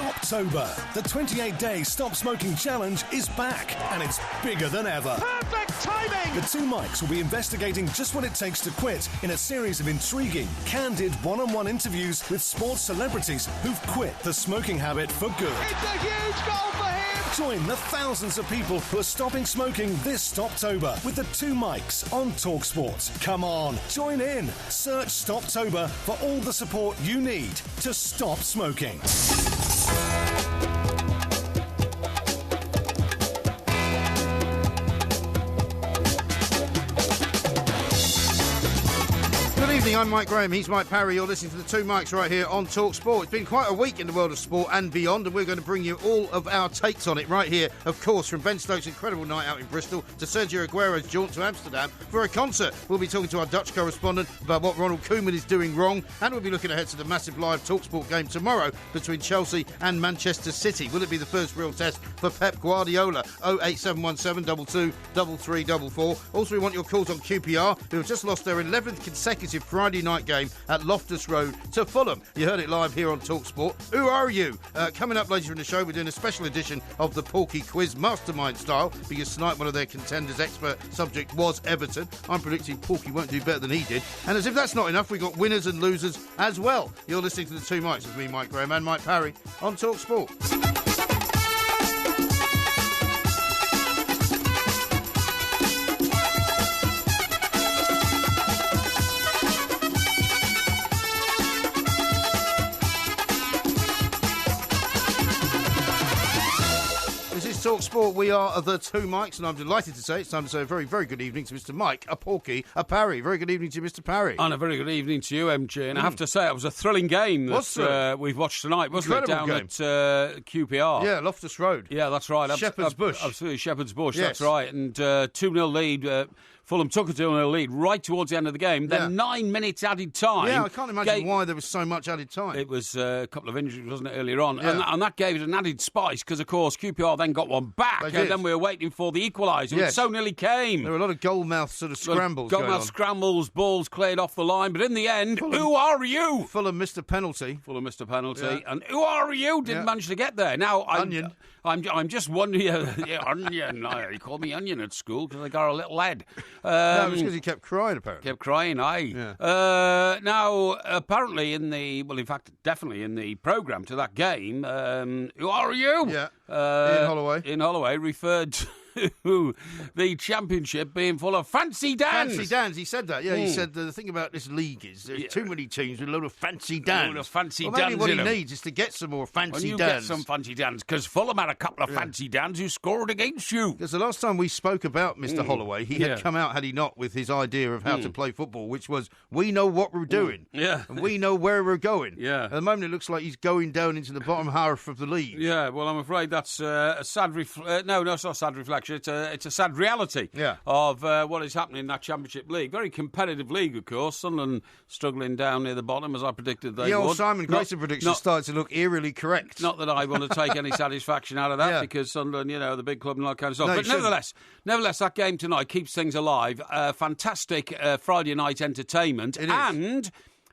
Stoptober. The 28-day Stop Smoking Challenge is back, and it's bigger than ever. Perfect timing! The two mics will be investigating just what it takes to quit in a series of intriguing, candid one-on-one interviews with sports celebrities who've quit the smoking habit for good. It's a huge goal for him! Join the thousands of people who are stopping smoking this Stoptober with the two mics on TalkSport. Come on, join in. Search Stoptober for all the support you need to stop smoking. Good evening, I'm Mike Graham, he's Mike Parry, you're listening to the two mics right here on TalkSport. It's been quite a week in the world of sport and beyond, and we're going to bring you all of our takes on it right here, of course, from Ben Stokes' incredible night out in Bristol to Sergio Aguero's jaunt to Amsterdam for a concert. We'll be talking to our Dutch correspondent about what Ronald Koeman is doing wrong, and we'll be looking ahead to the massive live TalkSport game tomorrow between Chelsea and Manchester City. Will it be the first real test for Pep Guardiola? 08717 22 3344. Also, we want your calls on QPR, who have just lost their 11th consecutive Friday night game at Loftus Road to Fulham. You heard it live here on TalkSport. Who are you? Coming up later in the show, we're doing a special edition of the Porky Quiz, Mastermind style, because tonight one of their contenders' expert subject was Everton. I'm predicting Porky won't do better than he did. And as if that's not enough, we've got winners and losers as well. You're listening to the two mics with me, Mike Graham, and Mike Parry on TalkSport. TalkSport, we are the two mics, and I'm delighted to say it's time to say a very, very good evening to Mr. Mike, a Porky, a Parry. Very good evening to you, Mr. Parry. And a very good evening to you, MG. And I have to say, it was a thrilling game that we've watched tonight, wasn't Incredible it? Down game. at QPR. Yeah, Loftus Road. Yeah, that's right. Shepherd's Bush. Absolutely, Shepherd's Bush, yes. That's right. And 2-0 lead. Fulham took a 2-0 lead right towards the end of the game. Then 9 minutes added time. Yeah, I can't imagine why there was so much added time. It was a couple of injuries, wasn't it, earlier on? Yeah. And that gave it an added spice because, of course, QPR then got one back. And then we were waiting for the equaliser, which so nearly came. There were a lot of goalmouth sort of scrambles going on. Goalmouth scrambles, balls cleared off the line. But in the end, who are you? Fulham missed a penalty. Yeah. And who are you? Didn't manage to get there. Now, Onion. I'm just wondering. Onion. He called me Onion at school because I got a little lad. No, it was because he kept crying, apparently. Kept crying, aye. Yeah. Now, apparently definitely in the programme to that game, who are you? Yeah. Ian Holloway. Ian Holloway referred to the championship being full of fancy dans. Fancy dans, he said that. Yeah, he said the thing about this league is there's too many teams with a load of fancy dans. A load of fancy dans. Maybe what he needs is to get some more fancy dans. Get some fancy dans, because Fulham had a couple of fancy dans who scored against you. Because the last time we spoke about Mr. Holloway, he had come out, had he not, with his idea of how to play football, which was, we know what we're doing. Yeah. And we know where we're going. Yeah. At the moment, it looks like he's going down into the bottom half of the league. Yeah, well, I'm afraid that's a sad no, it's not a sad reflection. It's a sad reality of what is happening in that Championship League. Very competitive league, of course. Sunderland struggling down near the bottom, as I predicted they would. The old Simon Grayson prediction started to look eerily correct. Not that I want to take any satisfaction out of that, because Sunderland, the big club and all that kind of stuff. No, but nevertheless, that game tonight keeps things alive. Fantastic Friday night entertainment. And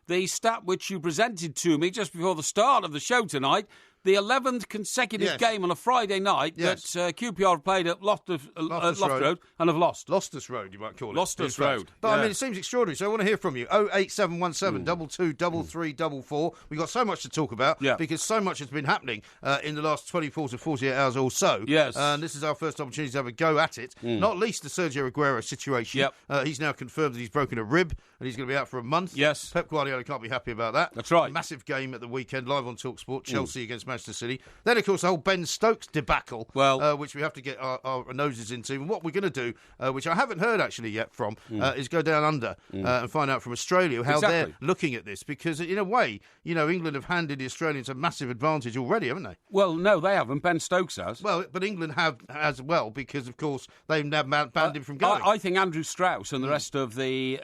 the stat which you presented to me just before the start of the show tonight, the 11th consecutive game on a Friday night that QPR have played at Loftus Road and have lost. Loftus Road, you might call it. Loftus Road. But I mean, it seems extraordinary, so I want to hear from you. 08717 22 3344. We've got so much to talk about because so much has been happening in the last 24 to 48 hours or so. Yes. And this is our first opportunity to have a go at it, not least the Sergio Aguero situation. Yep. He's now confirmed that he's broken a rib and he's going to be out for a month. Yes. Pep Guardiola can't be happy about that. That's right. Massive game at the weekend, live on TalkSport, Chelsea against Manchester City. Then, of course, the whole Ben Stokes debacle, which we have to get our noses into. And what we're going to do, which I haven't heard actually yet from, is go down under and find out from Australia how they're looking at this. Because, in a way, England have handed the Australians a massive advantage already, haven't they? Well, no, they haven't. Ben Stokes has. Well, but England have as well, because, of course, they've now banned him from going. I think Andrew Strauss and the rest of the,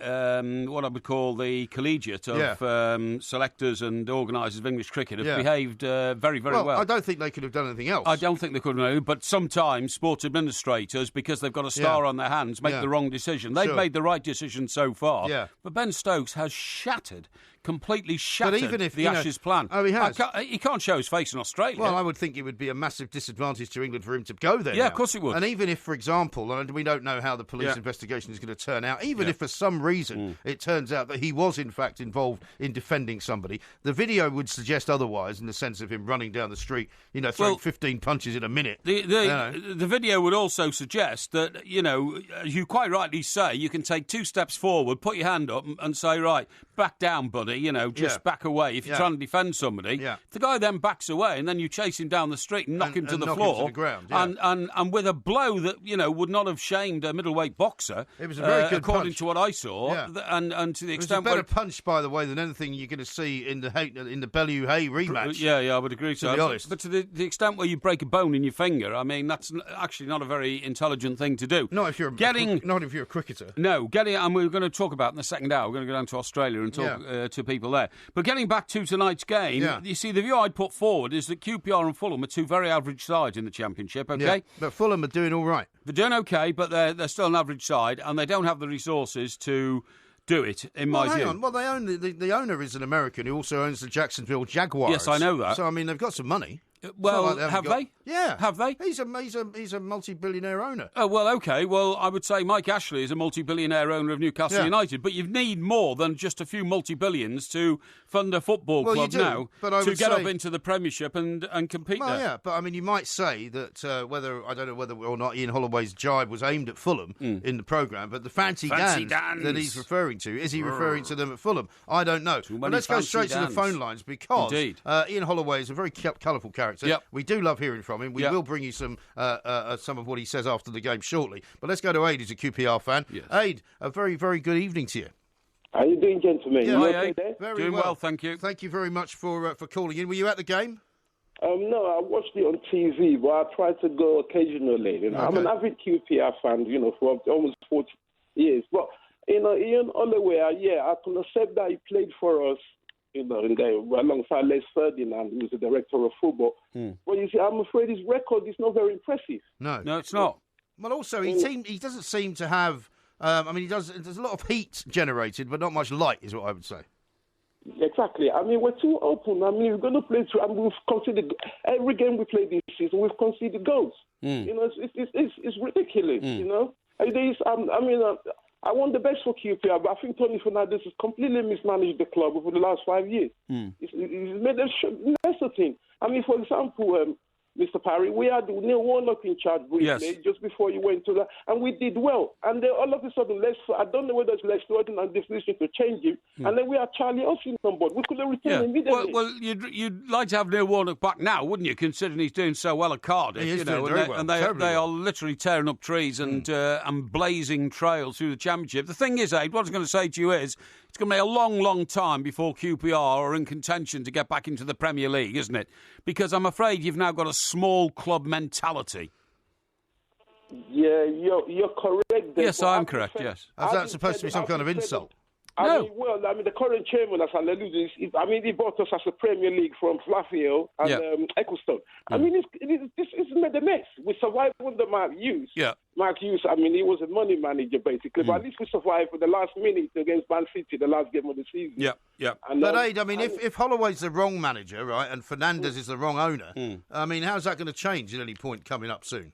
what I would call the collegiate of selectors and organisers of English cricket have behaved very, very well. I don't think they could have done anything else. I don't think they could have, but sometimes sports administrators, because they've got a star on their hands, make the wrong decision. They've made the right decision so far. Yeah. But Ben Stokes has shattered completely shattered even if, the Ashes plan. Oh, he has? He can't show his face in Australia. Well, I would think it would be a massive disadvantage to England for him to go there. Yeah, now. of course it would. And even if, for example, and we don't know how the police investigation is going to turn out, even if for some reason it turns out that he was in fact involved in defending somebody, the video would suggest otherwise in the sense of him running down the street, throwing 15 punches in a minute. The video would also suggest that, you quite rightly say, you can take 2 steps forward, put your hand up and say, right, back down, buddy, just back away if you're trying to defend somebody. Yeah. If the guy then backs away and then you chase him down the street and knock him to the floor. Him to the ground, and with a blow that, would not have shamed a middleweight boxer. It was a very good according punch. to what I saw. Yeah. And to the extent... It was a better punch, by the way, than anything you're going to see in the Bellew-Hay rematch. Yeah, I would agree. To be honest. But to the extent where you break a bone in your finger, I mean, that's actually not a very intelligent thing to do. Not if you're a cricketer. No, and we're going to talk about in the second hour. We're going to go down to Australia and talk to people there. But getting back to tonight's game, you see, the view I'd put forward is that QPR and Fulham are 2 very average sides in the Championship, okay? Yeah, but Fulham are doing all right. They're doing okay, but they're still an average side, and they don't have the resources to do it, in my view. Hang on. Well, they own the owner is an American who also owns the Jacksonville Jaguars. Yes, I know that. So, I mean, they've got some money. Well, have they? Yeah. Have they? He's a multi-billionaire owner. Oh, well, OK. Well, I would say Mike Ashley is a multi-billionaire owner of Newcastle United, but you need more than just a few multi-billions to fund a football club now to get up into the Premiership and compete there. Yeah, but I mean, you might say that I don't know whether or not Ian Holloway's jibe was aimed at Fulham in the programme, but the fancy dans that he's referring to, is he referring to them at Fulham? I don't know. But let's go straight to the phone lines because Ian Holloway is a very colourful character. Yep. We do love hearing from him. We will bring you some of what he says after the game shortly. But let's go to Aid, who's a QPR fan. Yes. Aid, a very, very good evening to you. How are you doing, gentlemen? Yeah, okay there? Very doing well, thank you. Thank you very much for calling in. Were you at the game? No, I watched it on TV, but I try to go occasionally. Okay. I'm an avid QPR fan, for almost 40 years. But, Ian Holloway, I can accept that he played for us, alongside Les Ferdinand, who was the director of football. But you see, I'm afraid his record is not very impressive. No, it's not. Well, also, he doesn't seem to have... there's a lot of heat generated, but not much light, is what I would say. Exactly. I mean, we're too open. I mean, we're going to play through, and we've conceded... Every game we play this season, we've conceded goals. It's ridiculous, I want the best for QPR, but I think Tony Fernandes has completely mismanaged the club over the last 5 years. He's made a mess of things. I mean, for example, Mr. Parry, we had Neil Warnock in charge briefly just before you went to that, and we did well. And then all of a sudden, I don't know whether it's Les Ferdinand decision to change him, and then we had Charlie Austin on board. We could have retained him immediately. Well, you'd like to have Neil Warnock back now, wouldn't you, considering he's doing so well at Cardiff? He is doing very well. And they are literally tearing up trees and blazing trails through the Championship. The thing is, Aid, what I was going to say to you is, it's going to be a long, long time before QPR are in contention to get back into the Premier League, isn't it? Because I'm afraid you've now got a small club mentality. Yeah, you're correct there. Yes, I'm correct, yes. Is that supposed to be some kind of insult? The current chairman, as I alluded, he bought us as a Premier League from Flafield and Ecclestone. I mean, it's made a mess. We survived under Mark Hughes. Yeah. Mark Hughes, I mean, he was a money manager, basically, but at least we survived for the last minute against Man City, the last game of the season. Yeah. But, Aid, I mean, if Holloway's the wrong manager, right, and Fernandes is the wrong owner, I mean, how's that going to change at any point coming up soon?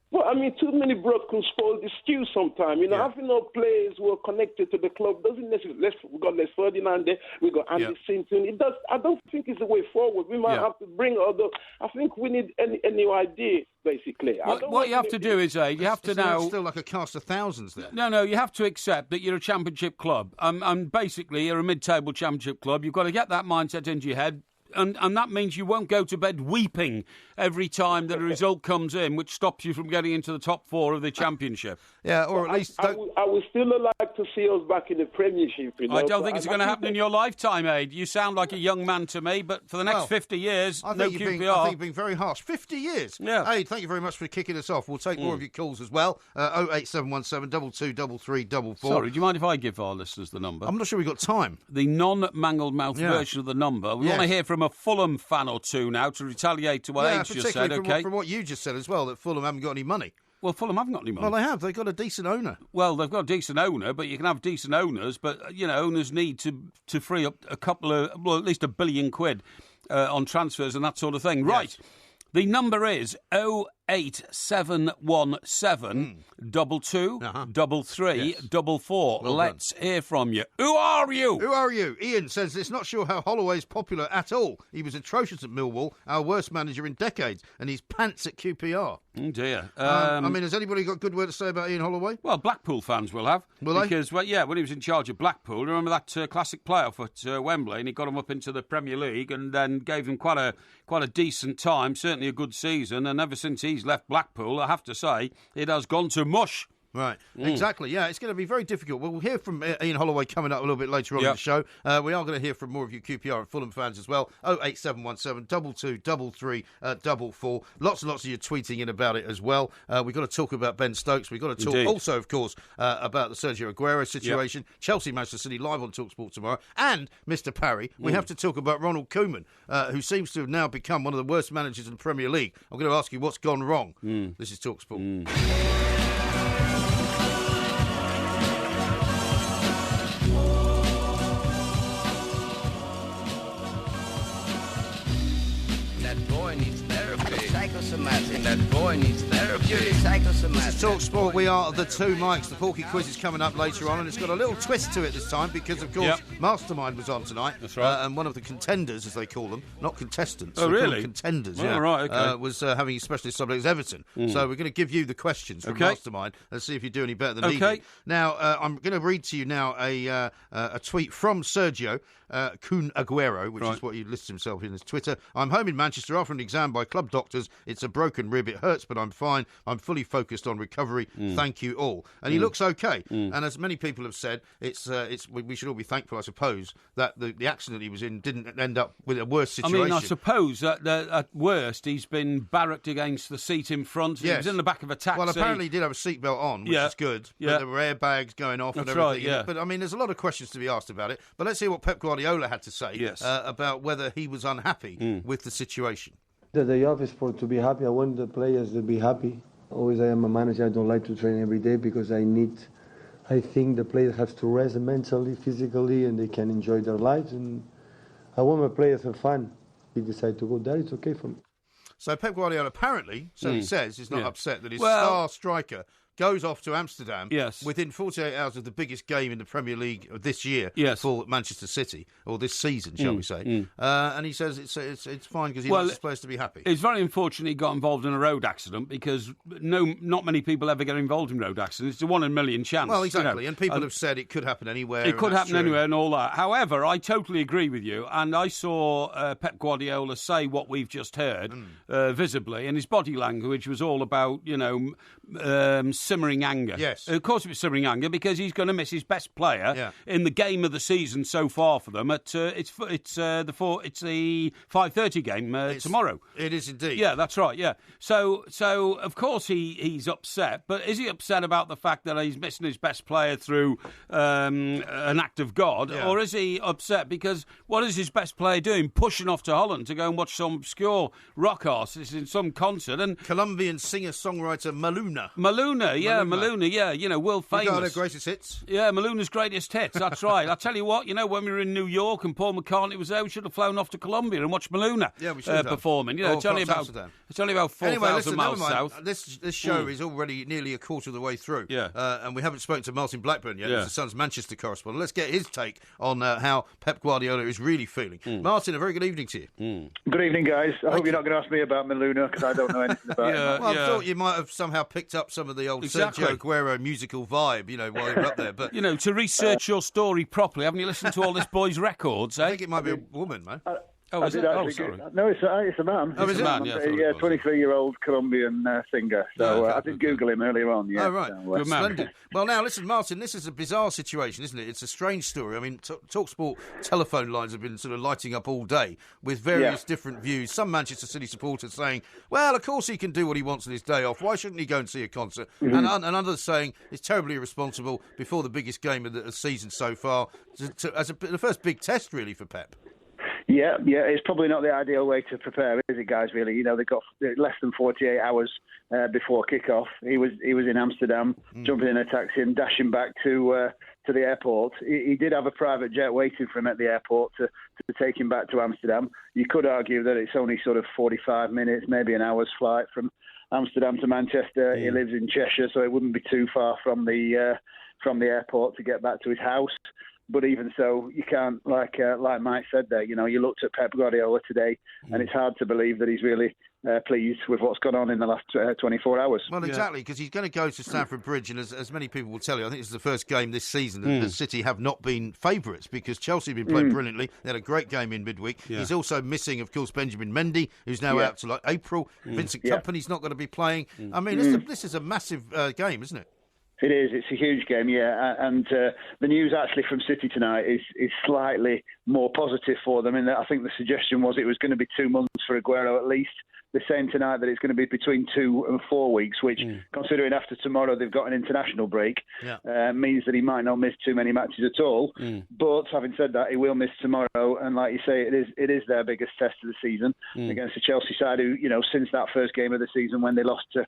Well, I mean, too many broths can spoil the stew sometime. Having no players who are connected to the club doesn't necessarily... We've got Les Ferdinand there, we've got Andy Simpson. I don't think it's the way forward. We might have to bring other... I think we need a new idea, basically. What you have to do is, you have to now... It's still like a cast of thousands there. No, you have to accept that you're a Championship club. And basically, you're a mid-table Championship club. You've got to get that mindset into your head. And that means you won't go to bed weeping every time that a result comes in, which stops you from getting into the top 4 of the Championship. Yeah, or at least... I would still like to see us back in the Premiership. I don't think it's going to happen in your lifetime, Aid. You sound like a young man to me, but for the next 50 years, I no think QPR. I think you've been very harsh. 50 years? Yeah. Aid, thank you very much for kicking us off. We'll take more of your calls as well. 08717 223344. Sorry, do you mind if I give our listeners the number? I'm not sure we've got time. The non-mangled mouth version of the number. We want to hear from a Fulham fan or two now to retaliate to what Aid just said, okay? From what you just said as well, that Fulham haven't got any money. Well, Fulham haven't got any money. Well, they have. They've got a decent owner. Well, they've got a decent owner, but you can have decent owners, but, owners need to free up a couple of, well, at least £1 billion on transfers and that sort of thing. Right. Yes. The number is 08717 22 33 44. Well Let's hear from you. Who are you? Who are you? Ian says it's not sure how Holloway's popular at all. He was atrocious at Millwall, our worst manager in decades, and he's pants at QPR. Oh, dear. Has anybody got good word to say about Ian Holloway? Well, Blackpool fans will have. Will they? Because, when he was in charge of Blackpool, remember that classic playoff at Wembley, and he got them up into the Premier League and then gave them quite a decent time, certainly a good season, and ever since he's left Blackpool, I have to say, it has gone to mush. Right, exactly. Yeah, it's going to be very difficult. We'll hear from Ian Holloway coming up a little bit later on in the show. We are going to hear from more of you QPR and Fulham fans as well. 08717 22 33 44. Lots and lots of you tweeting in about it as well. We've got to talk about Ben Stokes. We've got to talk also, of course, about the Sergio Aguero situation. Chelsea, Manchester City, live on TalkSport tomorrow. And, Mr. Parry, we have to talk about Ronald Koeman, who seems to have now become one of the worst managers in the Premier League. I'm going to ask you what's gone wrong. This is TalkSport. That boy needs therapy. This is TalkSport. We are the two mics. The Porky Quiz is coming up later on, and it's got a little twist to it this time because, of course, Mastermind was on tonight. That's right. And one of the contenders, as they call them, not contestants. Oh, really? Contenders, yeah. Right, okay. Was having a specialist subject as Everton. So we're going to give you the questions from Mastermind and see if you do any better than he did. Now, I'm going to read to you now a tweet from Sergio Kun Aguero, which is what he lists himself in his Twitter. I'm home in Manchester after an exam by club doctors. It's a broken rib. It hurts, but I'm fine. I'm fully focused on recovery. Thank you all. And he looks okay. And as many people have said, we should all be thankful, I suppose, that the accident he was in didn't end up with a worse situation. I mean, I suppose that at worst he's been barracked against the seat in front. Yes. He was in the back of a taxi. Well, apparently he did have a seatbelt on, which is good. Yeah. But there were airbags going off and everything. Right, But, I mean, there's a lot of questions to be asked about it. But let's hear what Pep Guardiola had to say about whether he was unhappy with the situation. The day off is to be happy. I want the players to be happy. Always, I am a manager. I don't like to train every day because I think the players have to rest mentally, physically, and they can enjoy their lives. And I want my players to have fun. If they decide to go there, it's okay for me. So Pep Guardiola apparently, he says, is not upset that his star striker goes off to Amsterdam within 48 hours of the biggest game in the Premier League of this year for Manchester City, or this season, shall we say. And he says it's fine because he wants his players to be happy. It's very unfortunate he got involved in a road accident because not many people ever get involved in road accidents. It's a 1 in a million chance. Well, exactly. And people have said it could happen anywhere. It could happen anywhere and all that. However, I totally agree with you. And I saw Pep Guardiola say what we've just heard visibly, and his body language was all about, simmering anger. Yes. Of course it was simmering anger because he's going to miss his best player in the game of the season so far for them. It's the 5:30 game tomorrow. It is indeed. Yeah, that's right, yeah. So of course he's upset, but is he upset about the fact that he's missing his best player through an act of God, or is he upset because what is his best player doing? Pushing off to Holland to go and watch some obscure rock artist in some concert. And Colombian singer-songwriter Maluna, world famous. You got her greatest hits? Yeah, Maluna's greatest hits, that's right. I tell you what, when we were in New York and Paul McCartney was there, we should have flown off to Colombia and watched Maluna performing. It's only about 4,000 miles south. This show is already nearly a quarter of the way through. Yeah. And we haven't spoken to Martin Blackburn yet, who's the Sun's Manchester correspondent. Let's get his take on how Pep Guardiola is really feeling. Martin, a very good evening to you. Good evening, guys. I hope you're not going to ask me about Maluna because I don't know anything about it. Well, I thought you might have somehow picked up some of the old Sergio Aguero musical vibe, while you were up there. But to research your story properly, haven't you listened to all this boy's records? I think it might be a woman, man. Is it? Sorry. No, it's a man. Oh, is it? A 23-year-old Colombian singer. So I did Google him earlier on. Yeah. Oh, right. So, good man. Splendid. Well, now, listen, Martin, this is a bizarre situation, isn't it? It's a strange story. I mean, TalkSport telephone lines have been sort of lighting up all day with various different views. Some Manchester City supporters saying, well, of course he can do what he wants on his day off. Why shouldn't he go and see a concert? And others saying it's terribly irresponsible before the biggest game of the season so far, as the first big test, really, for Pep. Yeah, it's probably not the ideal way to prepare, is it, guys? Really, they've got less than 48 hours before kick-off. He was in Amsterdam, jumping in a taxi and dashing back to the airport. He did have a private jet waiting for him at the airport to take him back to Amsterdam. You could argue that it's only sort of 45 minutes, maybe an hour's flight from Amsterdam to Manchester. He lives in Cheshire, so it wouldn't be too far from the airport to get back to his house. But even so, you can't, like Mike said there, you looked at Pep Guardiola today, and it's hard to believe that he's really pleased with what's gone on in the last 24 hours. Well, exactly, because he's going to go to Stamford Bridge, and as many people will tell you, I think this is the first game this season that City have not been favourites, because Chelsea have been playing brilliantly. They had a great game in midweek. Yeah. He's also missing, of course, Benjamin Mendy, who's now out to April. Vincent Kompany's not going to be playing. I mean, this is a massive game, isn't it? It is. It's a huge game, and the news actually from City tonight is slightly more positive for them. I think the suggestion was it was going to be 2 months for Aguero at least. They're saying tonight that it's going to be between 2 and 4 weeks, which, considering after tomorrow they've got an international break, means that he might not miss too many matches at all. But having said that, he will miss tomorrow, and like you say, it is their biggest test of the season against the Chelsea side, who, since that first game of the season when they lost to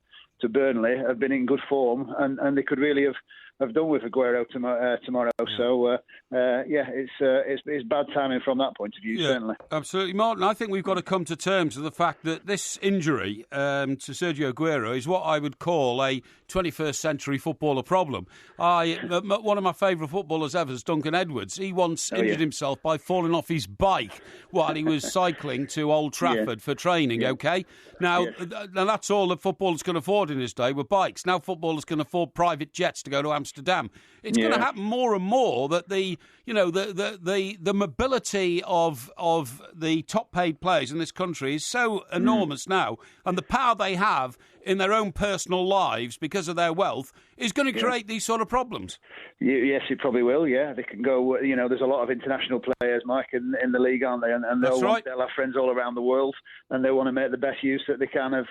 Burnley, have been in good form, and they could really have done with Aguero tomorrow. So, it's bad timing from that point of view, certainly. Absolutely, Martin. I think we've got to come to terms with the fact that this injury to Sergio Aguero is what I would call a 21st century footballer problem. One of my favourite footballers ever is Duncan Edwards. He once injured himself by falling off his bike while he was cycling to Old Trafford for training, OK? Now, that's all that footballers can afford in his day were bikes. Now footballers can afford private jets to go to Amsterdam. It's going to happen more and more that the mobility of the top paid players in this country is so enormous now, and the power they have in their own personal lives because of their wealth is going to create these sort of problems. Yes, it probably will. Yeah, they can go. There's a lot of international players, Mike, in the league, aren't they? And they'll have friends all around the world, and they want to make the best use that they can of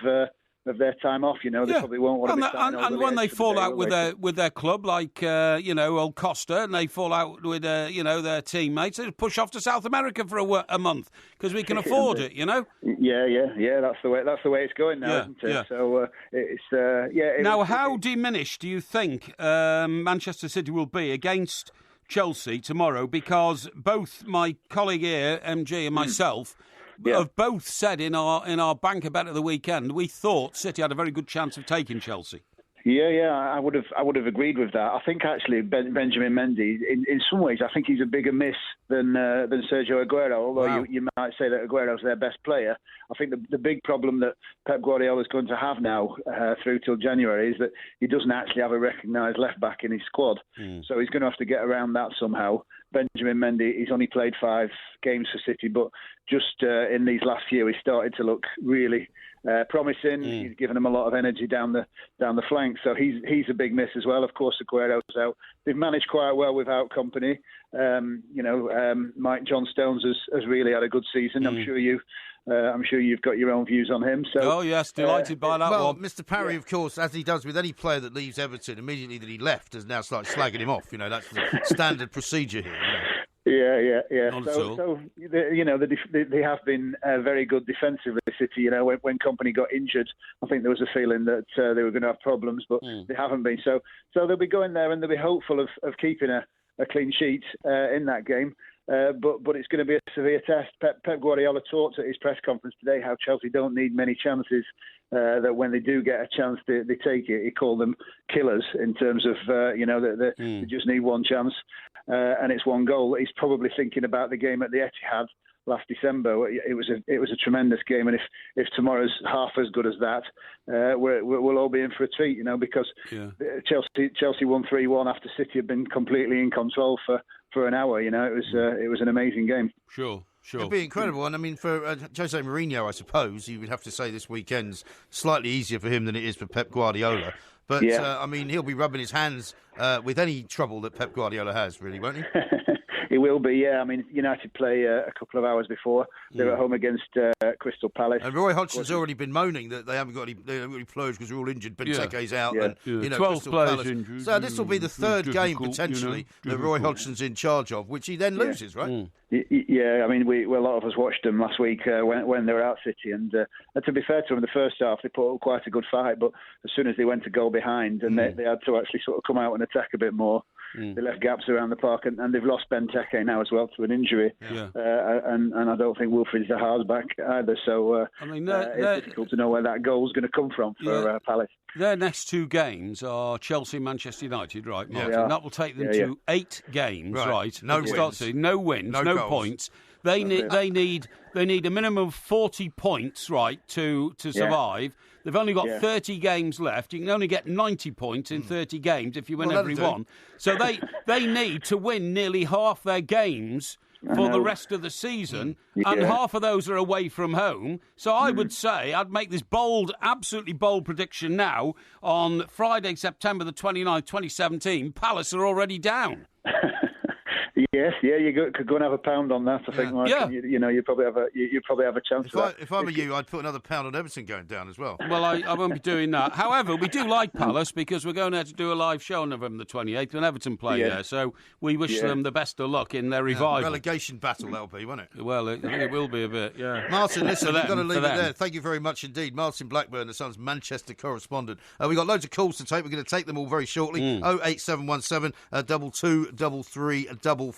their time off. They probably won't want to be and when they fall out with their club, like old Costa, and they fall out with their teammates, they push off to South America for a month because we can afford it. Yeah. That's the way it's going now, isn't it? So it's Now, how diminished do you think Manchester City will be against Chelsea tomorrow? Because both my colleague here, MG, and myself have both said in our banker bet at the weekend we thought City had a very good chance of taking Chelsea. Yeah, I would have agreed with that. I think actually Benjamin Mendy, in some ways, I think he's a bigger miss than Sergio Aguero. Although you might say that Aguero's their best player, I think the big problem that Pep Guardiola is going to have now through till January is that he doesn't actually have a recognised left back in his squad. So he's going to have to get around that somehow. Benjamin Mendy, he's only played 5 games for City, but just in these last few, he started to look really promising. He's given them a lot of energy down the flank, so he's a big miss as well. Of course, Aguero's out. They've managed quite well without Kompany. Mike John Stones has really had a good season. I'm sure you've got your own views on him. So, oh yes, delighted by that one. Well, Mr. Parry, of course, as he does with any player that leaves Everton, immediately that he left, has now started slagging him off. That's the standard procedure here. Yeah. So they have been very good defensively, City. When Kompany got injured, I think there was a feeling that they were going to have problems, but they haven't been. So they'll be going there and they'll be hopeful of keeping a clean sheet in that game. But it's going to be a severe test. Pep Guardiola talked at his press conference today how Chelsea don't need many chances, that when they do get a chance, they take it. He called them killers in terms of, they just need one chance, and it's one goal. He's probably thinking about the game at the Etihad last December. It was a tremendous game, and if tomorrow's half as good as that, we'll all be in for a treat, because Chelsea won 3-1 after City had been completely in control for an hour. It was an amazing game. Sure. It'd be incredible, and I mean, for Jose Mourinho, I suppose you would have to say this weekend's slightly easier for him than it is for Pep Guardiola. But I mean, he'll be rubbing his hands with any trouble that Pep Guardiola has, really, won't he? He will be, yeah. I mean, United play a couple of hours before. They're at home against Crystal Palace. And Roy Hodgson's already been moaning that they haven't got any players because they're all injured. Benteke's out. And, 12 Crystal players Palace. injured. So this will be the third game, potentially, that Roy Hodgson's in charge of, which he then loses, right? Yeah, I mean, a lot of us watched them last week when they were out City, and to be fair to them, the first half they put up quite a good fight, but as soon as they went to goal behind and they had to actually sort of come out and attack a bit more, they left gaps around the park, and they've lost Benteke now as well to an injury, and I don't think Wilfried Zaha's back either, so it's difficult to know where that goal's going to come from for Palace. Their next two games are Chelsea and Manchester United, right, Martin? Yeah. That will take them to 8 games, right? No wins. No wins, no points. They need a minimum of 40 points, right, to survive. They've only got 30 games left. You can only get 90 points in 30 games if you win every one. So they need to win nearly half their games for the rest of the season, and half of those are away from home. So I would say, I'd make this absolutely bold prediction now. On Friday, September the 29th, 2017, Palace are already down. Yes, you could go and have a pound on that. I think, Mark. Yeah. You probably have a chance. If I were you, I'd put another pound on Everton going down as well. Well, I won't be doing that. However, we do like Palace because we're going there to do a live show on November the 28th when Everton play there. So we wish them the best of luck in their revival. Relegation battle, that'll be, won't it? Well, it will be a bit, yeah. Martin, listen, we've got to leave it there. Thank you very much indeed. Martin Blackburn, the Sun's Manchester correspondent. We've got loads of calls to take. We're going to take them all very shortly. 08717 223344.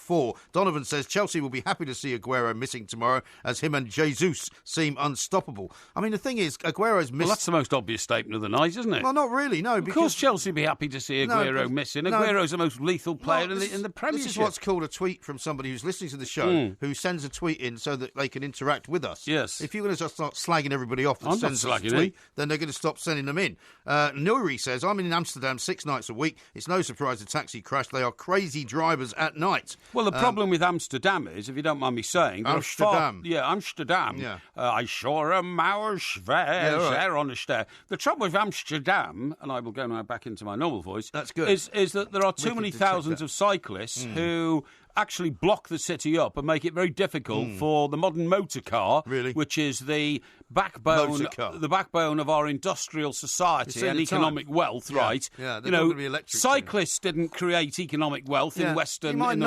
Donovan says Chelsea will be happy to see Aguero missing tomorrow as him and Jesus seem unstoppable. I mean, the thing is, Aguero's missed... Well, that's the most obvious statement of the night, isn't it? Well, not really, no. Of course Chelsea will be happy to see Aguero missing. Aguero's the most lethal player in the Premiership. This is what's called a tweet from somebody who's listening to the show who sends a tweet in so that they can interact with us. Yes. If you're going to just start slagging everybody off that sends us a tweet, then they're going to stop sending them in. Nuri says, I'm in Amsterdam 6 nights a week. It's no surprise the taxi crashed. They are crazy drivers at night. Well, the problem with Amsterdam is, if you don't mind me saying... Amsterdam. Amsterdam. Yeah. I saw a mower schwer on the stair. The trouble with Amsterdam, and I will go now back into my normal voice... That's good. ...is that there are too many thousands of cyclists who... actually block the city up and make it very difficult for the modern motor car, which is the backbone of our industrial society and economic wealth, right? Yeah, they're not going to be electric. Cyclists didn't create economic wealth in the Western world.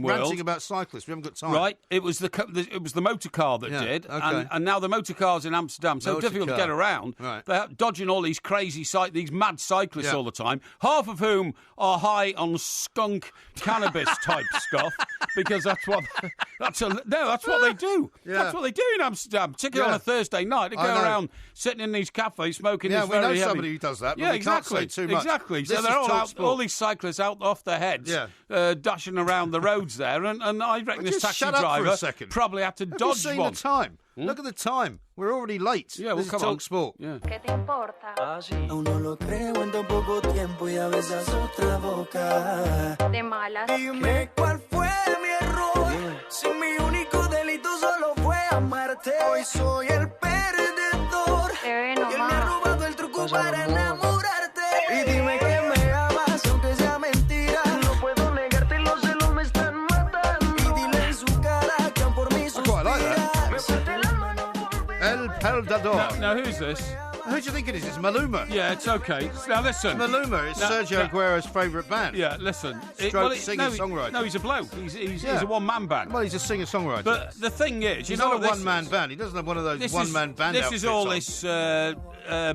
Ranting about cyclists, we haven't got time. Right, it was the motor car that did, and now the motor car's in Amsterdam, so difficult to get around. Right. They're dodging all these these mad cyclists all the time, half of whom are high on skunk cannabis type stuff. Because that's what they do. Yeah. That's what they do in Amsterdam, particularly on a Thursday night. They go around sitting in these cafes smoking. Yeah, we know somebody who does that. But we can't say too much. Exactly. So they're all these cyclists out off their heads, dashing around the roads there, and I reckon this taxi driver probably had to dodge one. Have you seen the time? Look at the time. We're already late. Yeah, this is Talk Sport. Yeah. Aún no lo creo en tan poco tiempo y a besas otra boca. De malas. Dime cuál fue mi error. Si mi único delito solo fue amarte. Hoy soy el perdedor. Y él me ha robado el truco para enamorarte. Y dime que me amas aunque sea mentira. No puedo negarte, los celos me están matando. Y dile en su cara que por mí suspira. Me parte la mano. El Perdedor. Now who's this? Who do you think it is? It's Maluma. Yeah, it's okay. Now listen. Maluma is Sergio Aguero's favourite band. Yeah, listen. Singer-songwriter. No, he's a bloke. He's a one-man band. Well, he's a singer-songwriter. But the thing is, he's not a one-man band. He doesn't have one of those one-man band outfits. This is all this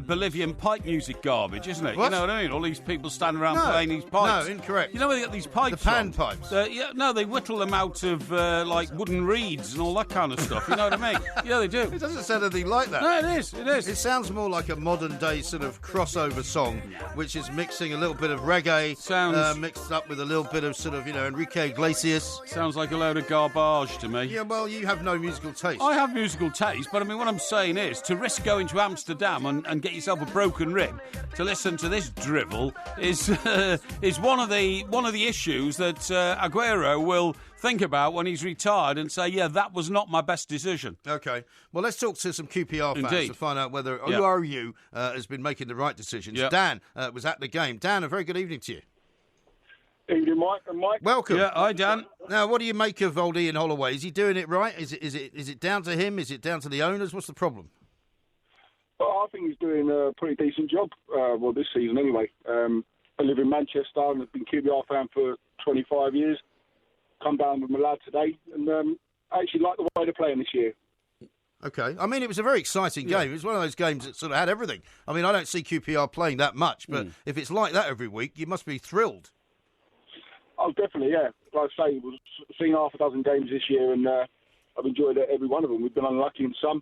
Bolivian pipe music garbage, isn't it? What? You know what I mean? All these people standing around playing these pipes. No, incorrect. You know where they get these pipes The pan pipes. They whittle them out of like wooden reeds and all that kind of stuff. You know what I mean? Yeah, they do. It doesn't sound anything like that. No, it is. It is. It sounds more like a modern-day sort of crossover song, which is mixing a little bit of reggae, mixed up with a little bit of sort of, Enrique Iglesias. Sounds like a load of garbage to me. Yeah, well, you have no musical taste. I have musical taste, but I mean, what I'm saying is, to risk going to Amsterdam and get yourself a broken rib to listen to this drivel is one of the issues that Aguero will think about when he's retired and say, yeah, that was not my best decision. OK. Well, let's talk to some QPR fans to find out whether ORU has been making the right decisions. Yep. Dan was at the game. Dan, a very good evening to you. Evening, Mike. And Mike. Welcome. Yeah, hi, Dan. Now, what do you make of old Ian Holloway? Is he doing it right? Is it down to him? Is it down to the owners? What's the problem? Well, I think he's doing a pretty decent job. This season anyway. I live in Manchester and I've been QPR fan for 25 years. Come down with my lad today, and I actually like the way they're playing this year. Okay. I mean, it was a very exciting game. It was one of those games that sort of had everything. I mean, I don't see QPR playing that much, but if it's like that every week, you must be thrilled. Oh, definitely, yeah. Like I say, we've seen half a dozen games this year, and I've enjoyed every one of them. We've been unlucky in some,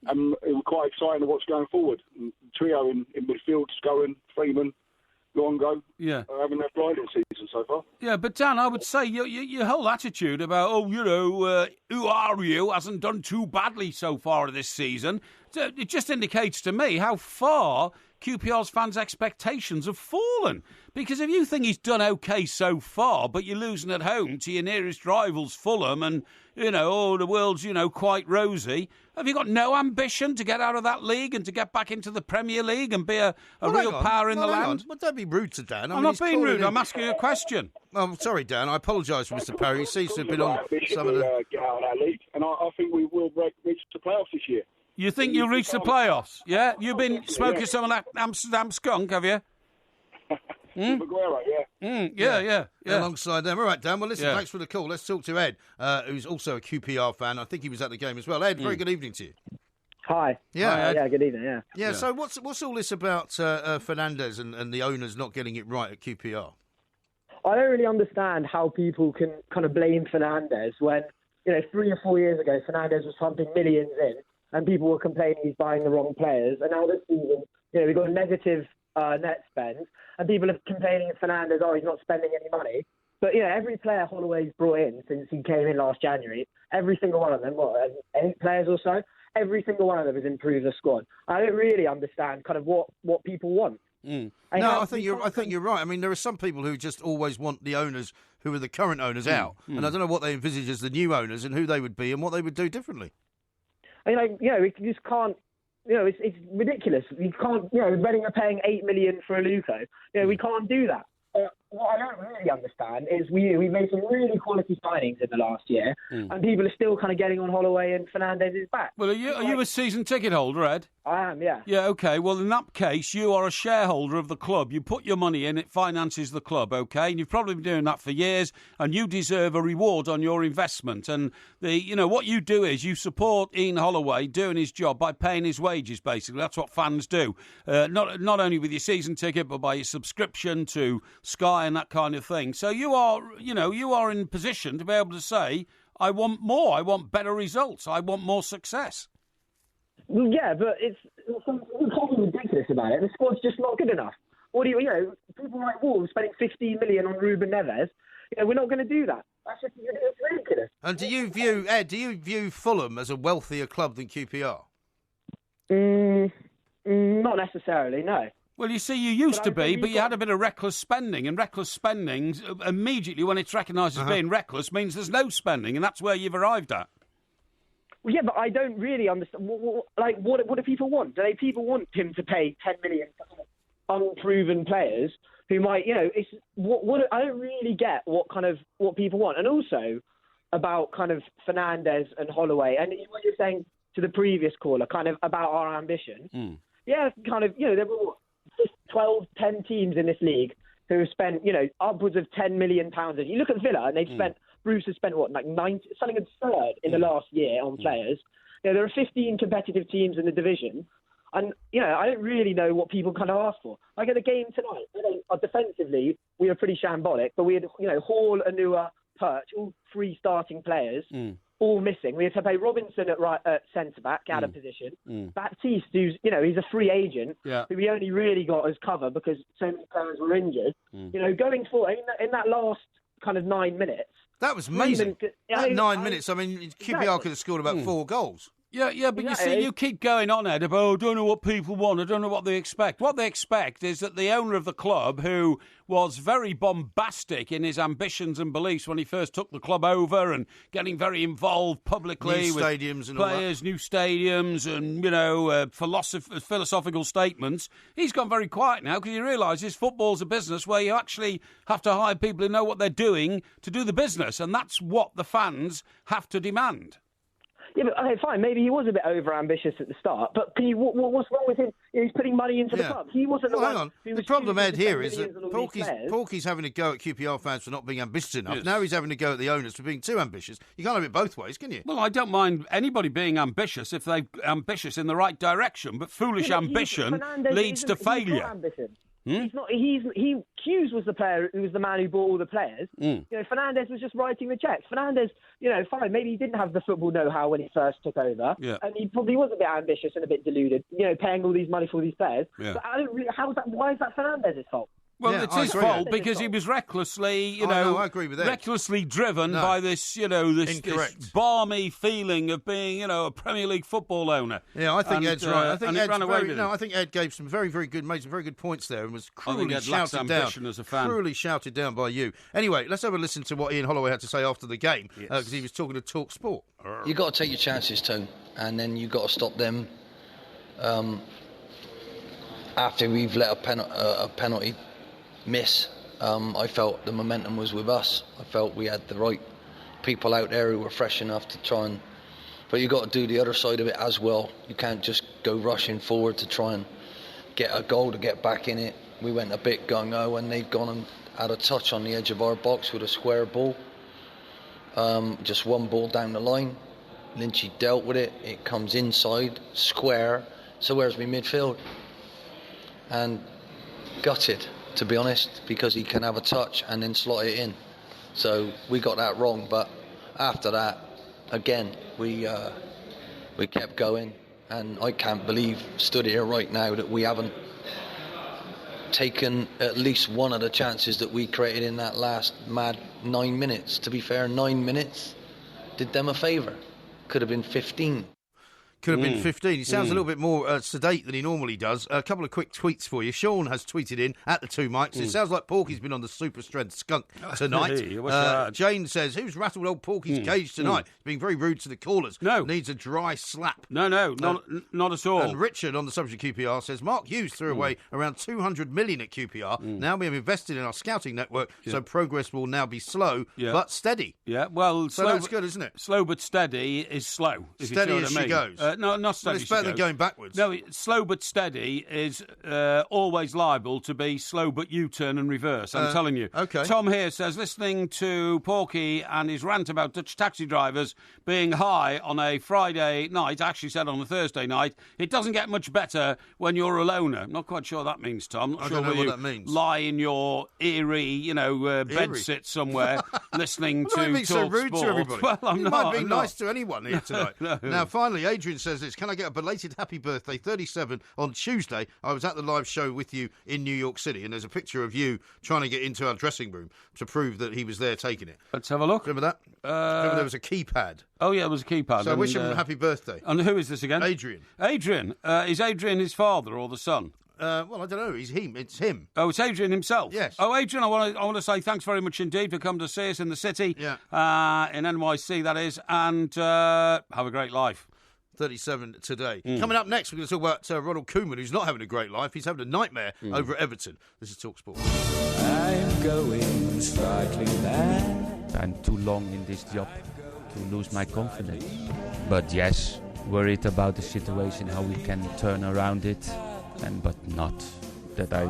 and it was quite exciting to watch going forward. And the trio in midfield, Scowen, Freeman, Luongo, having their brilliant season so far. Yeah, but Dan, I would say your whole attitude about, who are you, hasn't done too badly so far this season. It just indicates to me how far QPR's fans' expectations have fallen. Because if you think he's done okay so far, but you're losing at home to your nearest rivals, Fulham, and, the world's, quite rosy, have you got no ambition to get out of that league and to get back into the Premier League and be a real power in the land? Well, don't be rude to Dan. I'm not being rude. I'm asking you a question. Oh, sorry, Dan. I apologise for Mr. Perry. He seems to have been on some of the... Get out of that league, and I think we will reach the playoffs this year. You think you'll reach the playoffs? Yeah? You've been smoking some of that Amsterdam skunk, have you? Maguire, yeah. Alongside them. All right, Dan. Well, listen, thanks for the call. Let's talk to Ed, who's also a QPR fan. I think he was at the game as well. Ed, very good evening to you. Hi. Yeah. Hi, good evening, Yeah, so what's all this about Fernandes and the owners not getting it right at QPR? I don't really understand how people can kind of blame Fernandes when, 3 or 4 years ago, Fernandes was pumping millions in and people were complaining he's buying the wrong players. And now this season, we've got a negative net spend and people are complaining of Fernandes, he's not spending any money. But, every player Holloway's brought in since he came in last January, every single one of them, 8 players or so, every single one of them has improved the squad. I don't really understand kind of what people want. No, I think you're right. I mean, there are some people who just always want the owners who are the current owners out, and I don't know what they envisage as the new owners and who they would be and what they would do differently. I mean, we just can't. It's ridiculous. We can't. Reading are paying $8 million for a Luco. We can't do that. What I don't really understand is we made some really quality signings in the last year, and people are still kind of getting on Holloway and Fernandes' back. Well, are you a season ticket holder, Ed? I am, yeah. Yeah, OK. Well, in that case, you are a shareholder of the club. You put your money in, it finances the club, OK? And you've probably been doing that for years, and you deserve a reward on your investment. And, what you do is you support Ian Holloway doing his job by paying his wages, basically. That's what fans do. Not only with your season ticket, but by your subscription to Sky and that kind of thing. So you are in position to be able to say, I want more, I want better results, I want more success. Well, yeah, but it's something ridiculous about it. The squad's just not good enough. What do people like Wolves spending $15 million on Ruben Neves, we're not going to do that. That's just ridiculous. And do you view Fulham as a wealthier club than QPR? Not necessarily, no. Well, you see, you used to be, but you had a bit of reckless spending, and reckless spending, immediately when it's recognised as being reckless, means there's no spending, and that's where you've arrived at. Well, yeah, but I don't really understand. What do people want? Do people want him to pay $10 million for unproven players who might, it's I don't really get what people want, and also about kind of Fernandes and Holloway, and what you're saying to the previous caller, kind of about our ambition. Yeah, kind of, there were 10 teams in this league who have spent, upwards of £10 million. You look at Villa and they've spent, Bruce has spent something absurd in the last year on players. There are 15 competitive teams in the division. And, I don't really know what people kind of ask for. Like at the game tonight, defensively, we were pretty shambolic, but we had, Hall, Anua, Perch, all 3 starting players. All missing. We had to play Robinson at centre-back, out of position. Baptiste, who's, he's a free agent, who we only really got as cover because so many players were injured. Going forward, in that last kind of 9 minutes. That was amazing. 9 minutes. I mean, QPR could have scored about 4 goals. Yeah, but you see, you keep going on, Ed, about, I don't know what people want, I don't know what they expect. What they expect is that the owner of the club, who was very bombastic in his ambitions and beliefs when he first took the club over and getting very involved publicly with stadiums and players, new stadiums and, philosophical statements, he's gone very quiet now because he realises football's a business where you actually have to hire people who know what they're doing to do the business, and that's what the fans have to demand. Yeah, but okay, fine. Maybe he was a bit over-ambitious at the start, but what's wrong with him? He's putting money into the club. He wasn't the one. Hang on. The problem, Ed, here is that Porky's having a go at QPR fans for not being ambitious enough. Yes. Now he's having a go at the owners for being too ambitious. You can't have it both ways, can you? Well, I don't mind anybody being ambitious if they're ambitious in the right direction, but foolish ambition leads to failure. He's not. Hughes was the player who was the man who bought all the players. Fernandes was just writing the checks. Fernandes, fine. Maybe he didn't have the football know-how when he first took over, and he probably was a bit ambitious and a bit deluded. Paying all these money for all these players. Yeah. But why is that Fernandes' fault? Well, it's his fault because he was recklessly, I agree with that. Recklessly driven by this, this balmy feeling of being, a Premier League football owner. Yeah, I think Ed's right. I think Ed gave some made some very good points there, and was cruelly shouted down. As a fan. Cruelly shouted down by you. Anyway, let's have a listen to what Ian Holloway had to say after the game, because he was talking to Talk Sport. You got to take your chances, Tone, and then you got to stop them. After we've let a penalty miss, I felt the momentum was with us. I felt we had the right people out there who were fresh enough to try and... But you got to do the other side of it as well. You can't just go rushing forward to try and get a goal to get back in it. We went a bit gung-ho and they'd gone and had a touch on the edge of our box with a square ball. Just one ball down the line. Lynchy dealt with it. It comes inside, square. So where's my midfield? And gutted, to be honest, because he can have a touch and then slot it in. So we got that wrong, but after that, again, we kept going, and I can't believe, stood here right now, that we haven't taken at least one of the chances that we created in that last mad 9 minutes. To be fair, 9 minutes did them a favour. Could have been 15. Could have been 15. He sounds a little bit more sedate than he normally does. A couple of quick tweets for you. Sean has tweeted in at the two mics. It sounds like Porky's been on the super strength skunk tonight. Jane says, who's rattled old Porky's cage tonight? Being very rude to the callers. No. Needs a dry slap. No, not at all. And Richard, on the subject of QPR, says, Mark Hughes threw away around 200 million at QPR. Now we have invested in our scouting network, so progress will now be slow but steady. Yeah, well... So that's good, isn't it? Slow but steady is slow. Steady as she goes. No, not steady. But it's better than going backwards. No, slow but steady is always liable to be slow but U-turn and reverse. I'm telling you. Okay. Tom here says, listening to Porky and his rant about Dutch taxi drivers being high on a Friday night, actually said on a Thursday night, it doesn't get much better when you're a loner. I'm not quite sure what that means, Tom. I don't know what that means. Lie in your eerie, bed sit somewhere listening to Talk so rude Sport. To everybody. Well, I'm you not. might be nice to anyone here tonight. No. Now, finally, Adrian says this. Can I get a belated happy birthday, 37, on Tuesday? I was at the live show with you in New York City, and there's a picture of you trying to get into our dressing room to prove that he was there taking it. Let's have a look. Remember that? Remember there was a keypad. Oh, yeah, it was a keypad. So I wish him a happy birthday. And who is this again? Adrian. Adrian. Is Adrian his father or the son? Well, I don't know. It's him. Oh, it's Adrian himself? Yes. Oh, Adrian, I want to say thanks very much indeed for coming to see us in the city. Yeah. In NYC, that is. And have a great life. 37 today. Coming up next, we're going to talk about Ronald Koeman, who's not having a great life. He's having a nightmare over at Everton. This is TalkSport. I'm going slightly mad. I'm too long in this job to lose my confidence. But yes, worried about the situation, how we can turn around it, but not that I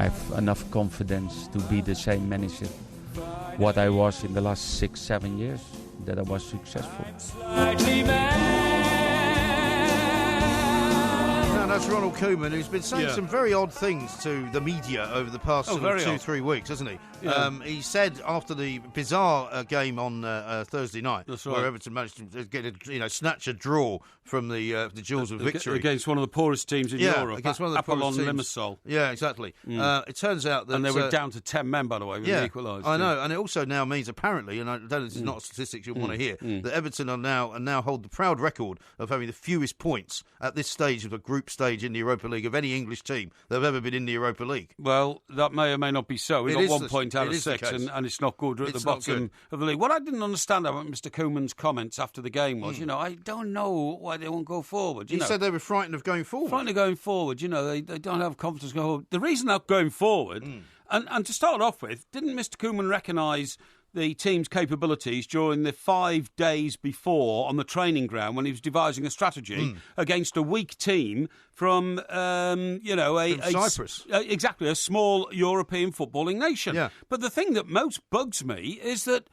have enough confidence to be the same manager what I was in the last 6-7 years, that I was successful. No, That's Ronald Koeman, who's been saying some very odd things to the media over the past 2-3 weeks, hasn't he? Yeah. He said after the bizarre game on Thursday night, where Everton managed to get snatch a draw from the jaws of victory against one of the poorest teams in Europe, against one of the Apollon poorest Limassol. Yeah, exactly. It turns out that they were down to 10 men, by the way, when they equalised. I know, and it also now means apparently, and I don't know, this is not statistics you'll want to hear, that Everton are now hold the proud record of having the fewest points at this stage of the group stage in the Europa League of any English team that have ever been in the Europa League. Well, that may or may not be so. We got 1 point out of 6, and it's not good. We're at the bottom of the league. What I didn't understand about Mr. Koeman's comments after the game was, I don't know why they won't go forward. He said they were frightened of going forward. Frightened of going forward. They don't have confidence going forward. The reason they're going forward, and to start off with, didn't Mr. Koeman recognise the team's capabilities during the 5 days before on the training ground when he was devising a strategy against a weak team from, Cyprus. Exactly, a small European footballing nation. Yeah. But the thing that most bugs me is that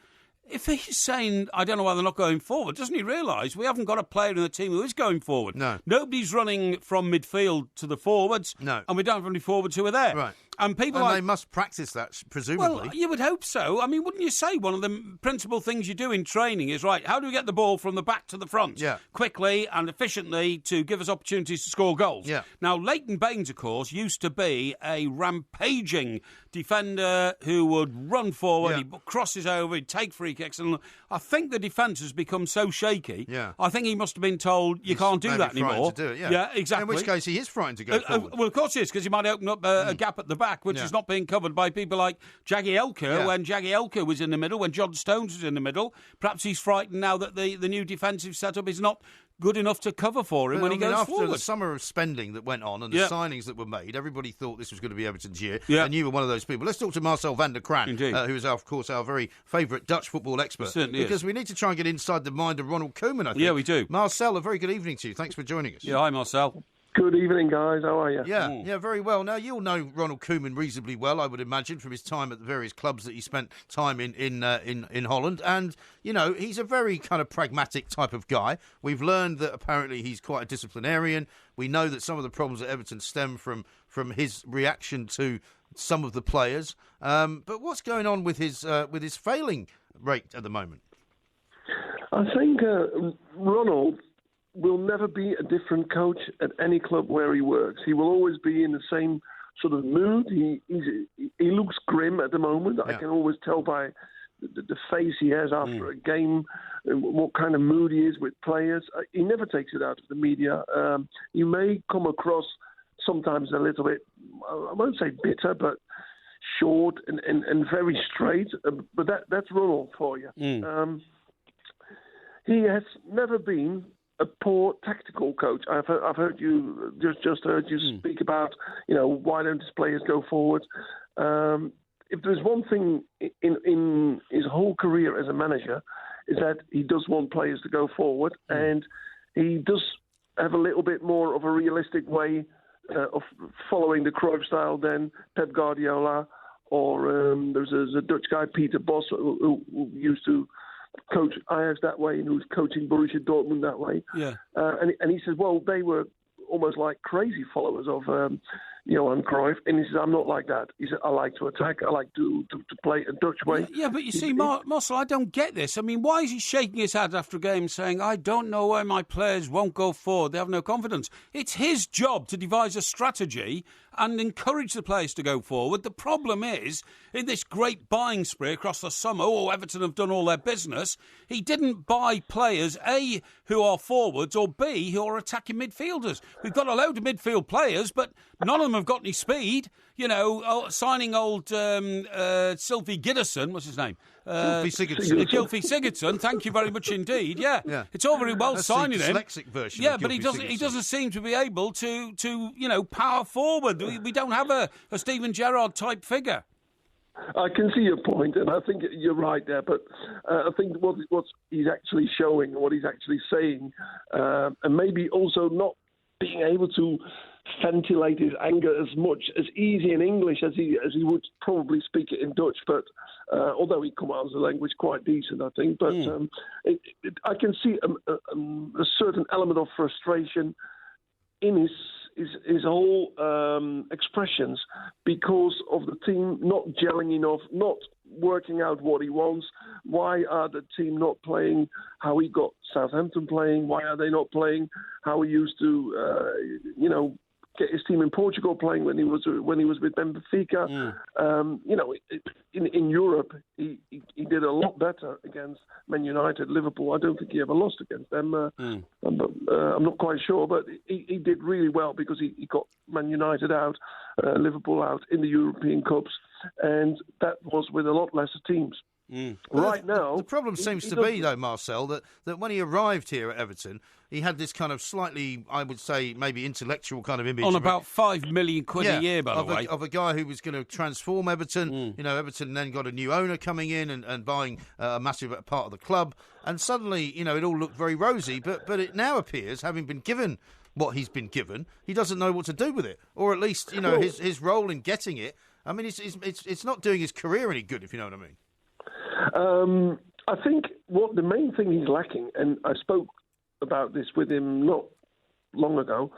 if he's saying, I don't know why they're not going forward, doesn't he realise we haven't got a player in the team who is going forward? No. Nobody's running from midfield to the forwards. No. And we don't have any forwards who are there. Right. And they must practice that, presumably. Well, you would hope so. I mean, wouldn't you say one of the principal things you do in training is, right, how do we get the ball from the back to the front? Yeah. Quickly and efficiently to give us opportunities to score goals. Yeah. Now, Leighton Baines, of course, used to be a rampaging defender who would run forward, he'd cross his over, he'd take free kicks. And I think the defence has become so shaky, I think he must have been told, you can't do that anymore. To do it, yeah, exactly. In which case he is frightened to go forward. Well, of course he is, because he might open up a gap at the back, which is not being covered by people like Jagielka when Jagielka was in the middle, when John Stones was in the middle. Perhaps he's frightened now that the new defensive setup is not good enough to cover for him when he goes forward. After the summer of spending that went on and the signings that were made, everybody thought this was going to be Everton's year, and you were one of those people. Let's talk to Marcel van der Kraan, who is, of course, our very favourite Dutch football expert. Because we need to try and get inside the mind of Ronald Koeman, I think. Yeah, we do. Marcel, a very good evening to you. Thanks for joining us. Yeah, hi, Marcel. Good evening, guys. How are you? Yeah, very well. Now, you'll know Ronald Koeman reasonably well, I would imagine, from his time at the various clubs that he spent time in Holland. And, he's a very kind of pragmatic type of guy. We've learned that apparently he's quite a disciplinarian. We know that some of the problems at Everton stem from his reaction to some of the players. But what's going on with his failing rate at the moment? I think Ronald will never be a different coach at any club where he works. He will always be in the same sort of mood. He looks grim at the moment. I can always tell by the face he has after a game, and what kind of mood he is with players. He never takes it out of the media. He may come across sometimes a little bit, I won't say bitter, but short and very straight. But that's Ronald for you. He has never been a poor tactical coach. I've heard you just heard you speak about why don't his players go forward. If there's one thing in his whole career as a manager, is that he does want players to go forward, and he does have a little bit more of a realistic way of following the Cruyff style than Pep Guardiola, or there's a Dutch guy, Peter Bos, who used to coach Ajax that way and who's coaching Borussia Dortmund that way. Yeah. And he says, well, they were almost like crazy followers of Johan Cruyff. And he says, I'm not like that. He said, I like to attack. I like to play a Dutch way. Yeah, but you see, Marcel, I don't get this. I mean, why is he shaking his head after a game saying, I don't know why my players won't go forward. They have no confidence. It's his job to devise a strategy and encourage the players to go forward. The problem is, in this great buying spree across the summer, Everton have done all their business, he didn't buy players, A, who are forwards, or B, who are attacking midfielders. We've got a load of midfield players, but none of them have got any speed. Signing old Sylvie Giderson, what's his name? Gylfi Sigurdsson, thank you very much indeed. Yeah. It's all very well That's signing the him. dyslexic version. Yeah, but he doesn't seem to be able to power forward. We don't have a Steven Gerrard type figure. I can see your point, and I think you're right there. But I think what he's actually showing, what he's actually saying, and maybe also not being able to ventilate his anger as much as easy in English as he would probably speak it in Dutch. But although he commands the language quite decent, I think. But I can see a certain element of frustration in his whole expressions because of the team not gelling enough, not working out what he wants. Why are the team not playing how he got Southampton playing? Why are they not playing how he used to, get his team in Portugal playing when he was with Benfica? In Europe, he did a lot better against Man United, Liverpool. I don't think he ever lost against them. I'm not quite sure, but he did really well because he got Man United out, Liverpool out in the European Cups, and that was with a lot lesser teams. Right now, the problem seems to be, though, Marcel, that when he arrived here at Everton, he had this kind of slightly, I would say, maybe intellectual kind of image. On about £5 million a year, by the way. Of a guy who was going to transform Everton. Everton then got a new owner coming in and buying a massive part of the club. And suddenly, it all looked very rosy. But it now appears, having been given what he's been given, he doesn't know what to do with it. Or at least, his role in getting it. I mean, it's not doing his career any good, if you know what I mean. I think what the main thing he's lacking, and I spoke about this with him not long ago,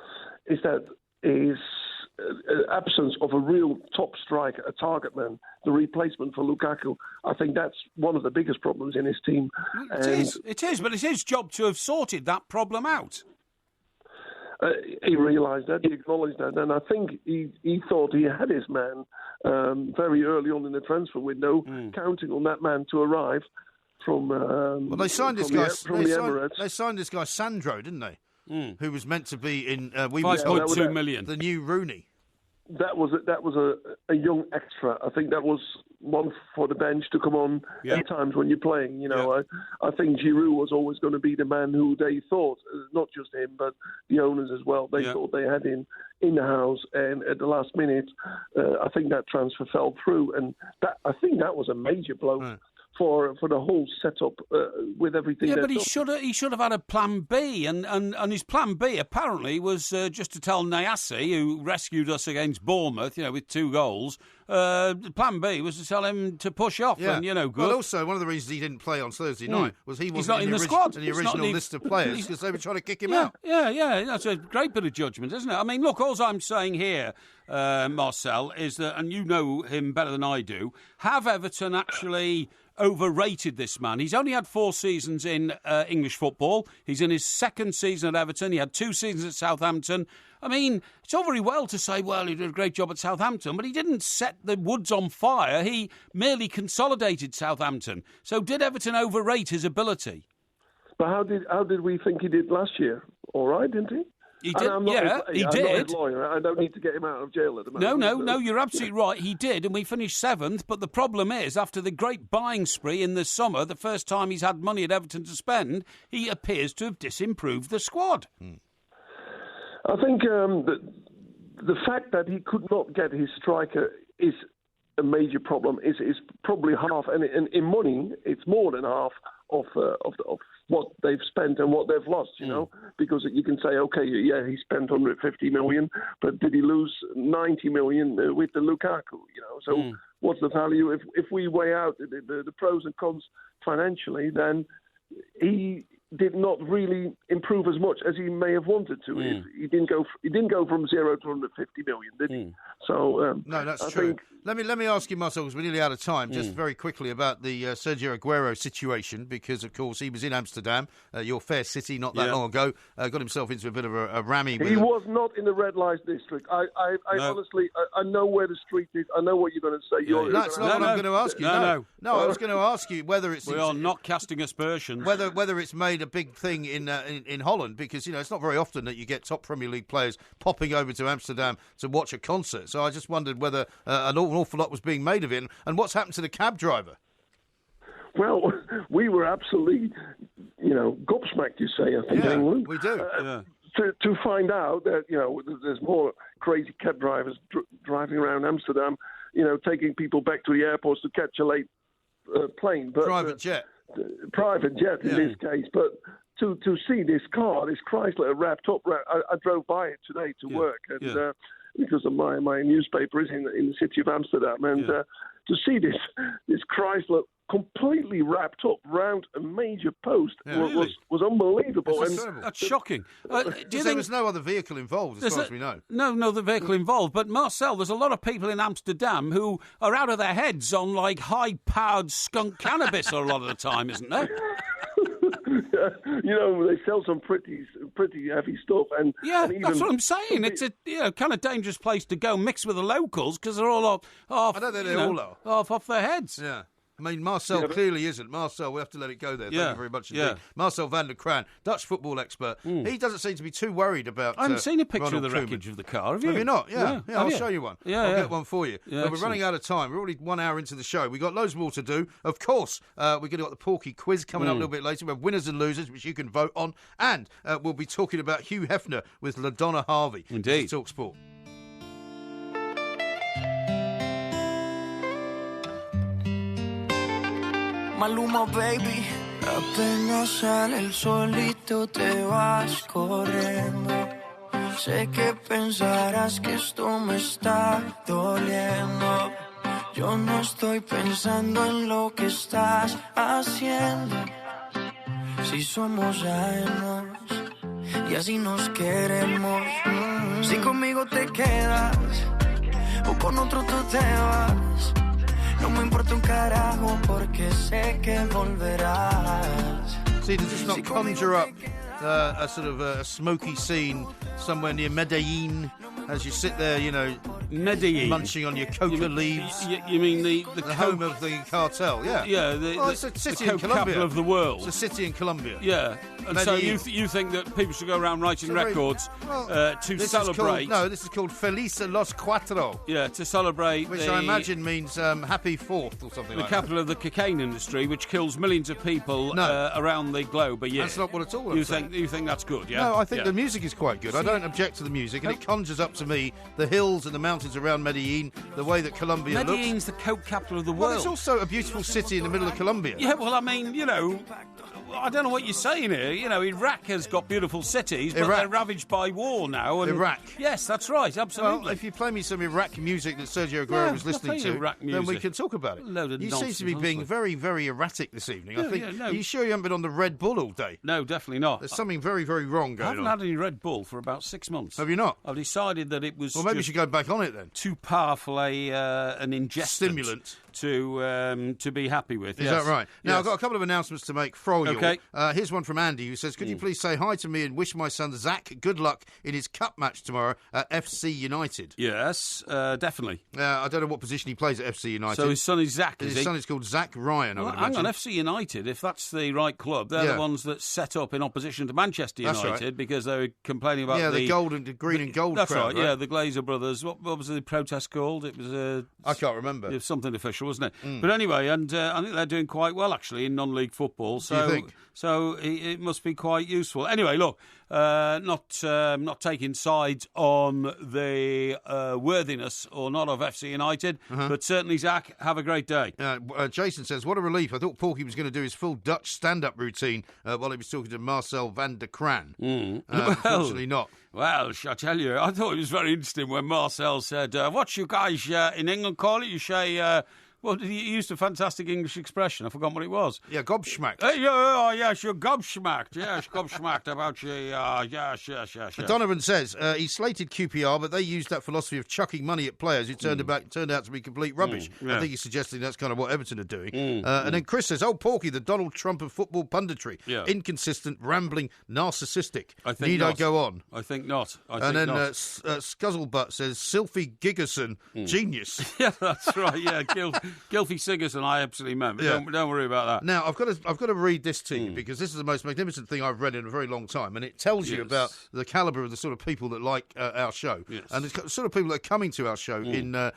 is that his absence of a real top striker, a target man, the replacement for Lukaku. I think that's one of the biggest problems in his team. It is, but it's his job to have sorted that problem out. He realised that, he acknowledged that, and I think he thought he had his man very early on in the transfer window, counting on that man to arrive from. Well, they signed this guy from the Emirates. They signed this guy Sandro, didn't they? Who was meant to be in 5.2 million, the new Rooney. That was a young extra. I think that was one for the bench to come on at times when you're playing. I think Giroud was always going to be the man who they thought, not just him, but the owners as well. They thought they had him in the house, and at the last minute, I think that transfer fell through, and I think that was a major blow. For the whole setup with everything. Yeah, but he should have had a plan B, and his plan B apparently was just to tell Niasse, who rescued us against Bournemouth, with 2 goals. The plan B was to tell him to push off, and good. Well, also one of the reasons he didn't play on Thursday night was he wasn't in the squad, in the original list of players because they were trying to kick him out. Yeah, that's a great bit of judgment, isn't it? I mean, look, all I'm saying here, Marcel, is that, and you know him better than I do, have Everton actually overrated this man? He's only had 4 seasons in English football. He's in his 2nd season at Everton. He had 2 seasons at Southampton. I mean, it's all very well to say, well, he did a great job at Southampton, but he didn't set the woods on fire. He merely consolidated Southampton. So did Everton overrate his ability? But how did we think he did last year? All right, didn't he? He did, he did. I'm not his lawyer. I don't need to get him out of jail at the moment. No, you're absolutely right. He did, and we finished 7th. But the problem is, after the great buying spree in the summer, the first time he's had money at Everton to spend, he appears to have disimproved the squad. I think the fact that he could not get his striker is a major problem. Is probably half, and in money, it's more than half of what they've spent and what they've lost, because you can say, okay, he spent 150 million, but did he lose 90 million with the Lukaku, So what's the value? If we weigh out the pros and cons financially, then he did not really improve as much as he may have wanted to. He didn't go from 0 to 150 million, did he? So no, that's true. Let me ask you, Marcel, because we're nearly out of time, just very quickly about the Sergio Aguero situation, because of course he was in Amsterdam, your fair city, not that long ago. Got himself into a bit of a rammy. He was not in the red light district. I honestly, I know where the street is. I know what you're going to say. That's not what I'm going to ask you. No, I was going to ask you whether it's. We are not casting aspersions. Whether it's made a big thing in Holland, because it's not very often that you get top Premier League players popping over to Amsterdam to watch a concert. So I just wondered whether an awful lot was being made of it, and what's happened to the cab driver. Well, we were absolutely, gobsmacked, you say, I think, in England. We do. To find out that, there's more crazy cab drivers driving around Amsterdam, taking people back to the airports to catch a late plane. But, private jet in this case. But to see this car, this Chrysler, wrapped up, I drove by it today to work, and because of my newspaper is in the city of Amsterdam, and to see this Chrysler completely wrapped up round a major post was unbelievable. That's shocking. Do you think there was no other vehicle involved, as far as we know? No other vehicle involved. But Marcel, there's a lot of people in Amsterdam who are out of their heads on like high-powered skunk cannabis a lot of the time, isn't there? They sell some pretty heavy stuff, and even that's what I'm saying. It's a kind of dangerous place to go mix with the locals because they're all off. I don't think they all are off their heads. Yeah. I mean, Marcel clearly isn't. Marcel, we have to let it go there. Thank you very much indeed. Marcel van der Kraan, Dutch football expert. He doesn't seem to be too worried about I haven't seen a picture Ronald of the Koeman. wreckage of the car, have you? Have you not? Yeah, I'll show you one. I'll get one for you. Yeah, we're running out of time. We're already 1 hour into the show. We've got loads more to do. Of course, we're going to got the Porky Quiz coming up a little bit later. We have winners and losers, which you can vote on. And we'll be talking about Hugh Hefner with LaDonna Harvey. Indeed. Talk Sport. Maluma, baby. Apenas sale el solito te vas corriendo. Sé que pensarás que esto me está doliendo. Yo no estoy pensando en lo que estás haciendo. Si somos ajenos y así nos queremos. Si conmigo te quedas o con otro tú te vas. No me importa un carajo porque sé que volverás. See, does this not conjure up a sort of a smoky scene somewhere near Medellin as you sit there, Medellin, munching on your coca leaves? You mean the home of the cartel? Yeah. Yeah, it's a city the in Colombia. capital of the world. It's a city in Colombia. Yeah. And Medellin. so you think that people should go around writing records to celebrate? This is called Feliz Los Cuatro. Yeah, to celebrate. Which I imagine means happy 4th or something like that. The capital of the cocaine industry, which kills millions of people around the globe a year. That's not what it's all about. You think that's good, yeah? No, I think the music is quite good. I don't object to the music, and it conjures up to me the hills and the mountains around Medellin, the way that Colombia looks. Medellin's the coke capital of the Well, world. it's also a beautiful city in the middle of Colombia. Yeah, well, I mean, I don't know what you're saying here. Iraq has got beautiful cities, but they're ravaged by war now. And Iraq. Yes, that's right, absolutely. Well, if you play me some Iraq music that Sergio Aguero was listening to, then we can talk about it. You seem to be being very, very erratic this evening. I think. Are you sure you haven't been on the Red Bull all day? No, definitely not. There's something very, very wrong going on. I haven't had any Red Bull for about 6 months. Have you not? I've decided that it was. Well, maybe you should go back on it then. Too powerful an ingestant. Stimulant. To be happy with. Is that right? Now, I've got a couple of announcements to make for you. Okay. Here's one from Andy who says, could you please say hi to me and wish my son Zach good luck in his cup match tomorrow at FC United? Yes, definitely. I don't know what position he plays at FC United. So his son is Zach, His son is called Zach Ryan, I would imagine. Hang on, FC United, if that's the right club, they're the ones that set up in opposition to Manchester United because they were complaining about the green and gold That's crowd, right, yeah, the Glazer brothers. What was the protest called? It was I can't remember. It was something official, wasn't it? But anyway, and I think they're doing quite well, actually, in non-league football. So, do you think? So it must be quite useful. Anyway, look, not taking sides on the worthiness or not of FC United, but certainly, Zach, have a great day. Jason says, what a relief. I thought Porky was going to do his full Dutch stand-up routine while he was talking to Marcel van der Kraan. Unfortunately not. Well, I tell you, I thought it was very interesting when Marcel said, what you guys in England call it? You say... Well, he used a fantastic English expression. I forgot what it was. Yeah, gobsmacked. Yes, you're gobsmacked. Yes, gobsmacked about you. Yes. Donovan says he's slated QPR, but they used that philosophy of chucking money at players who turned out to be complete rubbish. I think he's suggesting that's kind of what Everton are doing. And then Chris says, Porky, the Donald Trump of football punditry. Yeah. Inconsistent, rambling, narcissistic. I think Need not. I go on? I think not. Scuzzlebutt says, Sylphie Gigerson, genius. Yeah, that's right. Yeah, Gylfi Sigurdsson, I absolutely meant. But don't worry about that. Now, I've got to read this to you because this is the most magnificent thing I've read in a very long time, and it tells you about the calibre of the sort of people that like our show, and the sort of people that are coming to our show in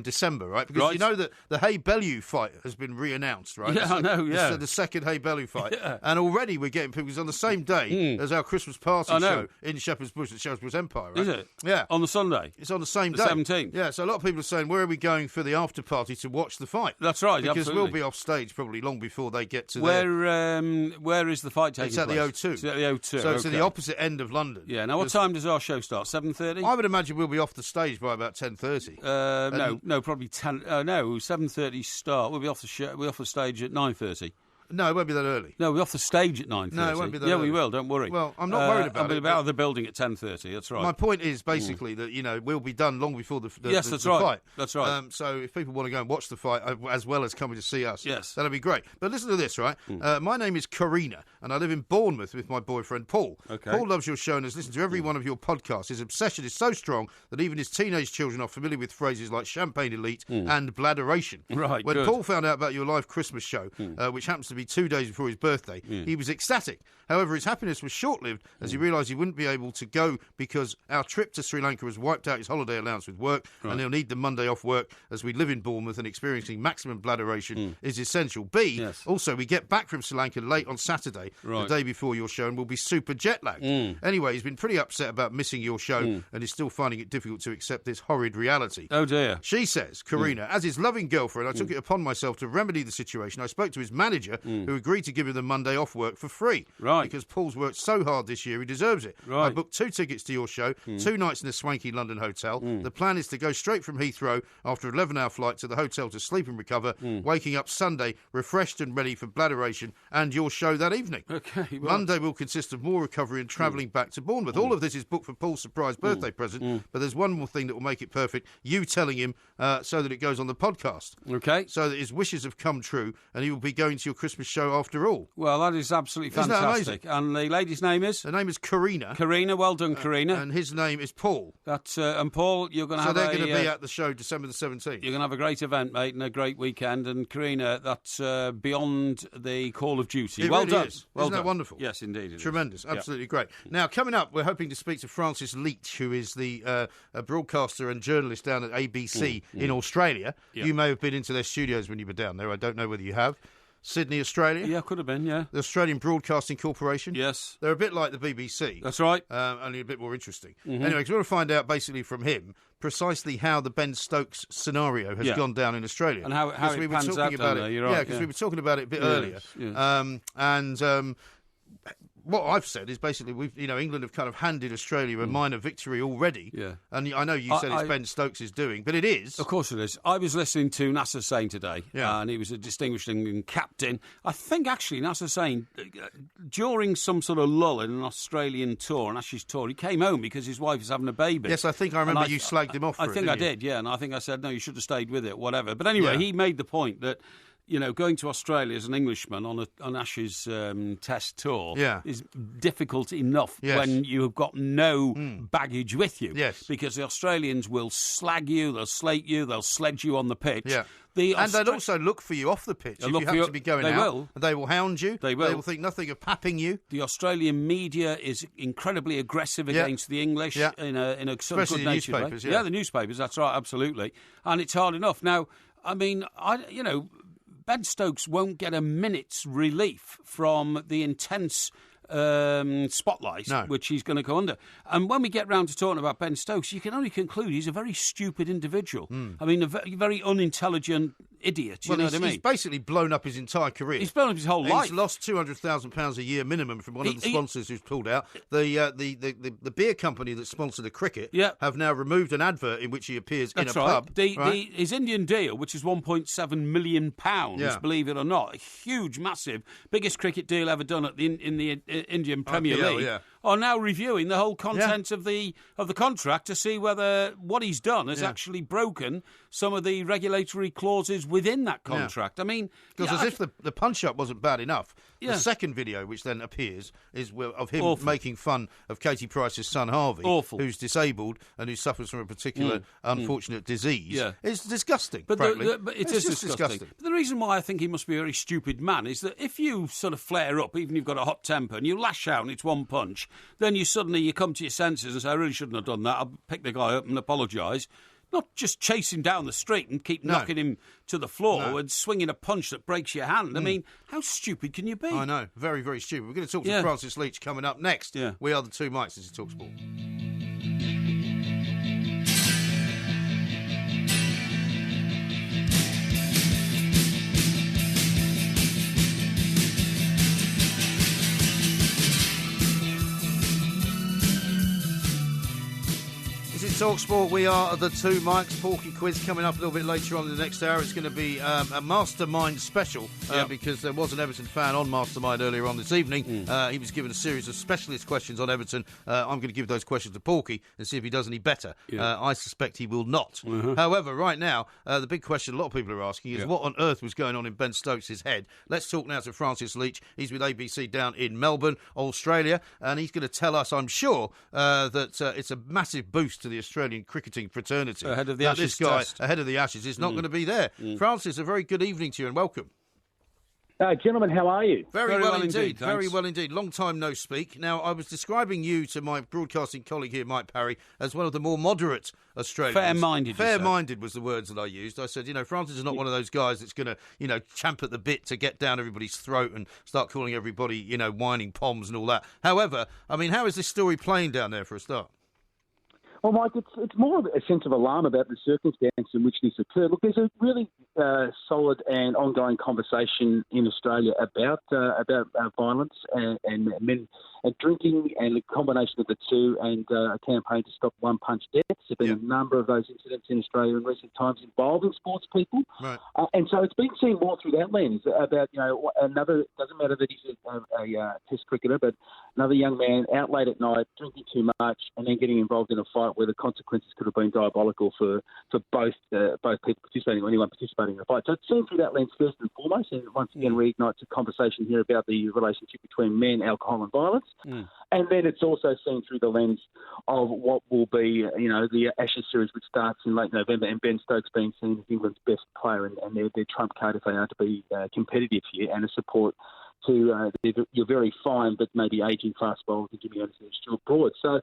December, right? Because you know that the Hay Bellew fight has been re-announced, right? Yeah, I know. Yeah, the second Hay Bellew fight, and already we're getting people. Because on the same day as our Christmas party show in Shepherd's Bush at Shepherd's Bush Empire, right? Is it? Yeah, on the Sunday. It's on the same day, 17th. Yeah, so a lot of people are saying, where are we going for the after party to watch the fight. That's right, because absolutely. we'll be off stage probably long before they get to where is the fight taking place? It's at the O2. It's at the O2. So it's at the opposite end of London. Yeah. Now, what time does our show start? 7:30. I would imagine we'll be off the stage by about 10:30. No, probably 10. No, 7:30 start. We'll be off the stage at 9:30. No, it won't be that early. No, we're off the stage at 9:30. No, it won't be that early. early. Yeah, we will, don't worry. Well, I'm not worried about it. We'll be out of the building at 10:30, that's right. My point is basically that, we'll be done long before the Yes, that's right. fight. That's right. So if people want to go and watch the fight as well as coming to see us, yes, that'll be great. But listen to this, right? My name is Karina, and I live in Bournemouth with my boyfriend Paul. Okay. Paul loves your show and has listened to every one of your podcasts. His obsession is so strong that even his teenage children are familiar with phrases like champagne elite and bladderation. Right, When good. Paul found out about your live Christmas show, which happens to be 2 days before his birthday, he was ecstatic. However, his happiness was short-lived as he realised he wouldn't be able to go because our trip to Sri Lanka has wiped out his holiday allowance with work, and he'll need the Monday off work as we live in Bournemouth, and experiencing maximum bladderation is essential. Also, we get back from Sri Lanka late on Saturday, the day before your show, and we'll be super jet-lagged. Anyway, he's been pretty upset about missing your show and is still finding it difficult to accept this horrid reality. Oh, dear. She says, Karina, as his loving girlfriend, I took it upon myself to remedy the situation. I spoke to his manager, who agreed to give him the Monday off work for free. Right. Because Paul's worked so hard this year, he deserves it. Right. I booked 2 tickets to your show, 2 nights in a swanky London hotel. The plan is to go straight from Heathrow after an 11-hour flight to the hotel to sleep and recover, waking up Sunday refreshed and ready for bladderation and your show that evening. Okay. Well, Monday will consist of more recovery and travelling back to Bournemouth. All of this is booked for Paul's surprise birthday present, but there's one more thing that will make it perfect. You telling him so that it goes on the podcast. Okay. So that his wishes have come true and he will be going to your Christmas show after all. Well, that is absolutely Isn't that fantastic. amazing? And the lady's name is? Her name is Karina. Karina, well done, Karina. And his name is Paul. That's and Paul, you're going to have So they're going to be at the show December the 17th. You're going to have a great event, mate, and a great weekend. And Karina, that's beyond the call of duty. It Well really done. is. Well Isn't done. that wonderful? Yes, indeed. Tremendous. Yeah. Absolutely great. Now, coming up, we're hoping to speak to Francis Leach, who is the broadcaster and journalist down at ABC in Australia. Yeah. You may have been into their studios when you were down there. I don't know whether you have. Sydney, Australia. Yeah, could have been, yeah. The Australian Broadcasting Corporation. Yes. They're a bit like the BBC. That's right. Only a bit more interesting. Anyway, because we want to find out basically from him precisely how the Ben Stokes scenario has gone down in Australia. And how it we were pans talking out about down it. there, you're right, because we were talking about it a bit earlier. Yes. What I've said is basically England have kind of handed Australia a minor victory already. Yeah. And I know you said it's Ben Stokes' doing, but it is. Of course it is. I was listening to Nasser Sain today, and he was a distinguished England captain. I think, actually, Nasser Sain, during some sort of lull in an Australian tour, an Ashes tour, he came home because his wife was having a baby. Yes, I think I remember you slagged him off for I think I did, yeah, and I think I said, no, you should have stayed with it, whatever. But anyway, he made the point that going to Australia as an Englishman on an Ashes test tour is difficult enough when you have got no baggage with you. Yes. Because the Australians will slag you, they'll slate you, they'll sledge you on the pitch. Yeah. And they'd also look for you off the pitch. If you have to be going out. They will hound you. They will. They will think nothing of papping you. The Australian media is incredibly aggressive against the English in a sort of good natured way. Newspapers, the newspapers, that's right, absolutely. And it's hard enough. Now, I mean, Ben Stokes won't get a minute's relief from the intense spotlight which he's going to go under. And when we get round to talking about Ben Stokes, you can only conclude he's a very stupid individual. I mean, a very unintelligent idiot. You know what I mean? He's basically blown up his entire career. He's blown up his whole life. He's lost £200,000 a year minimum from one of the sponsors who's pulled out. The beer company that sponsored the cricket have now removed an advert in which he appears in a pub. His Indian deal, which is £1.7 million, believe it or not, a huge, massive, biggest cricket deal ever done in the Indian Premier League, are now reviewing the whole contents of the contract to see whether what he's done has actually broken some of the regulatory clauses within that contract. I mean, because as if the punch-up wasn't bad enough, the second video, which then appears, is of him making fun of Katie Price's son Harvey, who's disabled and who suffers from a particular unfortunate disease. It's disgusting. But it's just disgusting. But the reason why I think he must be a very stupid man is that if you sort of flare up, even if you've got a hot temper, and you lash out and it's one punch, then you come to your senses and say, I really shouldn't have done that. I'll pick the guy up and apologise. Not just chase him down the street and keep knocking him to the floor and swinging a punch that breaks your hand. I mean, how stupid can you be? I know. Very, very stupid. We're going to talk to Francis Leach coming up next. We are the Two Mics. This is TalkSport. TalkSport, we are the two mics. Porky Quiz coming up a little bit later on in the next hour. It's going to be a Mastermind special because there was an Everton fan on Mastermind earlier on this evening. He was given a series of specialist questions on Everton. I'm going to give those questions to Porky and see if he does any better. I suspect he will not. However, right now, the big question a lot of people are asking is what on earth was going on in Ben Stokes' head? Let's talk now to Francis Leach. He's with ABC down in Melbourne, Australia, and he's going to tell us, I'm sure, that it's a massive boost to the Australian cricketing fraternity. Ahead of the Ashes this guy, test. ahead of the Ashes, is not going to be there. Francis, a very good evening to you and welcome. Gentlemen, how are you? Very well indeed. Very well indeed. Long time no speak. Now, I was describing you to my broadcasting colleague here, Mike Parry, as one of the more moderate Australians. Fair-minded. Fair-minded was the words that I used. I said, Francis is not one of those guys that's going to, champ at the bit to get down everybody's throat and start calling everybody, whining poms and all that. However, how is this story playing down there for a start? Well, Mike, it's more of a sense of alarm about the circumstance in which this occurred. Look, there's a really solid and ongoing conversation in Australia about violence and men drinking, and the combination of the two, and a campaign to stop one-punch deaths. There have been a number of those incidents in Australia in recent times involving sports people. Right. And so it's been seen more through that lens about, another, doesn't matter that he's a test cricketer, but another young man out late at night, drinking too much, and then getting involved in a fight where the consequences could have been diabolical for both people participating or anyone participating in the fight. So it's seen through that lens first and foremost, and once again reignites a conversation here about the relationship between men, alcohol and violence. And then it's also seen through the lens of what will be, the Ashes series, which starts in late November, and Ben Stokes being seen as England's best player and their trump card if they are to be competitive here, and a support to your very fine but maybe aging fast bowlers and Jimmy Anderson and Stuart Broad. So,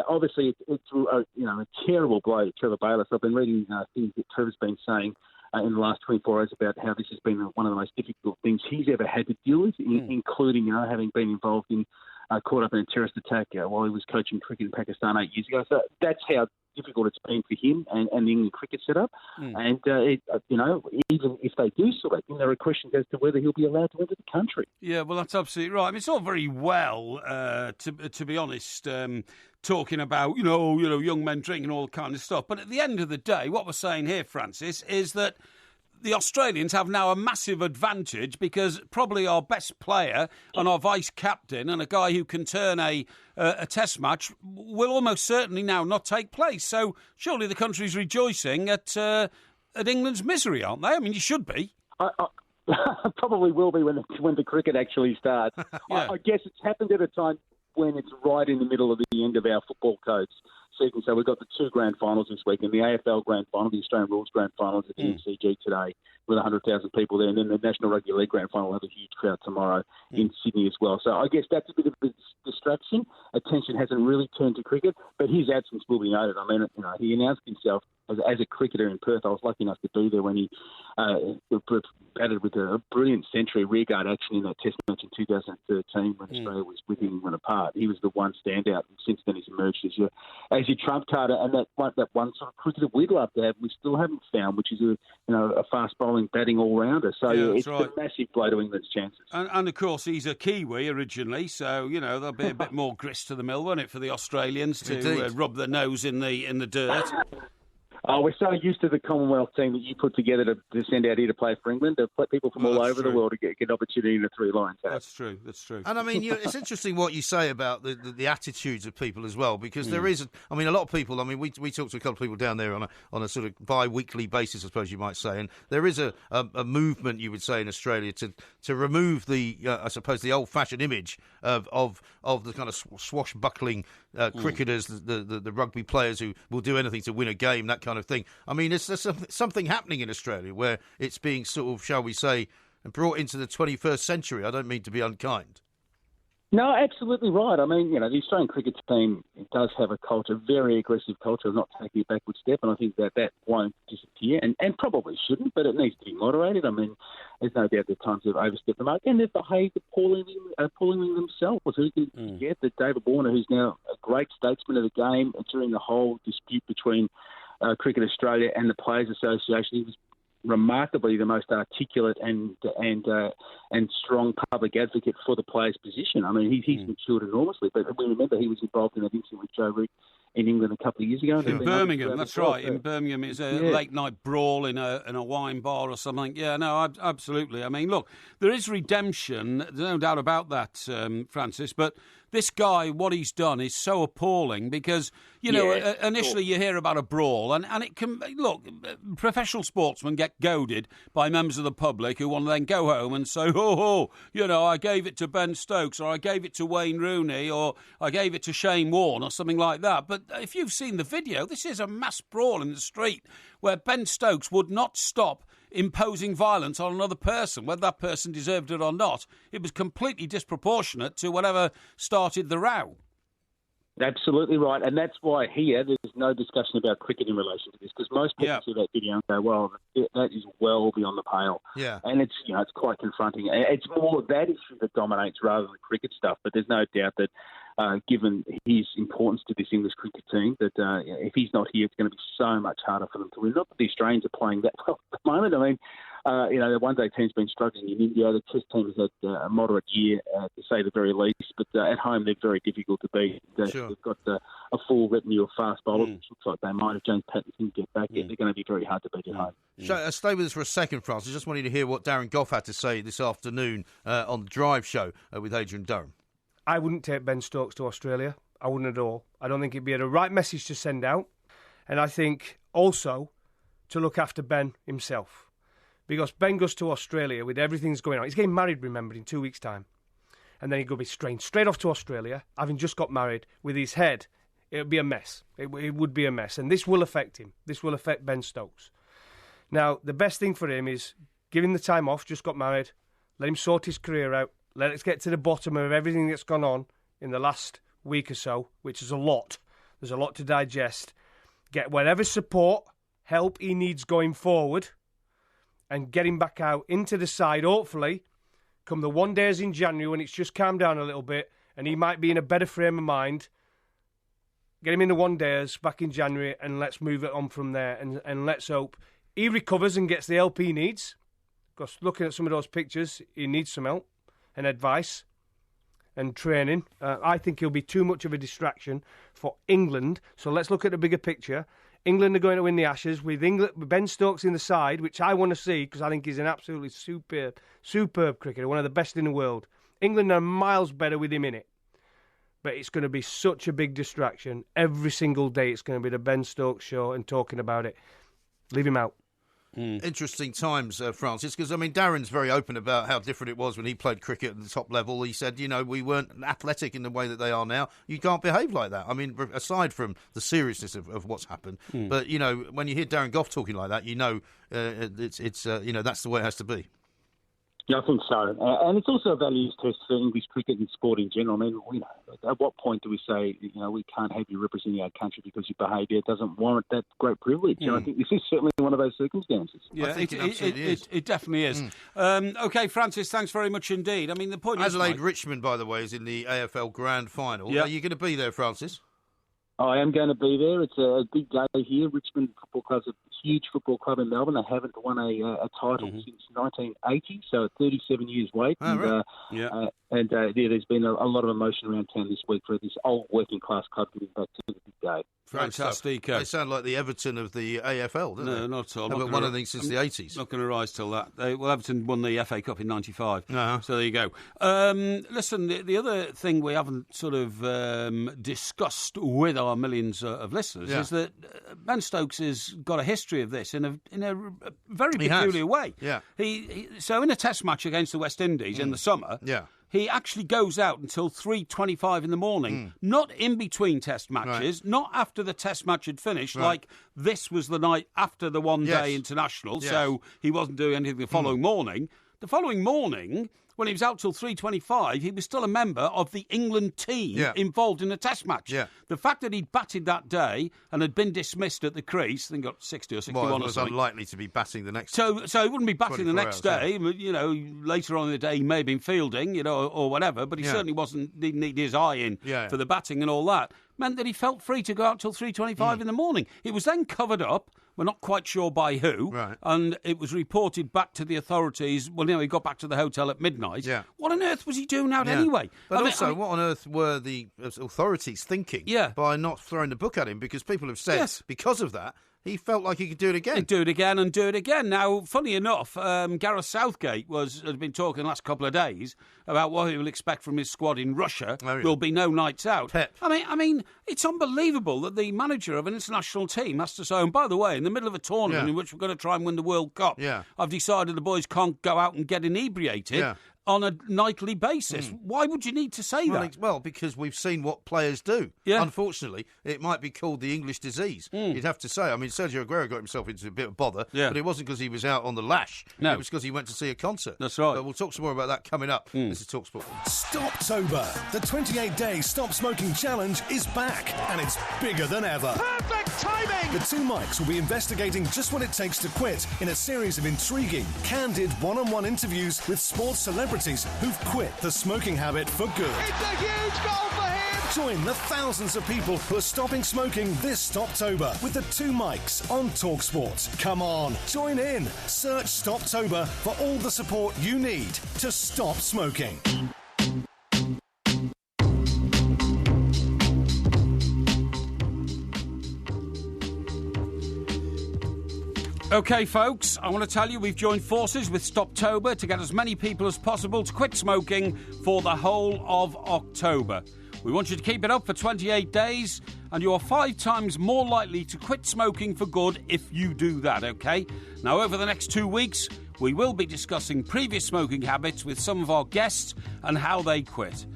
obviously it's a terrible blow to Trevor Bayliss. I've been reading things that Trevor's been saying in the last 24 hours about how this has been one of the most difficult things he's ever had to deal with, including, having been involved in caught up in a terrorist attack while he was coaching cricket in Pakistan 8 years ago. So that's how difficult it's been for him and the England cricket setup. And, even if they do select him, there are questions as to whether he'll be allowed to enter the country. Yeah, well, that's absolutely right. It's all very well, to be honest, talking about, young men drinking all kind of stuff. But at the end of the day, what we're saying here, Francis, is that the Australians have now a massive advantage because probably our best player and our vice-captain and a guy who can turn a test match will almost certainly now not take place. So surely the country's rejoicing at England's misery, aren't they? I mean, you should be. I probably will be when the cricket actually starts. I guess it's happened at a time when it's right in the middle of the end of our football codes season. So we've got the two grand finals this week, and the AFL grand final, the Australian Rules grand final at the MCG today with 100,000 people there, and then the National Rugby League grand final will have a huge crowd tomorrow in Sydney as well. So I guess that's a bit of a distraction. Attention hasn't really turned to cricket, but his absence will be noted. I mean, he announced himself as a cricketer in Perth. I was lucky enough to be there when he batted with a brilliant century rearguard action in that Test match in 2013 when Australia was with England apart. He was the one standout, and since then he's emerged as your trump card, and that one sort of cricketer we'd love to have, we still haven't found, which is a fast bowling, batting all rounder. So it's a massive blow to England's chances. And of course he's a Kiwi originally, so there'll be a bit more grist to the mill, won't it, for the Australians to rub their nose in the dirt. Oh, we're so used to the Commonwealth team that you put together to send out here to play for England. To play people from all over the world to get an opportunity in the three lines. That's true. And I mean, it's interesting what you say about the attitudes of people as well, because there is, a lot of people. I mean, we talked to a couple of people down there on a sort of bi-weekly basis, I suppose you might say, and there is a movement, you would say, in Australia to remove the old-fashioned image of the kind of swashbuckling cricketers, the rugby players who will do anything to win a game, that kind of thing. I mean, is there something happening in Australia where it's being sort of, shall we say, brought into the 21st century? I don't mean to be unkind. No, absolutely right. I mean, the Australian cricket team does have a culture, very aggressive culture of not taking a backward step, and I think that won't disappear, and probably shouldn't, but it needs to be moderated. I mean, there's no doubt that times they've overstepped the mark, and they've behaved appallingly themselves. Who can forget that David Warner, who's now a great statesman of the game, during the whole dispute between Cricket Australia and the Players Association, he was remarkably the most articulate and strong public advocate for the player's position. I mean, he's matured enormously. But we remember he was involved in that incident with Joe Root in England a couple of years ago. In Birmingham, that's right. In Birmingham, it's a late-night brawl in a wine bar or something. Yeah, no, absolutely. I mean, look, there is redemption. There's no doubt about that, Francis. But this guy, what he's done is so appalling because, initially you hear about a brawl and it can... Look, professional sportsmen get goaded by members of the public who want to then go home and say, I gave it to Ben Stokes or I gave it to Wayne Rooney or I gave it to Shane Warne or something like that. But if you've seen the video, this is a mass brawl in the street where Ben Stokes would not stop imposing violence on another person, whether that person deserved it or not. It was completely disproportionate to whatever started the row. Absolutely right, and that's why here there's no discussion about cricket in relation to this, because most people see that video and go, well, that is well beyond the pale. Yeah. And it's it's quite confronting. It's more that issue that dominates rather than the cricket stuff, but there's no doubt that given his importance to this English cricket team, that if he's not here, it's going to be so much harder for them to win. Not that the Australians are playing that well at the moment. I mean, the one-day team's been struggling in India. The Test team has had a moderate year, to say the very least. But at home, they're very difficult to beat. They've got a full retinue of fast bowlers, which looks like they might. If James Pattinson get back, they're going to be very hard to beat at home. So, stay with us for a second, Francis. Just wanted to hear what Darren Gough had to say this afternoon on the Drive show with Adrian Durham. I wouldn't take Ben Stokes to Australia. I wouldn't at all. I don't think it'd be the right message to send out. And I think also to look after Ben himself. Because Ben goes to Australia with everything that's going on. He's getting married, remember, in 2 weeks' time. And then he'd go be straight off to Australia, having just got married, with his head. It would be a mess. It would be a mess. And this will affect him. This will affect Ben Stokes. Now, the best thing for him is give him the time off, just got married, let him sort his career out, let us get to the bottom of everything that's gone on in the last week or so, which is a lot. There's a lot to digest. Get whatever support, help he needs going forward, and get him back out into the side, hopefully, come the one days in January when it's just calmed down a little bit and he might be in a better frame of mind. Get him in the one days back in January and let's move it on from there and let's hope he recovers and gets the help he needs. Because looking at some of those pictures, he needs some help and advice and training. I think he'll be too much of a distraction for England. So let's look at the bigger picture. England are going to win the Ashes with Ben Stokes in the side, which I want to see because I think he's an absolutely superb cricketer, one of the best in the world. England are miles better with him in it. But it's going to be such a big distraction. Every single day it's going to be the Ben Stokes show and talking about it. Leave him out. Interesting times, Francis, because, I mean, Darren's very open about how different it was when he played cricket at the top level. He said, we weren't athletic in the way that they are now. You can't behave like that. I mean, aside from the seriousness of what's happened. But, when you hear Darren Gough talking like that, it's that's the way it has to be. Yeah, I think so. And it's also a values test for English cricket and sport in general. I mean, at what point do we say, we can't have you representing our country because your behaviour doesn't warrant that great privilege? And I think this is certainly one of those circumstances. Yeah, it definitely is. OK, Francis, thanks very much indeed. I mean, the point is... Adelaide-Richmond, by the way, is in the AFL Grand Final. Are you going to be there, Francis? I am going to be there. It's a big day here. Richmond Football Club's a huge football club in Melbourne. They haven't won a title since 1980, so 37 years wait. Oh, and there's been a lot of emotion around town this week for this old working class club getting back to the big day. Fantastic. They sound like the Everton of the AFL, don't they? No, not at all. Haven't won anything since the 80s. Not going to rise till that. Everton won the FA Cup in 95. So there you go. Listen, the other thing we haven't sort of discussed with our millions of listeners is that Ben Stokes has got a history of this in a very peculiar way. Yeah. So in a test match against the West Indies in the summer, he actually goes out until 3:25 in the morning, not in between test matches, not after the test match had finished, like this was the night after the one-day international, so he wasn't doing anything the following morning. The following morning, when he was out till 3:25, he was still a member of the England team involved in a test match. The fact that he'd batted that day and had been dismissed at the crease, I think got 60 or 61 or something. Well, it was unlikely to be batting the next So he wouldn't be batting the next day. Later on in the day he may have been fielding, or whatever, but he certainly didn't need his eye in for the batting and all that. Meant that he felt free to go out till 3:25 in the morning. It was then covered up We're not quite sure by who. Right. And it was reported back to the authorities. Well, he got back to the hotel at midnight. Yeah. What on earth was he doing out anyway? But what on earth were the authorities thinking by not throwing the book at him? Because people have said, because of that, he felt like he could do it again. He'd do it again and do it again. Now, funny enough, Gareth Southgate has been talking the last couple of days about what he will expect from his squad in Russia. Oh, yeah. There'll be no nights out. Pep. I mean, it's unbelievable that the manager of an international team has to say, and by the way, in the middle of a tournament in which we're going to try and win the World Cup, I've decided the boys can't go out and get inebriated on a nightly basis. Why would you need to say that? Well, because we've seen what players do. Yeah. Unfortunately, it might be called the English disease. You'd have to say. I mean, Sergio Aguero got himself into a bit of bother, but it wasn't because he was out on the lash. No. It was because he went to see a concert. That's right. But we'll talk some more about that coming up. This is TalkSport. Stoptober. The 28-day Stop Smoking Challenge is back, and it's bigger than ever. Perfect timing! The two mics will be investigating just what it takes to quit in a series of intriguing, candid one-on-one interviews with sports celebrities who've quit the smoking habit for good. It's a huge goal for him! Join the thousands of people who are stopping smoking this Stoptober with the two mics on TalkSport. Come on, join in. Search Stoptober for all the support you need to stop smoking. OK, folks, I want to tell you we've joined forces with Stoptober to get as many people as possible to quit smoking for the whole of October. We want you to keep it up for 28 days, and you are 5 times more likely to quit smoking for good if you do that, OK? Now, over the next 2 weeks, we will be discussing previous smoking habits with some of our guests and how they quit.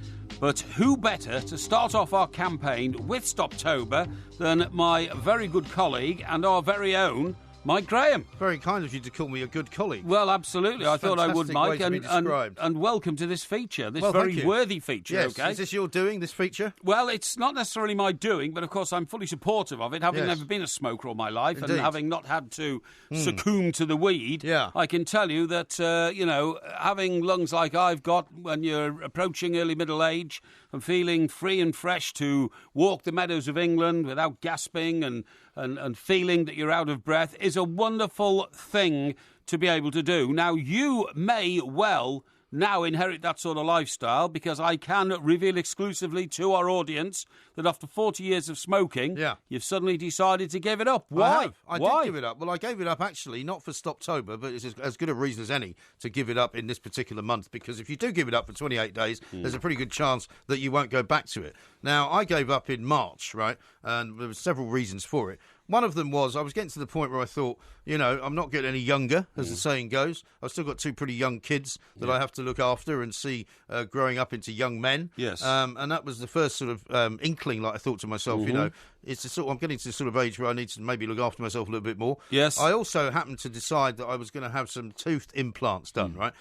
But who better to start off our campaign with Stoptober than my very good colleague and our very own Mike Graham. Very kind of you to call me a good colleague. Well, absolutely. That's I thought I would, Mike, and welcome to this feature, this well, very worthy feature, yes. OK? Is this your doing, this feature? Well, it's not necessarily my doing, but of course I'm fully supportive of it, having never been a smoker all my life. Indeed. And having not had to succumb to the weed. Yeah. I can tell you that, having lungs like I've got when you're approaching early middle age and feeling free and fresh to walk the meadows of England without gasping and feeling that you're out of breath is a wonderful thing to be able to do. Now, you may well now inherit that sort of lifestyle, because I can reveal exclusively to our audience that after 40 years of smoking, you've suddenly decided to give it up. Why? I did give it up. Well, I gave it up actually not for Stoptober, but it's as good a reason as any to give it up in this particular month, because if you do give it up for 28 days, there's a pretty good chance that you won't go back to it. Now, I gave up in March, right, and there were several reasons for it. One of them was I was getting to the point where I thought, I'm not getting any younger, as the saying goes. I've still got 2 pretty young kids that I have to look after and see growing up into young men. Yes. And that was the first sort of inkling, like I thought to myself, it's the I'm getting to the sort of age where I need to maybe look after myself a little bit more. Yes. I also happened to decide that I was going to have some tooth implants done, right?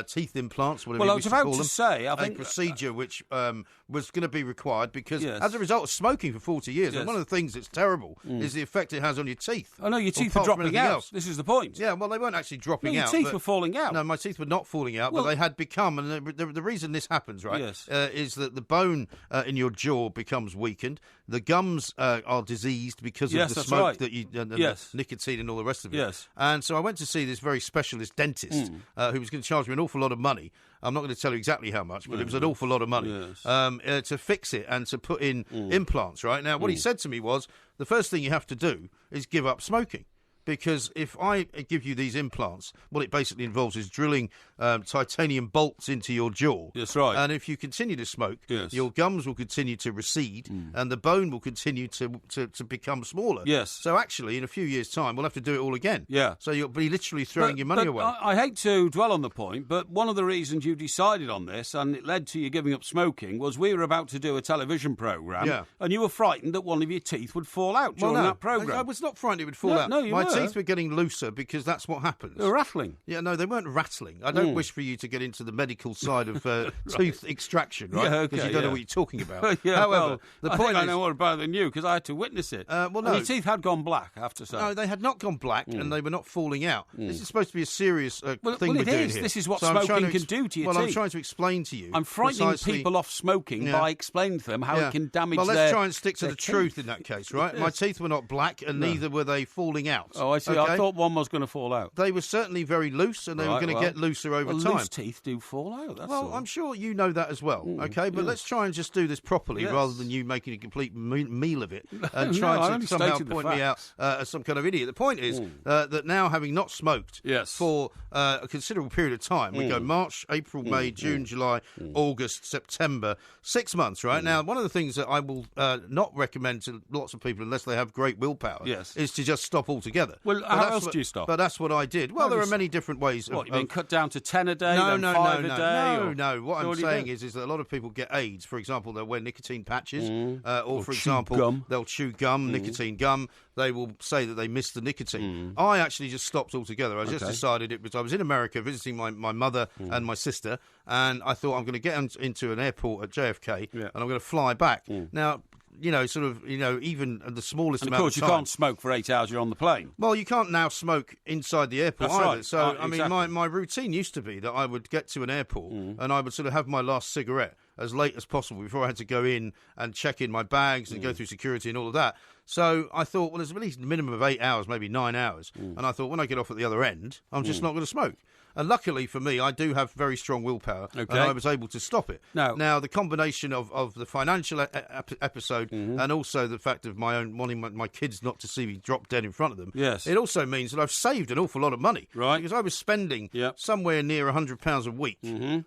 Teeth implants, whatever you wish to call them. Well, I was about to say, I think... A procedure which was going to be required because as a result of smoking for 40 years, and one of the things that's terrible is the effect it has on your teeth. Oh, no, your teeth are dropping out. This is the point. Yeah, well, they weren't actually dropping out. Your teeth were falling out. No, my teeth were not falling out, but they had become, and the reason this happens, right, is that the bone in your jaw becomes weakened. The gums are diseased because of the smoke that you, and the nicotine and all the rest of it. Yes. And so I went to see this very specialist dentist who was going to charge me an awful lot of money. I'm not going to tell you exactly how much, but it was an awful lot of money to fix it and to put in implants, right? Now, what he said to me was, the first thing you have to do is give up smoking. Because if I give you these implants, what it basically involves is drilling titanium bolts into your jaw. That's right. And if you continue to smoke, your gums will continue to recede and the bone will continue to become smaller. Yes. So actually, in a few years' time, we'll have to do it all again. Yeah. So you'll be literally throwing your money away. I hate to dwell on the point, but one of the reasons you decided on this, and it led to you giving up smoking, was we were about to do a television programme, and you were frightened that one of your teeth would fall out during that programme. I was not frightened it would fall out. No, you My were. teeth were getting looser because that's what happens. They were rattling. Yeah, no, they weren't rattling. I don't wish for you to get into the medical side of tooth extraction, right? Because you don't know what you're talking about. However, the point I know more about it than you because I had to witness it. No. And your teeth had gone black, I have to say. No, they had not gone black and they were not falling out. This is supposed to be a serious thing we're doing here. This is what smoking can do to your teeth. Well, I'm trying to explain to you. I'm frightening people off smoking by explaining to them how it can damage their... Well, let's try and stick to the truth in that case, right? My teeth were not black and neither were they falling out. Oh, I see. Okay? I thought one was going to fall out. They were certainly very loose, and they were going to get looser over time. Loose teeth do fall out. That's all. I'm sure you know that as well. Okay, but let's try and just do this properly rather than you making a complete meal of it and trying to somehow point me out as some kind of idiot. The point is that now, having not smoked for a considerable period of time, we go March, April, May, June, July, August, September, 6 months, right? Now, one of the things that I will not recommend to lots of people, unless they have great willpower, is to just stop altogether. Well, how else do you stop? But that's what I did. Well, there are many different ways. What, you mean cut down to 10 a day, no, then 5 a day? No. What I'm saying is that a lot of people get AIDS. For example, they'll wear nicotine patches, or for example, they'll chew gum, nicotine gum. They will say that they miss the nicotine. I actually just stopped altogether. I just decided I was in America visiting my mother and my sister, and I thought I'm going to get into an airport at JFK and I'm going to fly back. Now, even the smallest amount of time. Of course, you can't smoke for 8 hours you're on the plane. Well, you can't now smoke inside the airport That's either. right. So, Exactly. my routine used to be that I would get to an airport and I would sort of have my last cigarette as late as possible before I had to go in and check in my bags and go through security and all of that. So I thought, well, there's at least a minimum of 8 hours, maybe 9 hours. And I thought, when I get off at the other end, I'm just not going to smoke. And luckily for me, I do have very strong willpower, and I was able to stop it. Now the combination of the financial episode and also the fact of my own wanting my kids not to see me drop dead in front of them, it also means that I've saved an awful lot of money. Right. Because I was spending somewhere near £100 a week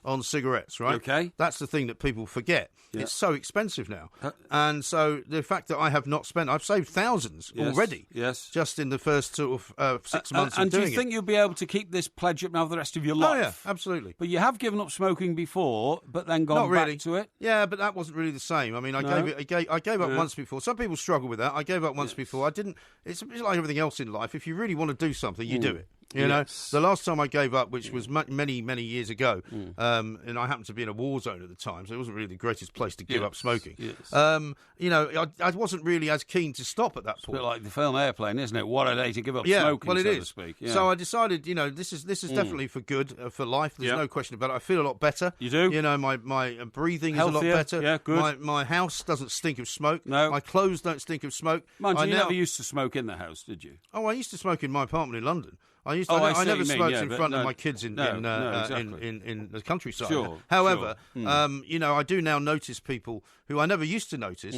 on cigarettes, right? Okay. That's the thing that people forget. It's so expensive now. And so the fact that I have not spent, I've saved thousands already. Yes. Just in the first sort of 6 months of doing it. And do you think you'll be able to keep this pledge up now for the rest of your life? Oh, yeah, absolutely. But you have given up smoking before, but then gone back to it? Yeah, but that wasn't really the same. I mean, I gave up once before. Some people struggle with that. I gave up once before. I didn't. It's like everything else in life. If you really want to do something, you do it. You know, the last time I gave up, which was many, many years ago, and I happened to be in a war zone at the time, so it wasn't really the greatest place to give up smoking. I wasn't really as keen to stop at that point. It's a bit like the film Airplane, isn't it? What a day to give up smoking, well, it so is. to speak. So I decided, this is definitely for good, for life. There's no question about it. I feel a lot better. You do? You know, my breathing Healthier. is a lot better. Yeah, good. My house doesn't stink of smoke. No. My clothes don't stink of smoke. Mind you, never used to smoke in the house, did you? Oh, I used to smoke in my apartment in London. I never smoked in front of my kids in the countryside. Sure, However, I do now notice people who I never used to notice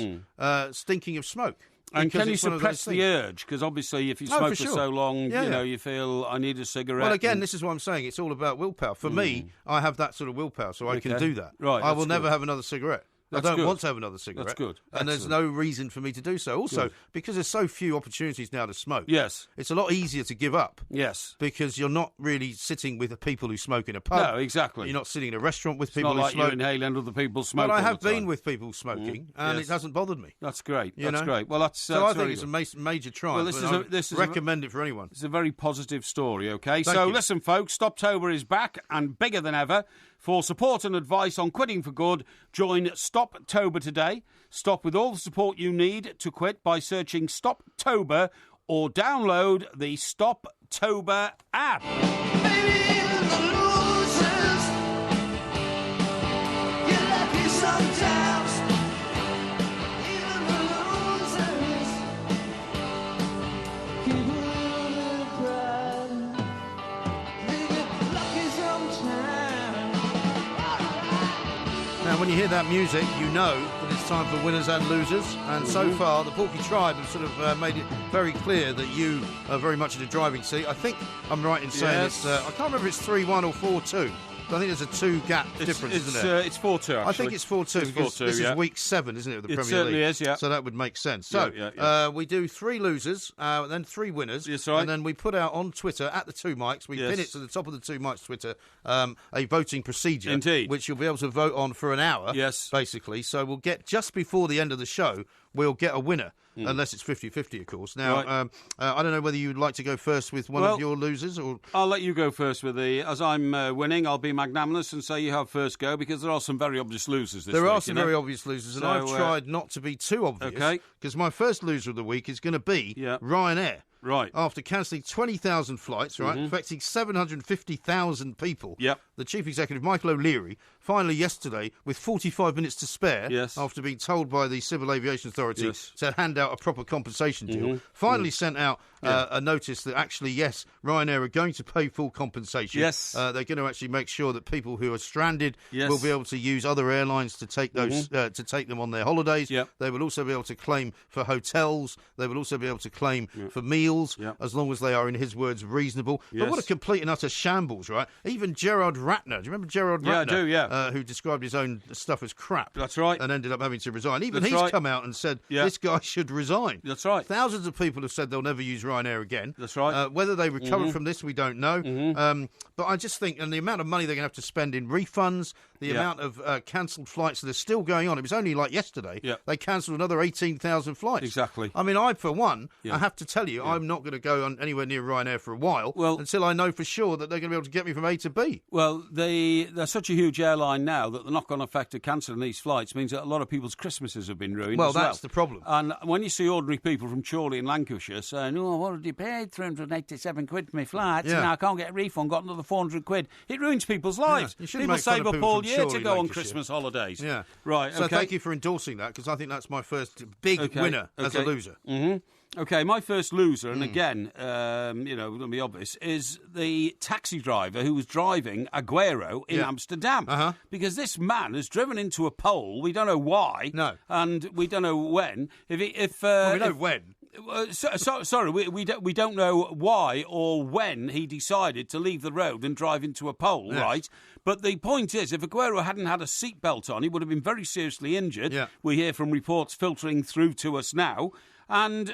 stinking of smoke. And can you suppress the urge? Because obviously, if you smoke for so long, you feel, I need a cigarette. Well, again, this is what I'm saying. It's all about willpower. For me, I have that sort of willpower, so I can do that. Right, I will never have another cigarette. I don't want to have another cigarette. That's good. And there's no reason for me to do so. Also, because there's so few opportunities now to smoke, it's a lot easier to give up. Yes. Because you're not really sitting with the people who smoke in a pub. No, exactly. You're not sitting in a restaurant with it's people not who like smoke. You're inhaling other people's smoke. But I have the time. been with people smoking, and it hasn't bothered me. That's great. That's great. Well, that's so I think it's a major triumph. Well, this is recommend it for anyone. It's a very positive story, okay? Thank so you. Listen, folks, Stoptober is back and bigger than ever. For support and advice on quitting for good, join Stoptober today. Stop with all the support you need to quit by searching Stoptober or download the Stoptober app. Now, when you hear that music, you know that it's time for winners and losers. And so far, the Porky Tribe have sort of made it very clear that you are very much in the driving seat. I think I'm right in saying it's... I can't remember if it's 3-1 or 4-2. But I think there's a two-gap difference, isn't it? It's 4-2, actually. I think it's 4-2 because this is week 7, isn't it, of the Premier League? It certainly is, yeah. So that would make sense. So we do 3 losers, then 3 winners. That's right. And then we put out on Twitter, at the 2 Mics, we pin it to the top of the 2 Mics Twitter, a voting procedure. Indeed. Which you'll be able to vote on for an hour, basically. So we'll get, just before the end of the show, we'll get a winner. Unless it's 50-50, of course. Now, I don't know whether you'd like to go first with one of your losers, or I'll let you go first with as I'm winning, I'll be magnanimous and say you have first go, because there are some very obvious losers this week. There are some very obvious losers, and I've tried not to be too obvious, because my first loser of the week is going to be Ryanair. Right. After cancelling 20,000 flights, affecting 750,000 people, the chief executive, Michael O'Leary, finally yesterday, with 45 minutes to spare, Yes. after being told by the Civil Aviation Authority Yes. to hand out a proper compensation deal, finally sent out a notice that actually, yes, Ryanair are going to pay full compensation. Yes. They're going to actually make sure that people who are stranded Yes. will be able to use other airlines to take those to take them on their holidays. Yep. They will also be able to claim for hotels. They will also be able to claim for meals, as long as they are, in his words, reasonable. But Yes. what a complete and utter shambles, right? Even Gerard Ratner, do you remember Gerard Ratner? Yeah, I do, yeah. Who described his own stuff as crap. That's right. And ended up having to resign. Even That's he's right. come out and said this guy should resign. That's right. Thousands of people have said they'll never use Ryanair again. That's right. Whether they recover from this, we don't know. But I just think, and the amount of money they're going to have to spend in refunds, the amount of cancelled flights that are still going on. It was only like yesterday. They cancelled another 18,000 flights. Exactly. I mean, for one, I have to tell you, I'm not going to go on anywhere near Ryanair for a while until I know for sure that they're going to be able to get me from A to B. Well, they're such a huge airline now that the knock-on effect of cancelling these flights means that a lot of people's Christmases have been ruined. Well, as that's the problem. And when you see ordinary people from Chorley in Lancashire saying, "Oh, I've already paid 387 quid for my flights, and I can't get a refund, got another 400 quid," it ruins people's lives. You shouldn't People make fun save of up people all from year to Chorley, go on Lancashire. Christmas holidays. Yeah. Right, So okay. thank you for endorsing that, because I think that's my first big winner as a loser. Okay, my first loser, and again, it'll be obvious, is the taxi driver who was driving Aguero in Amsterdam. Because this man has driven into a pole. We don't know why. No. And we don't know when. We know when. Sorry, we don't know why or when he decided to leave the road and drive into a pole, right? But the point is, if Aguero hadn't had a seatbelt on, he would have been very seriously injured. Yeah. We hear from reports filtering through to us now. And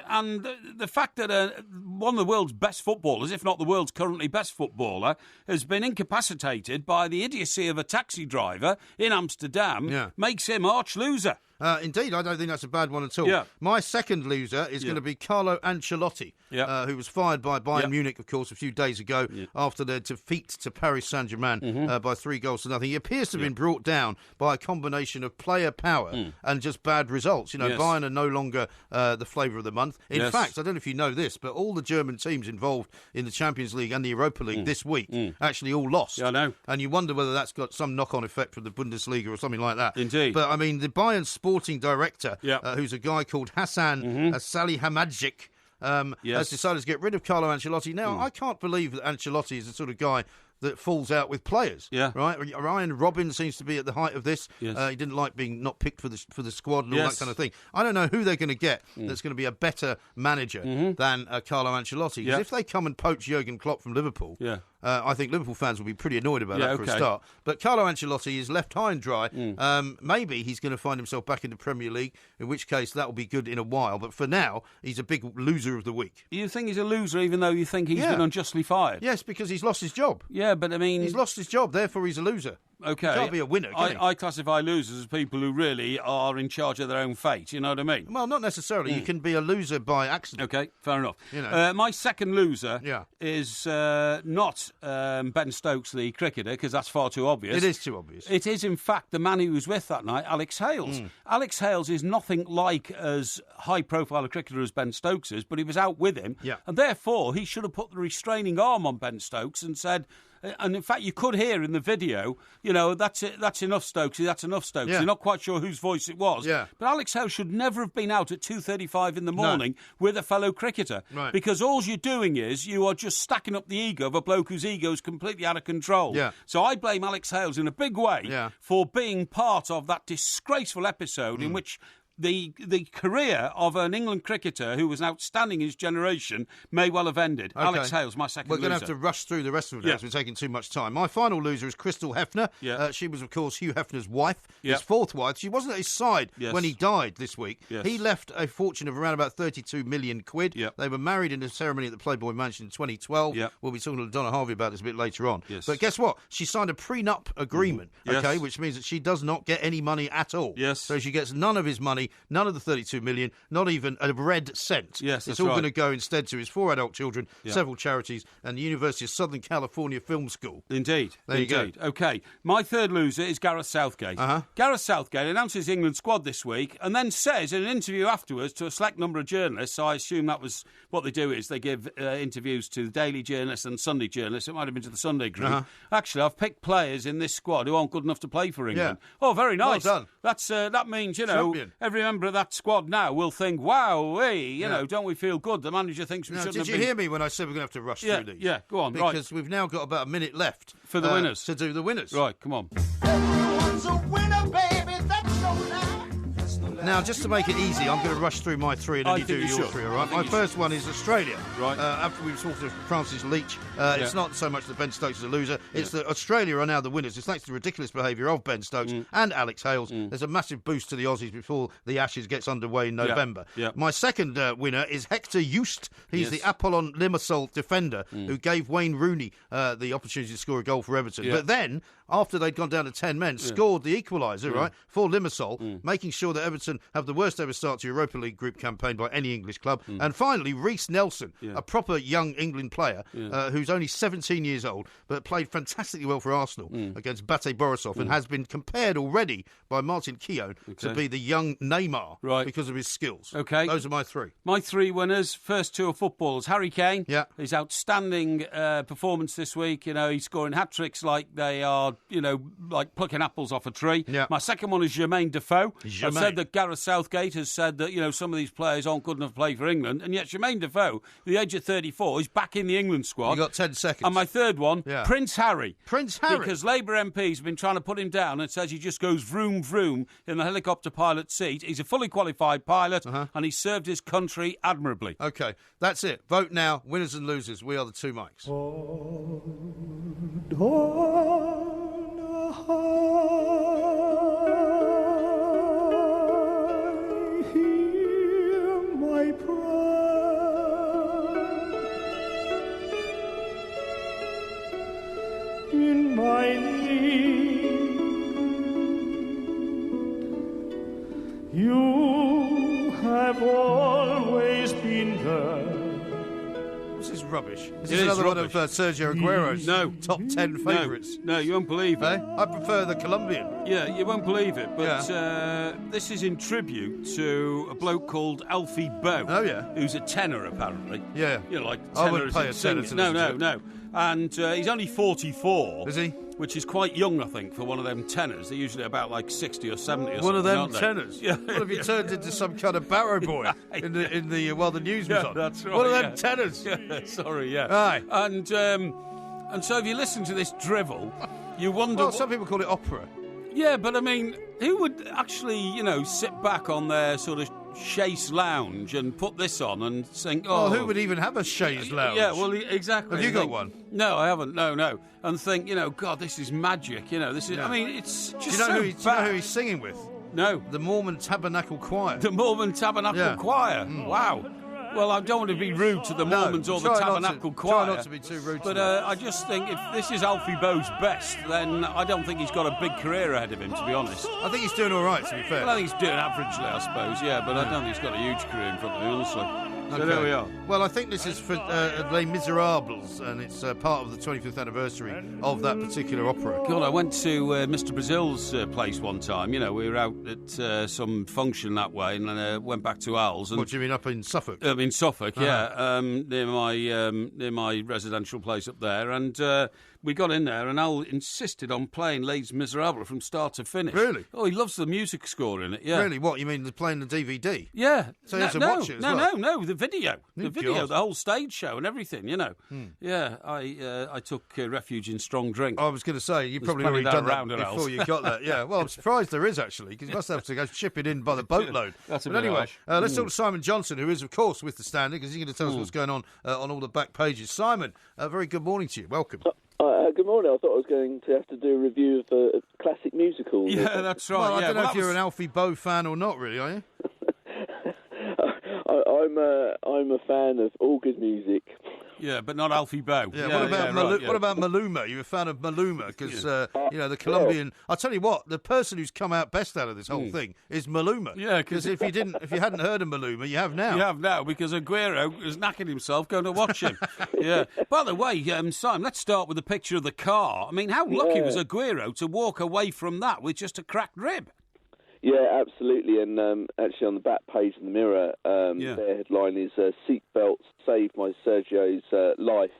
the fact that one of the world's best footballers, if not the world's currently best footballer, has been incapacitated by the idiocy of a taxi driver in Amsterdam makes him arch loser. Indeed, I don't think that's a bad one at all. Yeah. My second loser is going to be Carlo Ancelotti, who was fired by Bayern Munich, of course, a few days ago after their defeat to Paris Saint-Germain by 3 goals to nothing. He appears to have been brought down by a combination of player power and just bad results. Bayern are no longer the flavour of the month. In fact, I don't know if you know this, but all the German teams involved in the Champions League and the Europa League this week actually all lost. Yeah, I know. And you wonder whether that's got some knock-on effect from the Bundesliga or something like that. Indeed. But, I mean, the Bayern sporting director, who's a guy called Hassan Salihamidzic, has decided to get rid of Carlo Ancelotti. Now, I can't believe that Ancelotti is the sort of guy that falls out with players. Yeah. Right? Ryan Robin seems to be at the height of this. Yes. He didn't like being not picked for the squad and all that kind of thing. I don't know who they're going to get that's going to be a better manager than Carlo Ancelotti. Because if they come and poach Jurgen Klopp from Liverpool, I think Liverpool fans will be pretty annoyed about that for a start. But Carlo Ancelotti is left high and dry. Maybe he's going to find himself back in the Premier League, in which case that will be good in a while. But for now, he's a big loser of the week. You think he's a loser even though you think he's been unjustly fired? Yes, because he's lost his job. Yeah, but I mean... He's lost his job, therefore he's a loser. Okay. He can't be a winner, can he? I classify losers as people who really are in charge of their own fate, you know what I mean? Well, not necessarily. You can be a loser by accident. Okay, fair enough. You know. My second loser is not Ben Stokes, the cricketer, because that's far too obvious. It is too obvious. It is, in fact, the man he was with that night, Alex Hales. Alex Hales is nothing like as high-profile a cricketer as Ben Stokes is, but he was out with him, and therefore he should have put the restraining arm on Ben Stokes and said... And in fact, you could hear in the video, that's it, that's enough, Stokesy, that's enough, Stokesy. You're not quite sure whose voice it was. Yeah. But Alex Hales should never have been out at 2:35 in the morning with a fellow cricketer. Right. Because all you're doing is you are just stacking up the ego of a bloke whose ego is completely out of control. Yeah. So I blame Alex Hales in a big way for being part of that disgraceful episode in which... The career of an England cricketer who was outstanding in his generation may well have ended. Okay. Alex Hales, my second loser. We're going to have to rush through the rest of it as we're taking too much time. My final loser is Crystal Hefner. Yeah. She was, of course, Hugh Hefner's wife, his fourth wife. She wasn't at his side when he died this week. Yes. He left a fortune of around about 32 million quid. Yep. They were married in a ceremony at the Playboy Mansion in 2012. Yep. We'll be talking to Donna Harvey about this a bit later on. Yes. But guess what? She signed a prenup agreement, Yes. which means that she does not get any money at all. Yes. So she gets none of his money none of the 32 million, not even a red cent. Yes, it's that's all right. going to go instead to his 4 adult children, Yeah. several charities, and the University of Southern California Film School. Indeed. There you go. OK, my third loser is Gareth Southgate. Gareth Southgate announces the England squad this week and then says in an interview afterwards to a select number of journalists, so I assume that was what they do is they give interviews to the Daily journalists and Sunday journalists. It might have been to the Sunday group. Actually, I've picked players in this squad who aren't good enough to play for England. Yeah. Oh, very nice. Well done. That means, Champion. every member of that squad now will think, wow, don't we feel good? The manager thinks we shouldn't have Did you hear me when I said we're going to have to rush through these? Yeah, go on. Because we've now got about a minute left. For the winners. To do the winners. Right, come on. Everyone's a winner, baby, that's so nice. Now, just to make it easy, I'm going to rush through my three and then I you do think you your should. three, all right? I think My you first one is Australia. Right. After we were talking to Francis Leach, it's not so much that Ben Stokes is a loser, it's that Australia are now the winners. It's thanks to the ridiculous behaviour of Ben Stokes and Alex Hales. There's a massive boost to the Aussies before the Ashes gets underway in November. Yeah. My second winner is Hector Just. He's the Apollon Limassol defender who gave Wayne Rooney the opportunity to score a goal for Everton. Yeah. But then, after they'd gone down to 10 men, scored the equaliser, right, for Limassol, making sure that Everton have the worst ever start to Europa League group campaign by any English club. And finally, Reece Nelson, a proper young England player who's only 17 years old, but played fantastically well for Arsenal against Bate Borisov and has been compared already by Martin Keown to be the young Neymar because of his skills. Okay. Those are my three. My three winners, first two are footballers. Harry Kane, Yeah. his outstanding performance this week. He's scoring hat-tricks like they are, like plucking apples off a tree. Yeah. My second one is Jermaine Defoe. Jermaine. I've said that Gareth Southgate has said that, some of these players aren't good enough to play for England, and yet Jermaine Defoe, at the age of 34, is back in the England squad. You got 10 seconds. And my third one, Prince Harry. Prince Harry? Because Labour MPs have been trying to put him down and says he just goes vroom, vroom in the helicopter pilot seat. He's a fully qualified pilot, and he served his country admirably. OK, that's it. Vote now. Winners and losers. We are the two mics. My pride in my need, you have always been there. This is rubbish. This It is is another rubbish. one of Sergio Aguero's top 10 favourites. No, you won't believe it. I prefer the Colombian. Yeah, you won't believe it, but this is in tribute to a bloke called Alfie Boe. Oh, yeah. Who's a tenor, apparently. Yeah. Like I tenor wouldn't pay a tenor to listen to it. No. And he's only 44. Is he? Which is quite young, I think, for one of them tenors. They're usually about like 60 or 70 or something. One of them aren't they? tenors. Yeah. What if he turned into some kind of barrow boy while the news was on? That's right. One of them tenors. Yeah, sorry, yeah. Aye. And so if you listen to this drivel, you wonder. Well, some people call it opera. Yeah, but I mean, who would actually, sit back on their sort of chaise lounge and put this on and think, Oh, who would even have a chaise lounge? Yeah, well, exactly. Have you got one? No, I haven't. No. And think, God, this is magic. This is. Yeah. I mean, it's just Do you know so who bad. he's singing with? No. The Mormon Tabernacle Choir. The Mormon Tabernacle Choir. Wow. Well, I don't want to be rude to the Mormons or the Tabernacle Choir. Try not to be too rude but to them. I just think if this is Alfie Bowe's best, then I don't think he's got a big career ahead of him, to be honest. I think he's doing all right, to be fair. Well, I think he's doing averagely, I suppose, but I don't think he's got a huge career in front of him, honestly. So there we are. Well, I think this is for Les Miserables, and it's part of the 25th anniversary of that particular opera. God, I went to Mr. Brazil's place one time. We were out at some function that way, and then went back to Al's. And What do you mean, up in Suffolk? in Suffolk, near my residential place up there, and we got in there, and Al insisted on playing Les Miserables from start to finish. Really? Oh, he loves the music score in it. Yeah. Really? What, you mean playing the DVD? Yeah. So he has to watch it as well? No, the video. Oh, The video, God. the whole stage show and everything, Yeah, I took refuge in strong drink. I was going to say, you've There's probably plenty already of that done that around at before Al's. you got that. Yeah, well, I'm surprised there is, actually, because you must have to go ship it in by the boatload. That's a but bit anyway, harsh. let's talk to Simon Johnson, who is, of course, with the Standard, because he's going to tell us what's going on all the back pages. Simon, very good morning to you. Welcome. Good morning. I thought I was going to have to do a review of classic musicals. Yeah, that's right. Well, I yeah, don't know if that you're was- an Alfie Boe fan or not, really, are you? I'm a fan of all good music. Yeah, but not Alfie Bow. Yeah, what about Maluma? You're a fan of Maluma? Because, the Colombian... I'll tell you what, the person who's come out best out of this whole thing is Maluma. Yeah, because if you hadn't heard of Maluma, you have now. You have now, because Aguero is knacking himself going to watch him. Yeah. By the way, Simon, let's start with the picture of the car. I mean, how lucky was Aguero to walk away from that with just a cracked rib? Yeah, absolutely. And actually, on the back page of the Mirror, their headline is "Seatbelts saved my Sergio's life,"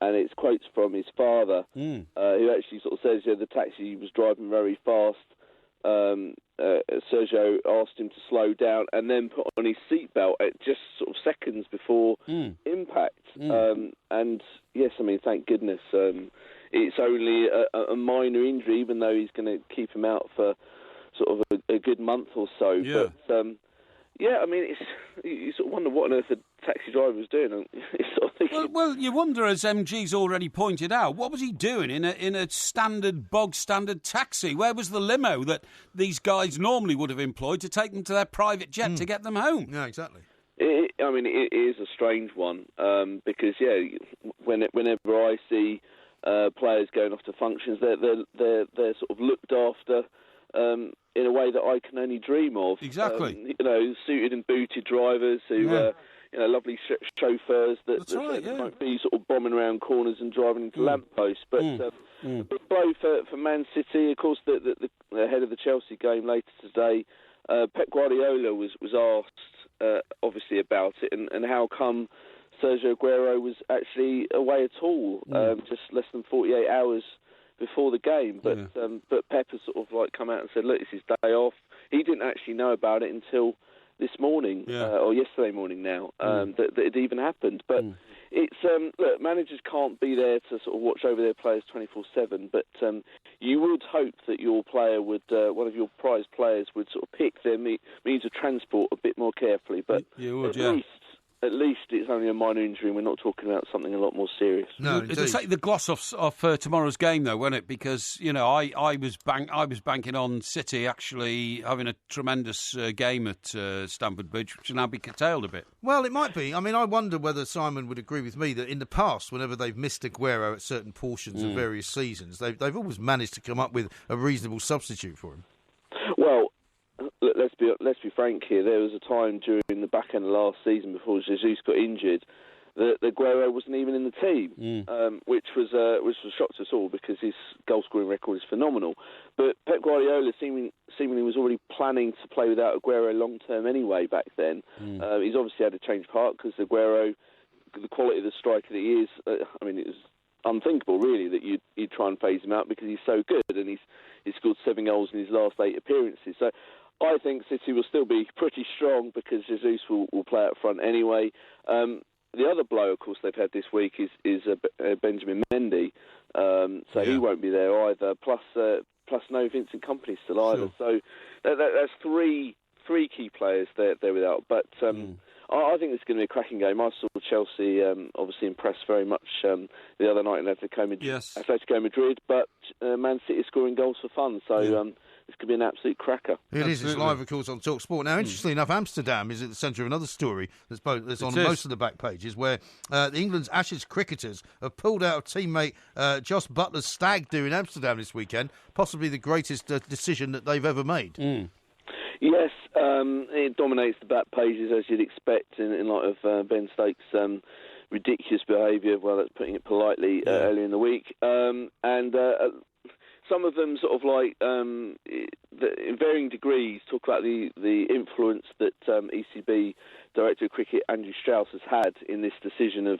and it's quotes from his father, who actually sort of says, the taxi was driving very fast. Sergio asked him to slow down and then put on his seatbelt at just sort of seconds before impact. And yes, I mean, thank goodness. It's only a minor injury, even though he's going to keep him out for sort of a good month or so. Yeah. But, I mean, you sort of wonder what on earth the taxi driver was doing. Sort of thinking, well, you wonder, as MG's already pointed out, what was he doing in a bog standard taxi? Where was the limo that these guys normally would have employed to take them to their private jet to get them home? Yeah, exactly. It is a strange one because, whenever I see players going off to functions, they're sort of looked after in a way that I can only dream of. Exactly. Suited and booted drivers who, lovely chauffeurs that won't be sort of bombing around corners and driving into lampposts. But the big blow for Man City, of course, the head of the Chelsea game later today, Pep Guardiola was asked, obviously, about it and how come Sergio Aguero was actually away at all, just less than 48 hours before the game, but Pep has sort of come out and said, look, it's his day off. He didn't actually know about it until this morning, or yesterday morning now, that it even happened. But it's, look, managers can't be there to sort of watch over their players 24/7, but you would hope that your player would, one of your prized players would sort of pick their means of transport a bit more carefully. But at least it's only a minor injury and we're not talking about something a lot more serious. No, it'll take the gloss off tomorrow's game, though, won't it? Because, I was banking on City actually having a tremendous game at Stamford Bridge, which will now be curtailed a bit. Well, it might be. I mean, I wonder whether Simon would agree with me that in the past, whenever they've missed Aguero at certain portions of various seasons, they've always managed to come up with a reasonable substitute for him. Well, let's be frank here. There was a time during the back end of last season before Jesus got injured that Aguero wasn't even in the team, which was a shock to us all because his goal scoring record is phenomenal. But Pep Guardiola seemingly was already planning to play without Aguero long term anyway back then. He's obviously had to change part because Aguero, the quality of the striker that he is, it was unthinkable really that you'd try and phase him out because he's so good and he's scored 7 goals in his last 8 appearances. So I think City will still be pretty strong because Jesus will play up front anyway. The other blow, of course, they've had this week is Benjamin Mendy, so he won't be there either. Plus no Vincent Kompany still either. So that's three key players they're without. But I think it's going to be a cracking game. I saw Chelsea obviously impressed very much the other night in Atletico Madrid, but Man City is scoring goals for fun. So. This could be an absolute cracker. It is. It's live, of course, on TalkSport. Now, interestingly enough, Amsterdam is at the centre of another story that's on most of the back pages, where England's Ashes cricketers have pulled out of teammate Joss Butler's stag do in Amsterdam this weekend, possibly the greatest decision that they've ever made. Yes, it dominates the back pages, as you'd expect, in light of Ben Stokes' ridiculous behaviour, well, that's putting it politely, earlier in the week. Some of them sort of in varying degrees talk about the influence that ECB Director of Cricket Andrew Strauss has had in this decision of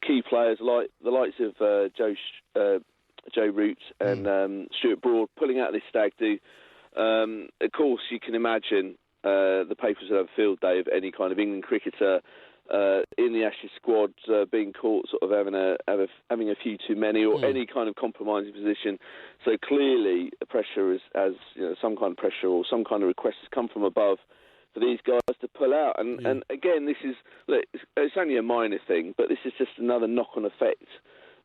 key players like the likes of Joe Root and Stuart Broad pulling out this stag do. Of course, you can imagine the papers will have a field day of any kind of England cricketer in the Ashes squad being caught sort of having a few too many or any kind of compromising position. So clearly pressure has some kind of pressure or some kind of request has come from above for these guys to pull out. And again, it's only a minor thing, but this is just another knock-on effect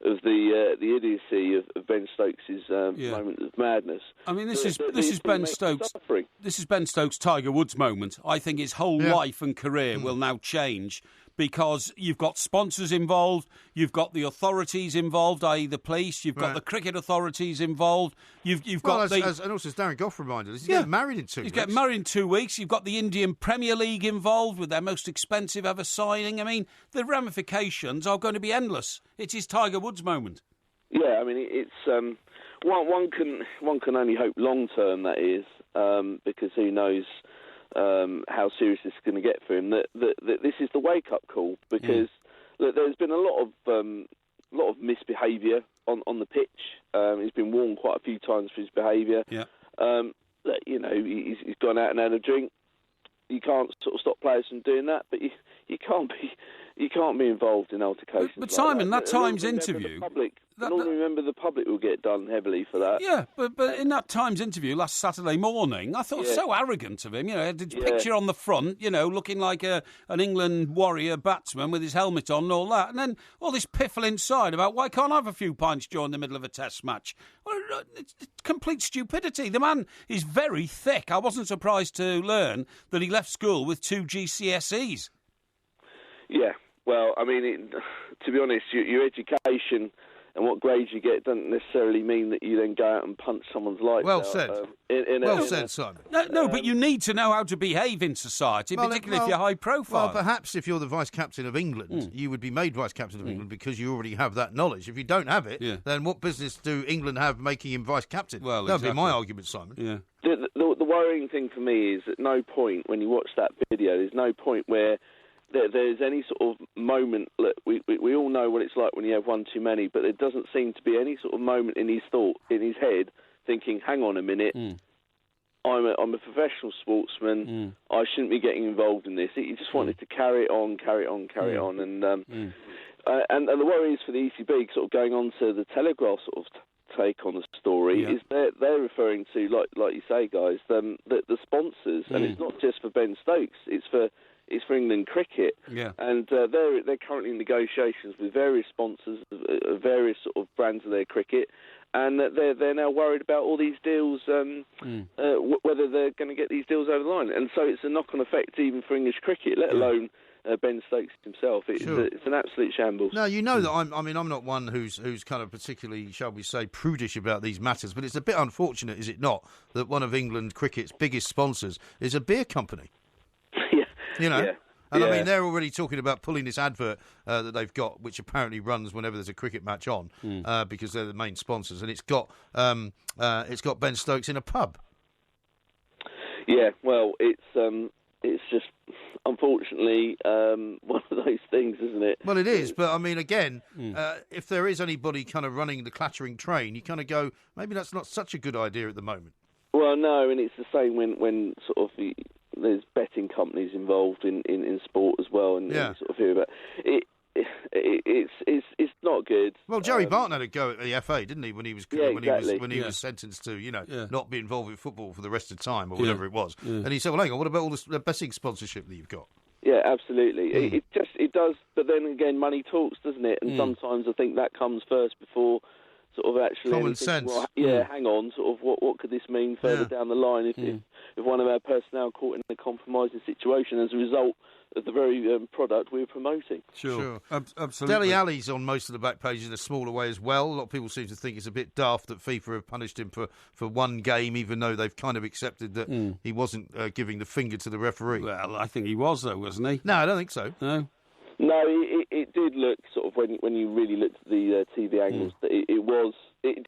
of the idiocy of Ben Stokes' moment of madness. I mean, this is Ben Stokes. This is Ben Stokes' Tiger Woods moment. I think his whole life and career will now change because you've got sponsors involved, you've got the authorities involved, i.e. the police, you've got the cricket authorities involved, you've got and also as Darren Goff reminded us, he's getting married in 2 weeks. He's getting married in 2 weeks. You've got the Indian Premier League involved with their most expensive ever signing. I mean, the ramifications are going to be endless. It's his Tiger Woods moment. Yeah, I mean, it's one can only hope long term, that is, because who knows how serious this is going to get for him. That this is the wake up call, because look, there's been a lot of misbehaviour on the pitch. He's been warned quite a few times for his behaviour. Yeah. You know, he's gone out and had a drink. You can't sort of stop players from doing that, but you can't be involved in altercations. But Simon, like that Times interview. Normally, remember, the public will get done heavily for that. Yeah, but in that Times interview last Saturday morning, I thought so arrogant of him. You know, had his picture on the front, you know, looking like an England warrior batsman with his helmet on and all that, and then all this piffle inside about why can't I have a few pints during the middle of a Test match. Well, it's complete stupidity. The man is very thick. I wasn't surprised to learn that he left school with 2 GCSEs. Yeah, well, I mean, to be honest, your education and what grades you get doesn't necessarily mean that you then go out and punch someone's lights well out. Said. Well said, Simon. No, but you need to know how to behave in society, particularly if you're high profile. Well, perhaps if you're the vice captain of England, you would be made vice captain of England because you already have that knowledge. If you don't have it, then what business do England have making him vice captain? Well, that would be my argument, Simon. Yeah. The worrying thing for me is at no point when you watch that video, there's no point where there's any sort of moment. Look, we all know what it's like when you have one too many, but there doesn't seem to be any sort of moment in his head thinking, hang on a minute, I'm a professional sportsman, I shouldn't be getting involved in this. He just wanted to carry on, and the worry is for the ECB sort of going on to the Telegraph sort of take on the story is they're referring to, like you say, guys, the sponsors, and it's not just for Ben Stokes, it's for England cricket, and they're currently in negotiations with various sponsors, various sort of brands of their cricket, and they're now worried about all these deals, whether they're going to get these deals over the line, and so it's a knock-on effect even for English cricket, let alone Ben Stokes himself. It's an absolute shambles. No, you know that I'm not one who's kind of particularly, shall we say, prudish about these matters, but it's a bit unfortunate, is it not, that one of England cricket's biggest sponsors is a beer company. You know, I mean, they're already talking about pulling this advert that they've got, which apparently runs whenever there's a cricket match on, because they're the main sponsors, and it's got Ben Stokes in a pub. Yeah, well, it's just unfortunately one of those things, isn't it? Well, it is, but I mean, again, if there is anybody kind of running the clattering train, you kind of go, maybe that's not such a good idea at the moment. Well, no, and it's the same when sort of there's betting companies involved in sport as well, and sort of hear about it. It's not good. Well, Jerry Barton had a go at the FA, didn't he? When he was was sentenced to not be involved with football for the rest of the time or whatever it was, and he said, "Well, hang on, what about all the betting sponsorship that you've got?" Yeah, absolutely. It does, but then again, money talks, doesn't it? And sometimes I think that comes first before sort of actually common sense. Well, hang on, sort of what could this mean further down the line if one of our personnel caught in a compromising situation as a result of the very product we're promoting? Sure. Absolutely. Dele Alli's on most of the back pages in a smaller way as well. A lot of people seem to think it's a bit daft that FIFA have punished him for one game, even though they've kind of accepted that he wasn't giving the finger to the referee. Well, I think he was, though, wasn't he? No, I don't think so. No, it did look sort of when you really looked at the TV angles that it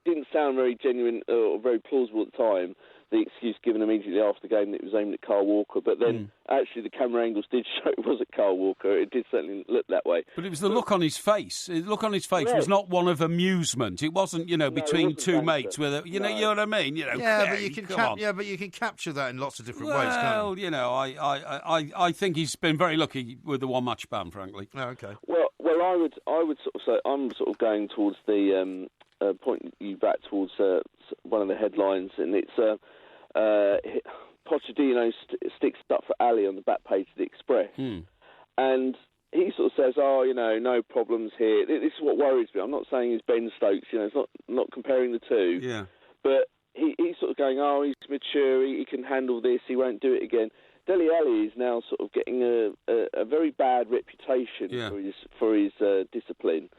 didn't sound very genuine or very plausible at the time. The excuse given immediately after the game that it was aimed at Kyle Walker, but then actually the camera angles did show it was at Kyle Walker. It did certainly look that way. But it was the look on his face. The look on his face was not one of amusement. It wasn't, between two mates with you know what I mean. But you can capture that in lots of different ways. Well, I think he's been very lucky with the one-match ban, frankly. Oh, okay. Well, I would sort of say I'm sort of going towards the point you back towards one of the headlines, and it's Pochettino sticks up for Ali on the back page of the Express, and he sort of says, no problems here. This is what worries me. I'm not saying he's Ben Stokes, it's not comparing the two, but he's sort of going, he's mature, he can handle this, he won't do it again. Dele Alli is now sort of getting a very bad reputation for his discipline,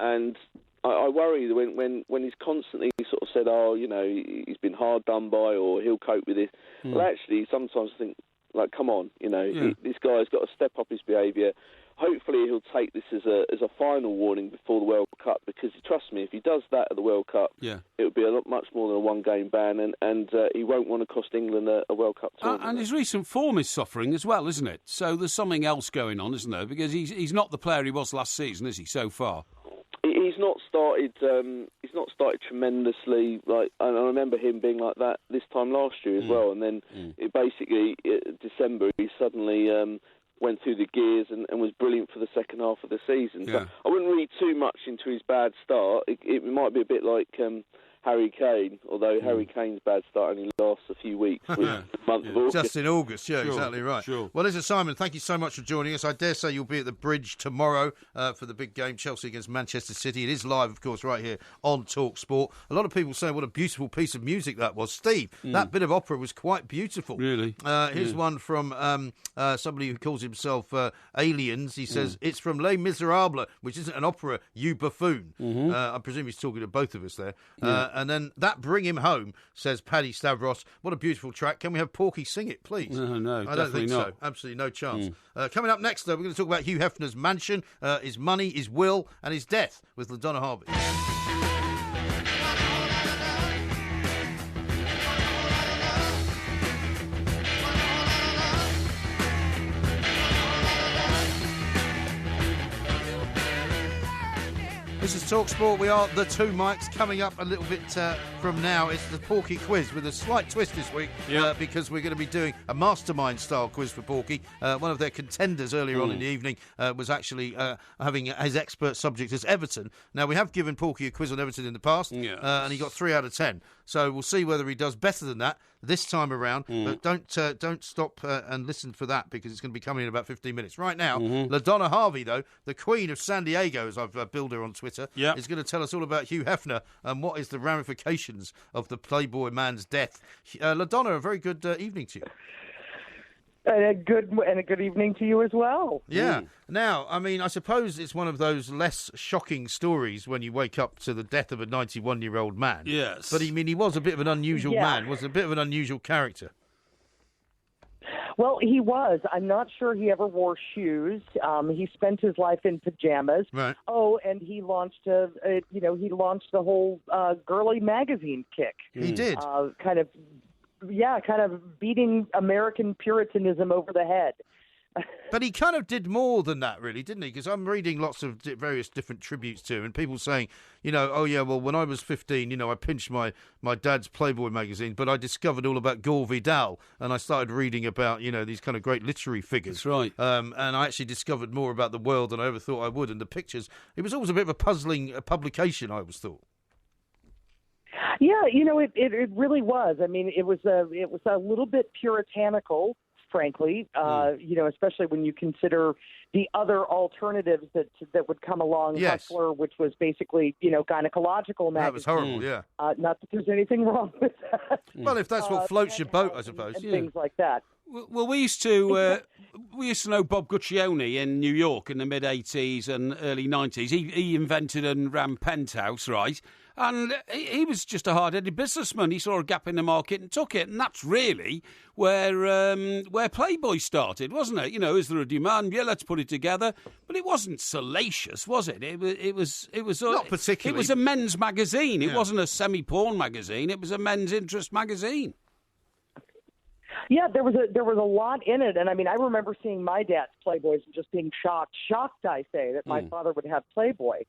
and I worry that when he's constantly sort of said, oh, you know, he's been hard done by, or he'll cope with this. Well, actually, sometimes I think, like, come on, you know, this guy's got to step up his behaviour. Hopefully he'll take this as a final warning before the World Cup, because trust me, if he does that at the World Cup, it would be a lot much more than a one-game ban, and he won't want to cost England a World Cup tournament. And his recent form is suffering as well, isn't it? So there's something else going on, isn't there? Because he's not the player he was last season, is he, so far? He's not started. He's not started tremendously. Like, I remember him being like that this time last year as well. And then December, he suddenly went through the gears and was brilliant for the second half of the season. So I wouldn't read too much into his bad start. It might be a bit like Harry Kane, although Harry Kane's bad start only lasts a few weeks, the month of August. Just in August, exactly right. Sure. Well, listen, Simon, thank you so much for joining us. I dare say you'll be at the Bridge tomorrow for the big game, Chelsea against Manchester City. It is live, of course, right here on Talk Sport. A lot of people say what a beautiful piece of music that was. Steve, that bit of opera was quite beautiful. Really? Here's one from somebody who calls himself Aliens. He says, it's from Les Miserables, which isn't an opera, you buffoon. I presume he's talking to both of us there. And then that Bring Him Home, says Paddy Stavros. What a beautiful track. Can we have Porky sing it, please? No, I don't think so. Absolutely no chance. Coming up next, though, we're going to talk about Hugh Hefner's mansion, his money, his will, and his death with LaDonna Harvey. This is TalkSport. We are the two mics. Coming up a little bit from now, it's the Porky Quiz with a slight twist this week because we're going to be doing a Mastermind style quiz for Porky. One of their contenders earlier on in the evening was actually having his expert subject as Everton. Now, we have given Porky a quiz on Everton in the past, and he got 3 out of 10. So we'll see whether he does better than that this time around. But don't stop and listen for that, because it's going to be coming in about 15 minutes. Right now, LaDonna Harvey, though, the Queen of San Diego, as I've billed her on Twitter, is going to tell us all about Hugh Hefner and what is the ramifications of the Playboy man's death. LaDonna, a very good evening to you. And a good evening to you as well. Yeah. Now, I mean, I suppose it's one of those less shocking stories when you wake up to the death of a 91-year-old man. Yes. But, I mean, he was a bit of an unusual man, was a bit of an unusual character. Well, he was. I'm not sure he ever wore shoes. He spent his life in pajamas. Right. Oh, and he launched the whole girly magazine kick. He did. Kind of beating American Puritanism over the head. But he kind of did more than that, really, didn't he? Because I'm reading lots of various different tributes to him, and people saying, well, when I was 15, I pinched my dad's Playboy magazine, but I discovered all about Gore Vidal, and I started reading about, these kind of great literary figures. That's right. And I actually discovered more about the world than I ever thought I would, and the pictures. It was always a bit of a puzzling publication, I always thought. Yeah, it really was. I mean, it was a little bit puritanical, frankly, especially when you consider the other alternatives that would come along. Yes. Hustler, which was basically, gynecological magazine. That was horrible, yeah. Not that there's anything wrong with that. Well, if that's what floats your boat, I suppose. And things like that. Well, we used to know Bob Guccione in New York in the mid-'80s and early '90s. He invented and ran Penthouse, right? And he was just a hard-headed businessman. He saw a gap in the market and took it. And that's really where Playboy started, wasn't it? Is there a demand? Yeah, let's put it together. But it wasn't salacious, was it? It was not particularly. It was a men's magazine. It wasn't a semi-porn magazine. It was a men's interest magazine. Yeah, there was a lot in it, and I mean, I remember seeing my dad's Playboys and just being shocked, I say, that my father would have Playboy.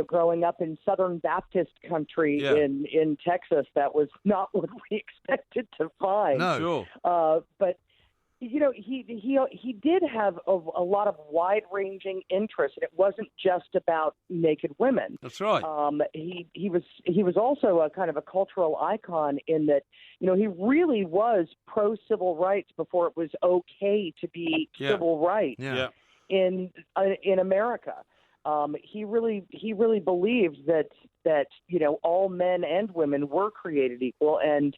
Growing up in Southern Baptist country in Texas, that was not what we expected to find. No, sure. But he did have a lot of wide-ranging interests, and it wasn't just about naked women. That's right. He was also a kind of a cultural icon in that, he really was pro-civil rights before it was okay to be civil rights in America. he really believed that all men and women were created equal and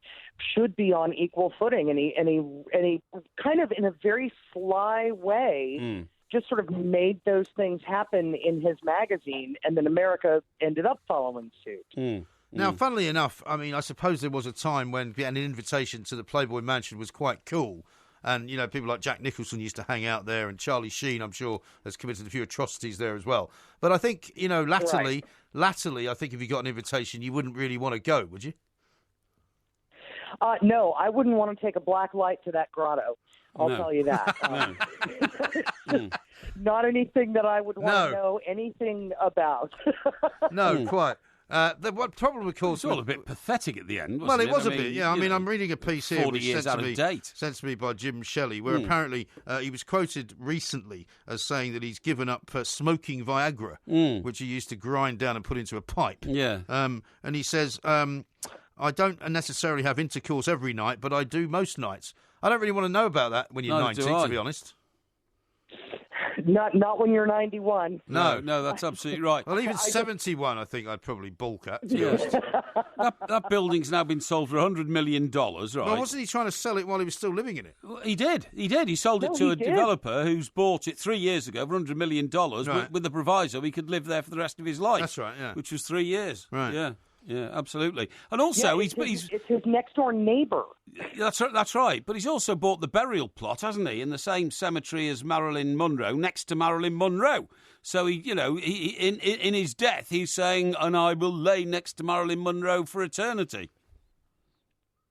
should be on equal footing, and he kind of in a very sly way just sort of made those things happen in his magazine, and then America ended up following suit. Now, funnily enough, I mean, I suppose there was a time when getting an invitation to the Playboy Mansion was quite cool. And, people like Jack Nicholson used to hang out there, and Charlie Sheen, I'm sure, has committed a few atrocities there as well. But I think, latterly, I think if you got an invitation, you wouldn't really want to go, would you? No, I wouldn't want to take a black light to that grotto. I'll tell you that. Not anything that I would want to know anything about. No, quite. What problem, of course, it's all a bit pathetic at the end. Well, it was a bit. Yeah, I mean, I'm reading a piece here 40 years out of date. Sent to me by Jim Shelley, where apparently he was quoted recently as saying that he's given up smoking Viagra, which he used to grind down and put into a pipe. Yeah. And he says, I don't necessarily have intercourse every night, but I do most nights. I don't really want to know about that when you're 90, to be honest. Not when you're 91. No, that's absolutely right. Well, even 71, I think I'd probably balk at, to be honest. That building's now been sold for $100 million, right? Well, wasn't he trying to sell it while he was still living in it? Well, he did. He sold it to a developer who's bought it 3 years ago for $100 million with the proviso he could live there for the rest of his life. That's right, yeah. Which was 3 years. Right. Yeah. Yeah, absolutely. And also, it's his next door neighbour. That's right. But he's also bought the burial plot, hasn't he, in the same cemetery as Marilyn Monroe, next to Marilyn Monroe. So he in his death, he's saying, "And I will lay next to Marilyn Monroe for eternity."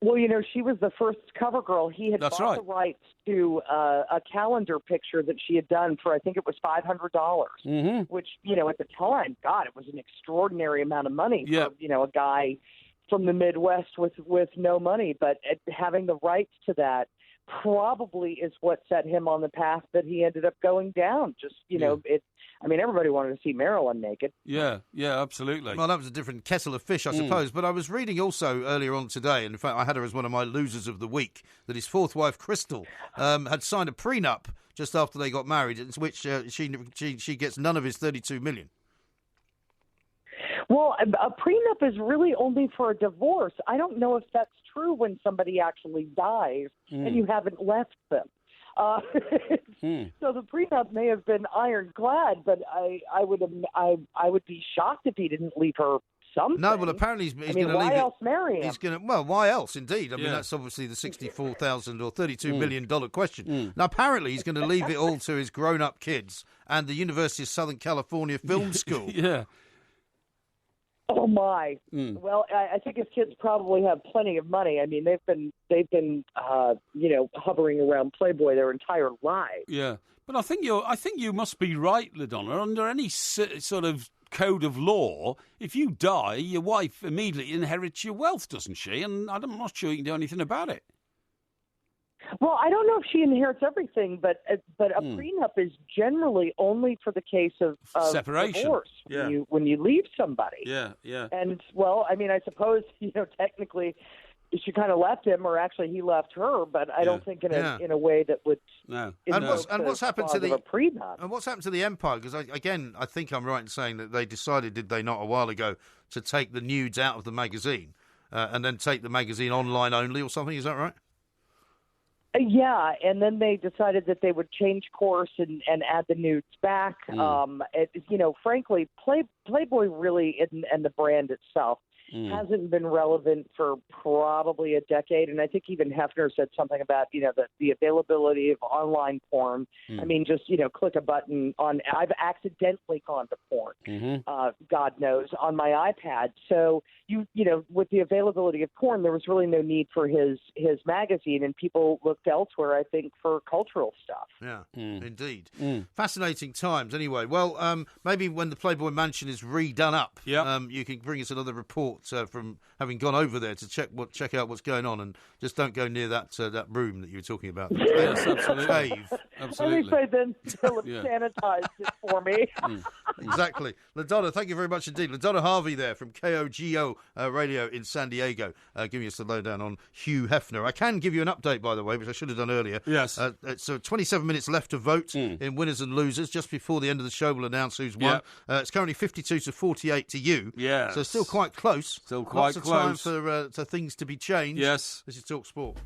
Well, she was the first cover girl. He had bought the rights to a calendar picture that she had done for, I think it was $500, which, at the time, God, it was an extraordinary amount of money for, a guy from the Midwest with no money. But having the rights to that probably is what set him on the path that he ended up going down. Just, everybody wanted to see Marilyn naked. Yeah, absolutely. Well, that was a different kettle of fish, I suppose. But I was reading also earlier on today, and in fact I had her as one of my losers of the week, that his fourth wife, Crystal, had signed a prenup just after they got married, in which she gets none of his $32 million. Well, a prenup is really only for a divorce. I don't know if that's true when somebody actually dies and you haven't left them. So the prenup may have been ironclad, but I would be shocked if he didn't leave her something. No, well, apparently he's going to leave it. Why else marry him? Why else, indeed? I mean, that's obviously the $64,000 or $32 million question. Now, apparently he's going to leave it all to his grown-up kids and the University of Southern California Film School. Yeah. Oh my! Well, I think his kids probably have plenty of money. I mean, they've been hovering around Playboy their entire lives. Yeah, but I think you must be right, LaDonna. Under any sort of code of law, if you die, your wife immediately inherits your wealth, doesn't she? And I'm not sure you can do anything about it. Well, I don't know if she inherits everything, but a prenup is generally only for the case of separation, divorce, when you leave somebody. Yeah. And, well, I mean, I suppose, technically she kind of left him, or actually he left her, but I don't think in a way that would. No. And what's happened to the prenup? And what's happened to the Empire? Because I think I'm right in saying that they decided, did they not, a while ago, to take the nudes out of the magazine and then take the magazine online only or something? Is that right? Yeah, and then they decided that they would change course and add the nudes back. Frankly, Playboy really and the brand itself hasn't been relevant for probably a decade. And I think even Hefner said something about, the availability of online porn. I mean, just, click a button on, I've accidentally gone to porn, God knows, on my iPad. So, with the availability of porn, there was really no need for his magazine, and people looked elsewhere, I think, for cultural stuff. Yeah, indeed. Fascinating times. Anyway, well, maybe when the Playboy Mansion is redone up, you can bring us another report from having gone over there to check out what's going on, and just don't go near that room that you were talking about. Yes, absolutely. Cave. Absolutely. At least they then still have sanitized it for me. Exactly. LaDonna, thank you very much indeed. LaDonna Harvey there from KOGO Radio in San Diego, giving us the lowdown on Hugh Hefner. I can give you an update, by the way, which I should have done earlier. Yes. So 27 minutes left to vote in winners and losers. Just before the end of the show, we'll announce who's won. It's currently 52 to 48 to you. Yeah. So still quite close. Still quite close. Lots of time for things to be changed. Yes. This is Talk Sport.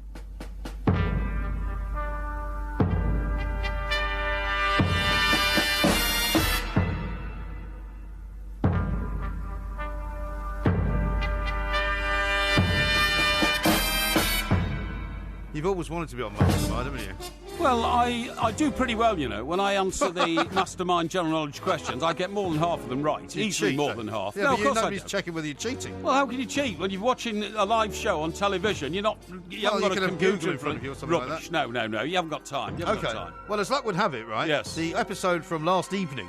You've always wanted to be on Mastermind, haven't you? Well, I do pretty well, you know. When I answer the Mastermind general knowledge questions, I get more than half of them right. Easily more than half. Yeah, no, but of course nobody's checking whether you're cheating. Well, how can you cheat when you're watching a live show on television? You haven't got a computer in front of you or something rubbish. like that. No. You haven't got time. You haven't got time. Well, as luck would have it, right? Yes. The episode from last evening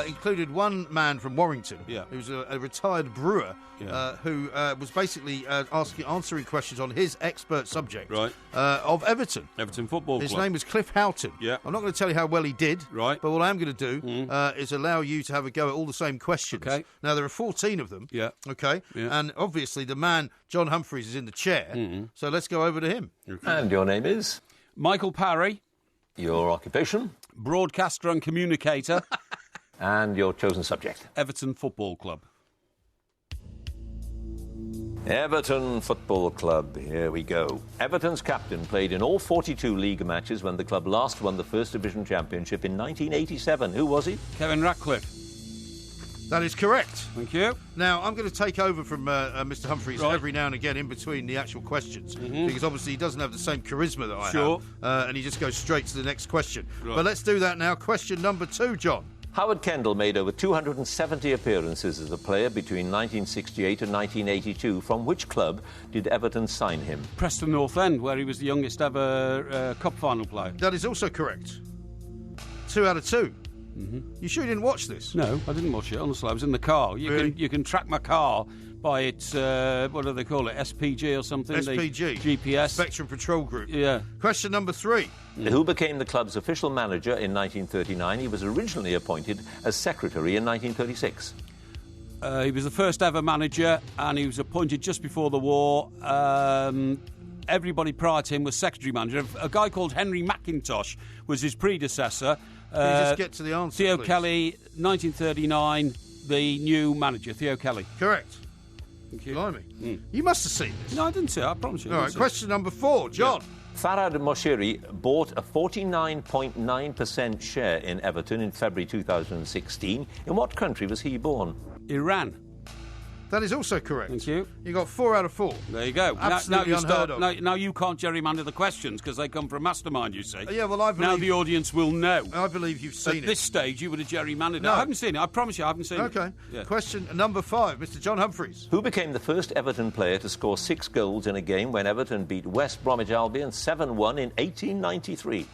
included one man from Warrington who's a retired brewer who was basically answering questions on his expert subject of Everton. Everton Football Club. His name was Cliff Houghton. Yeah. I'm not going to tell you how well he did. Right. But what I am going to do is allow you to have a go at all the same questions. Okay. Now, there are 14 of them. Yeah. Okay. Yeah. And obviously the man, John Humphreys, is in the chair. So let's go over to him. Okay. And your name is? Michael Parry. Your occupation? Broadcaster and communicator. And your chosen subject? Everton Football Club. Everton Football Club, here we go. Everton's captain played in all 42 league matches when the club last won the First Division Championship in 1987. Who was he? Kevin Ratcliffe. That is correct. Thank you. Now, I'm going to take over from Mr. Humphreys every now and again in between the actual questions, because obviously he doesn't have the same charisma that I have, and he just goes straight to the next question. Right. But let's do that now. Question number 2, John. Howard Kendall made over 270 appearances as a player between 1968 and 1982. From which club did Everton sign him? Preston North End, where he was the youngest ever cup final player. That is also correct. 2 out of 2. You sure you didn't watch this? No, I didn't watch it. Honestly, I was in the car. You can track my car by its what do they call it? SPG or something? SPG. GPS. Spectrum Patrol Group. Yeah. Question number 3. Who became the club's official manager in 1939? He was originally appointed as secretary in 1936. He was the first ever manager, and he was appointed just before the war. Everybody prior to him was secretary manager. A guy called Henry McIntosh was his predecessor. Can you just get to the answer, Theo please? Kelly, 1939, the new manager, Theo Kelly. Correct. Thank you. Blimey. You must have seen this. No, I didn't see it, I promise you. All right, question number 4, John. Yeah. Farhad Moshiri bought a 49.9% share in Everton in February 2016. In what country was he born? Iran. That is also correct. Thank you. You got 4 out of 4. There you go. Absolutely unheard of. Now you can't gerrymander the questions because they come from Mastermind, you see. Yeah, well, I believe... Now the audience will know. I believe you've seen it. At this stage, you would have gerrymandered No. it. I haven't seen it. I promise you, I haven't seen it. Okay. Yeah. Question number 5, Mr. John Humphreys. Who became the first Everton player to score 6 goals in a game when Everton beat West Bromwich Albion 7-1 in 1893?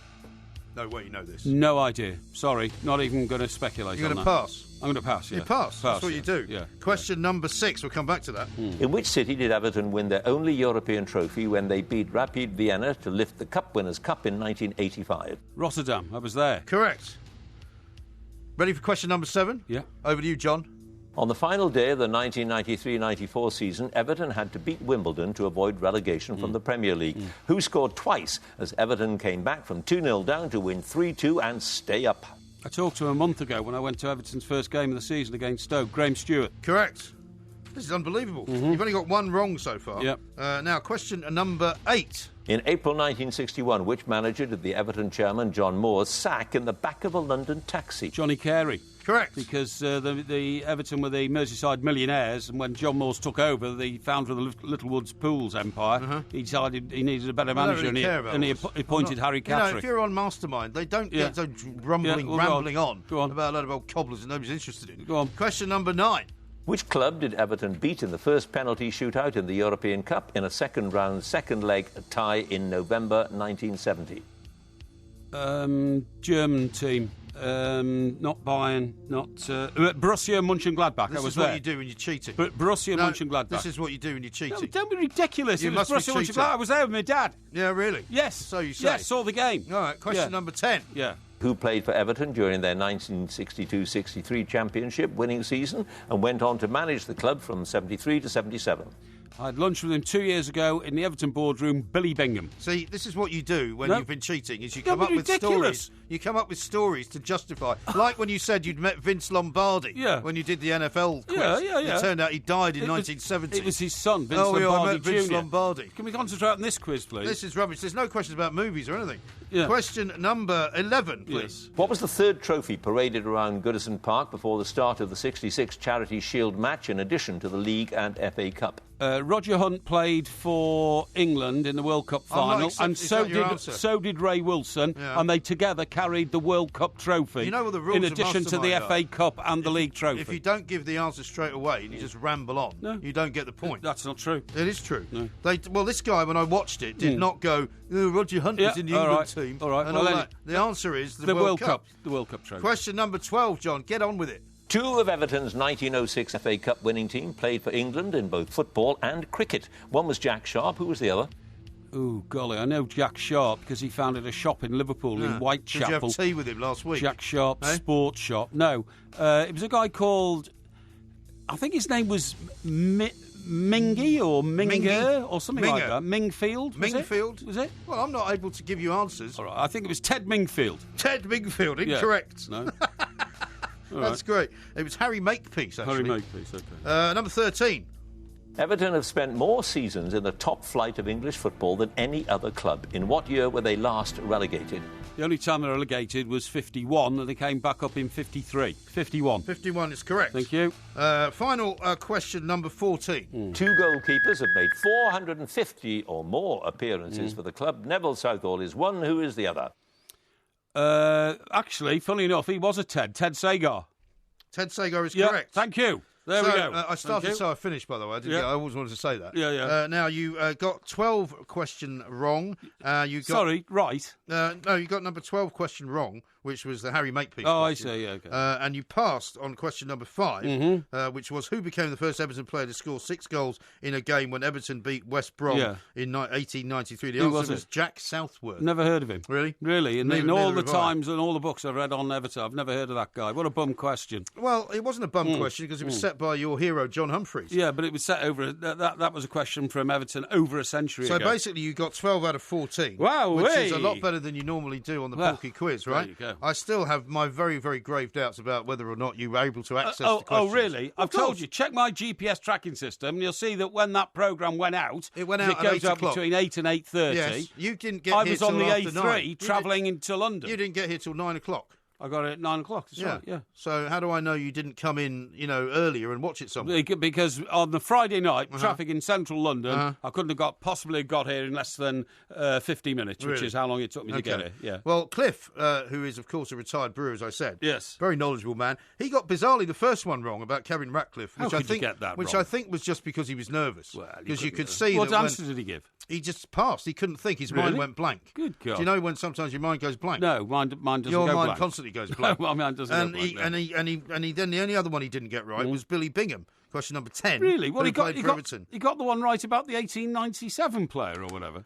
No way you know this. No idea. Sorry. Not even going to speculate You're on going that. to pass? I'm going to pass, yeah. You pass? That's what you do? Yeah. Question number 6. We'll come back to that. In which city did Everton win their only European trophy when they beat Rapid Vienna to lift the Cup Winners' Cup in 1985? Rotterdam. I was there. Correct. Ready for question number 7? Yeah. Over to you, John. On the final day of the 1993-94 season, Everton had to beat Wimbledon to avoid relegation from the Premier League. Who scored twice as Everton came back from 2-0 down to win 3-2 and stay up? I talked to him a month ago when I went to Everton's first game of the season against Stoke. Graham Stewart. Correct. This is unbelievable. You've only got 1 wrong so far. Yep. Now, question number 8. In April 1961, which manager did the Everton chairman John Moore sack in the back of a London taxi? Johnny Carey. Correct. Because the Everton were the Merseyside millionaires, and when John Moores took over, the founder of the Littlewoods Pools empire, he decided he needed a better manager, and he appointed Harry Catterick. You know, if you're on Mastermind, they don't get so rambling on about a lot of old cobblers that nobody's interested in. Go on. Question number 9. Which club did Everton beat in the first penalty shootout in the European Cup in a second-round, second-leg tie in November 1970? German team. Not Bayern, not Borussia Mönchengladbach. This is what you do when you're cheating. But Borussia Mönchengladbach. This is what you do when you're cheating. No, don't be ridiculous. You It was must be Borussia cheating. Mönchengladbach. I was there with my dad. Yeah, really? Yes. So you say. Yes, saw the game. All right, question number 10. Yeah. who played for Everton during their 1962-63 championship winning season and went on to manage the club from 73 to 77. I had lunch with him 2 years ago in the Everton boardroom, Billy Bingham. See, this is what you do when you've been cheating, is you come up with stories. You come up with stories to justify. Like when you said you'd met Vince Lombardi when you did the NFL quiz. Yeah. It turned out he died in 1970. It was his son, Vince Lombardi I met Vince Jr. Lombardi. Can we concentrate on this quiz, please? This is rubbish. There's no questions about movies or anything. Yeah. Question number 11, please. Yes. What was the third trophy paraded around Goodison Park before the start of the 66 Charity Shield match, in addition to the League and FA Cup? Roger Hunt played for England in the World Cup final, and so did Ray Wilson, and they together carried the World Cup trophy. You know what the rules in addition to the FA Cup and the League trophy. If you don't give the answer straight away and you just ramble on, you don't get the point. That's not true. It is true. No. Well, this guy, when I watched it, did not go, Roger Hunt was in the England team. All right. And all that. The answer is the World Cup. The World Cup trophy. Question number 12, John. Get on with it. Two of Everton's 1906 FA Cup winning team played for England in both football and cricket. One was Jack Sharp. Who was the other? Oh, golly, I know Jack Sharp because he founded a shop in Liverpool in Whitechapel. Did you have tea with him last week? Jack Sharp's sports shop. No, it was a guy called, I think his name was Mingy or Minger or something like that. Mingfield? Mingfield? Was it? Well, I'm not able to give you answers. All right, I think it was Ted Mingfield. Ted Mingfield, incorrect. Yeah. No. That's great. It was Harry Makepeace, actually. Harry Makepeace, okay. Number 13. Everton have spent more seasons in the top flight of English football than any other club. In what year were they last relegated? The only time they were relegated was 51, and they came back up in 53. 51. 51 is correct. Thank you. Final question, number 14. Two goalkeepers have made 450 or more appearances for the club. Neville Southall is one. Who is the other? Actually, funnily enough, he was a Ted Sagar. Ted Sagar is correct. Thank you. There we go. I started so I finished, by the way. I always wanted to say that. Yeah. Now, you got 12 question wrong. Sorry, right. No, you got number 12 question wrong, which was the Harry Makepeace question. I see, okay. And you passed on question number 5, which was who became the first Everton player to score 6 goals in a game when Everton beat West Brom in 1893. The answer was Jack Southworth. Never heard of him. Really? Really? And in all the times and all the books I've read on Everton, I've never heard of that guy. What a bum question. Well, it wasn't a bum question because it was set by your hero, John Humphreys. Yeah, but it was set over... That was a question from Everton over a century ago. So basically you got 12 out of 14. Wow, which is a lot better than you normally do on the Porky Quiz, right? There you go. I still have my very, very grave doubts about whether or not you were able to access the questions. Oh, really? I've told you. Check my GPS tracking system and you'll see that when that programme went out... It went out at 8 o'clock. It goes up between 8 and 8:30. Yes, you didn't get I here was on the A3 9. travelling into London. You didn't get here till 9 o'clock. I got it at 9 o'clock. That's right, yeah. So how do I know you didn't come in, earlier and watch it somewhere? Because on the Friday night, traffic in central London, I couldn't have possibly got here in less than 50 minutes, which is how long it took me to get here. Yeah. Well, Cliff, who is, of course, a retired brewer, as I said. Yes. Very knowledgeable man. He got bizarrely the first one wrong about Kevin Ratcliffe. How could you get that wrong? I think was just because he was nervous. Because you could see what answer did he give? He just passed. He couldn't think. His mind went blank. Good God. Do you know when sometimes your mind goes blank? No, mine doesn't go blank. Your mind constantly goes blank. No, mine doesn't go blank. And then the only other one he didn't get right was Billy Bingham. Question number 10. Really? Well, he got Everton. He got the one right about the 1897 player or whatever.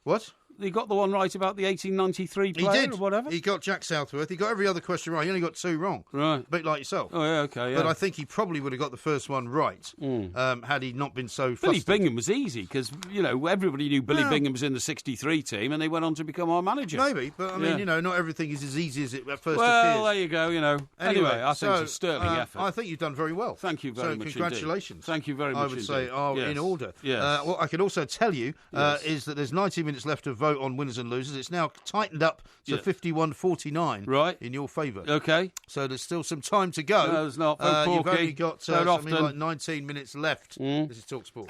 What? He got the one right about the 1893 player he did. or whatever? He got Jack Southworth. He got every other question right. He only got 2 wrong. Right. A bit like yourself. Oh, yeah, okay, yeah. But I think he probably would have got the first one right had he not been so Billy flustered. Bingham was easy because, everybody knew Billy Bingham was in the 63 team and they went on to become our manager. Maybe, but I mean, not everything is as easy as it at first appears. Well, there you go, Anyway, I think it's a sterling effort. I think you've done very well. Thank you very much congratulations. Indeed. Thank you very much I would say are in order. Yes. What I can also tell you is that there's 90 minutes left to vote on winners and losers. It's now tightened up to 51-49 in your favour. Okay. So there's still some time to go. No, there's not. You've only got something like 19 minutes left. This is TalkSport.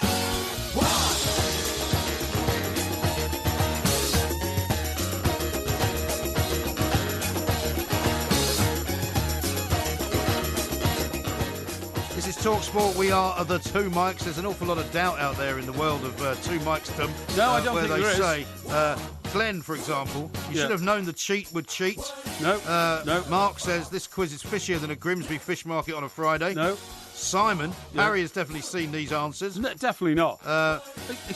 This is TalkSport. We are the Two Mics. There's an awful lot of doubt out there in the world of Two Micsdom. No, I don't where think they there is. say, Glenn, for example, you should have known the cheat would cheat. No. Mark says this quiz is fishier than a Grimsby fish market on a Friday. No. Simon, Harry has definitely seen these answers. No, definitely not.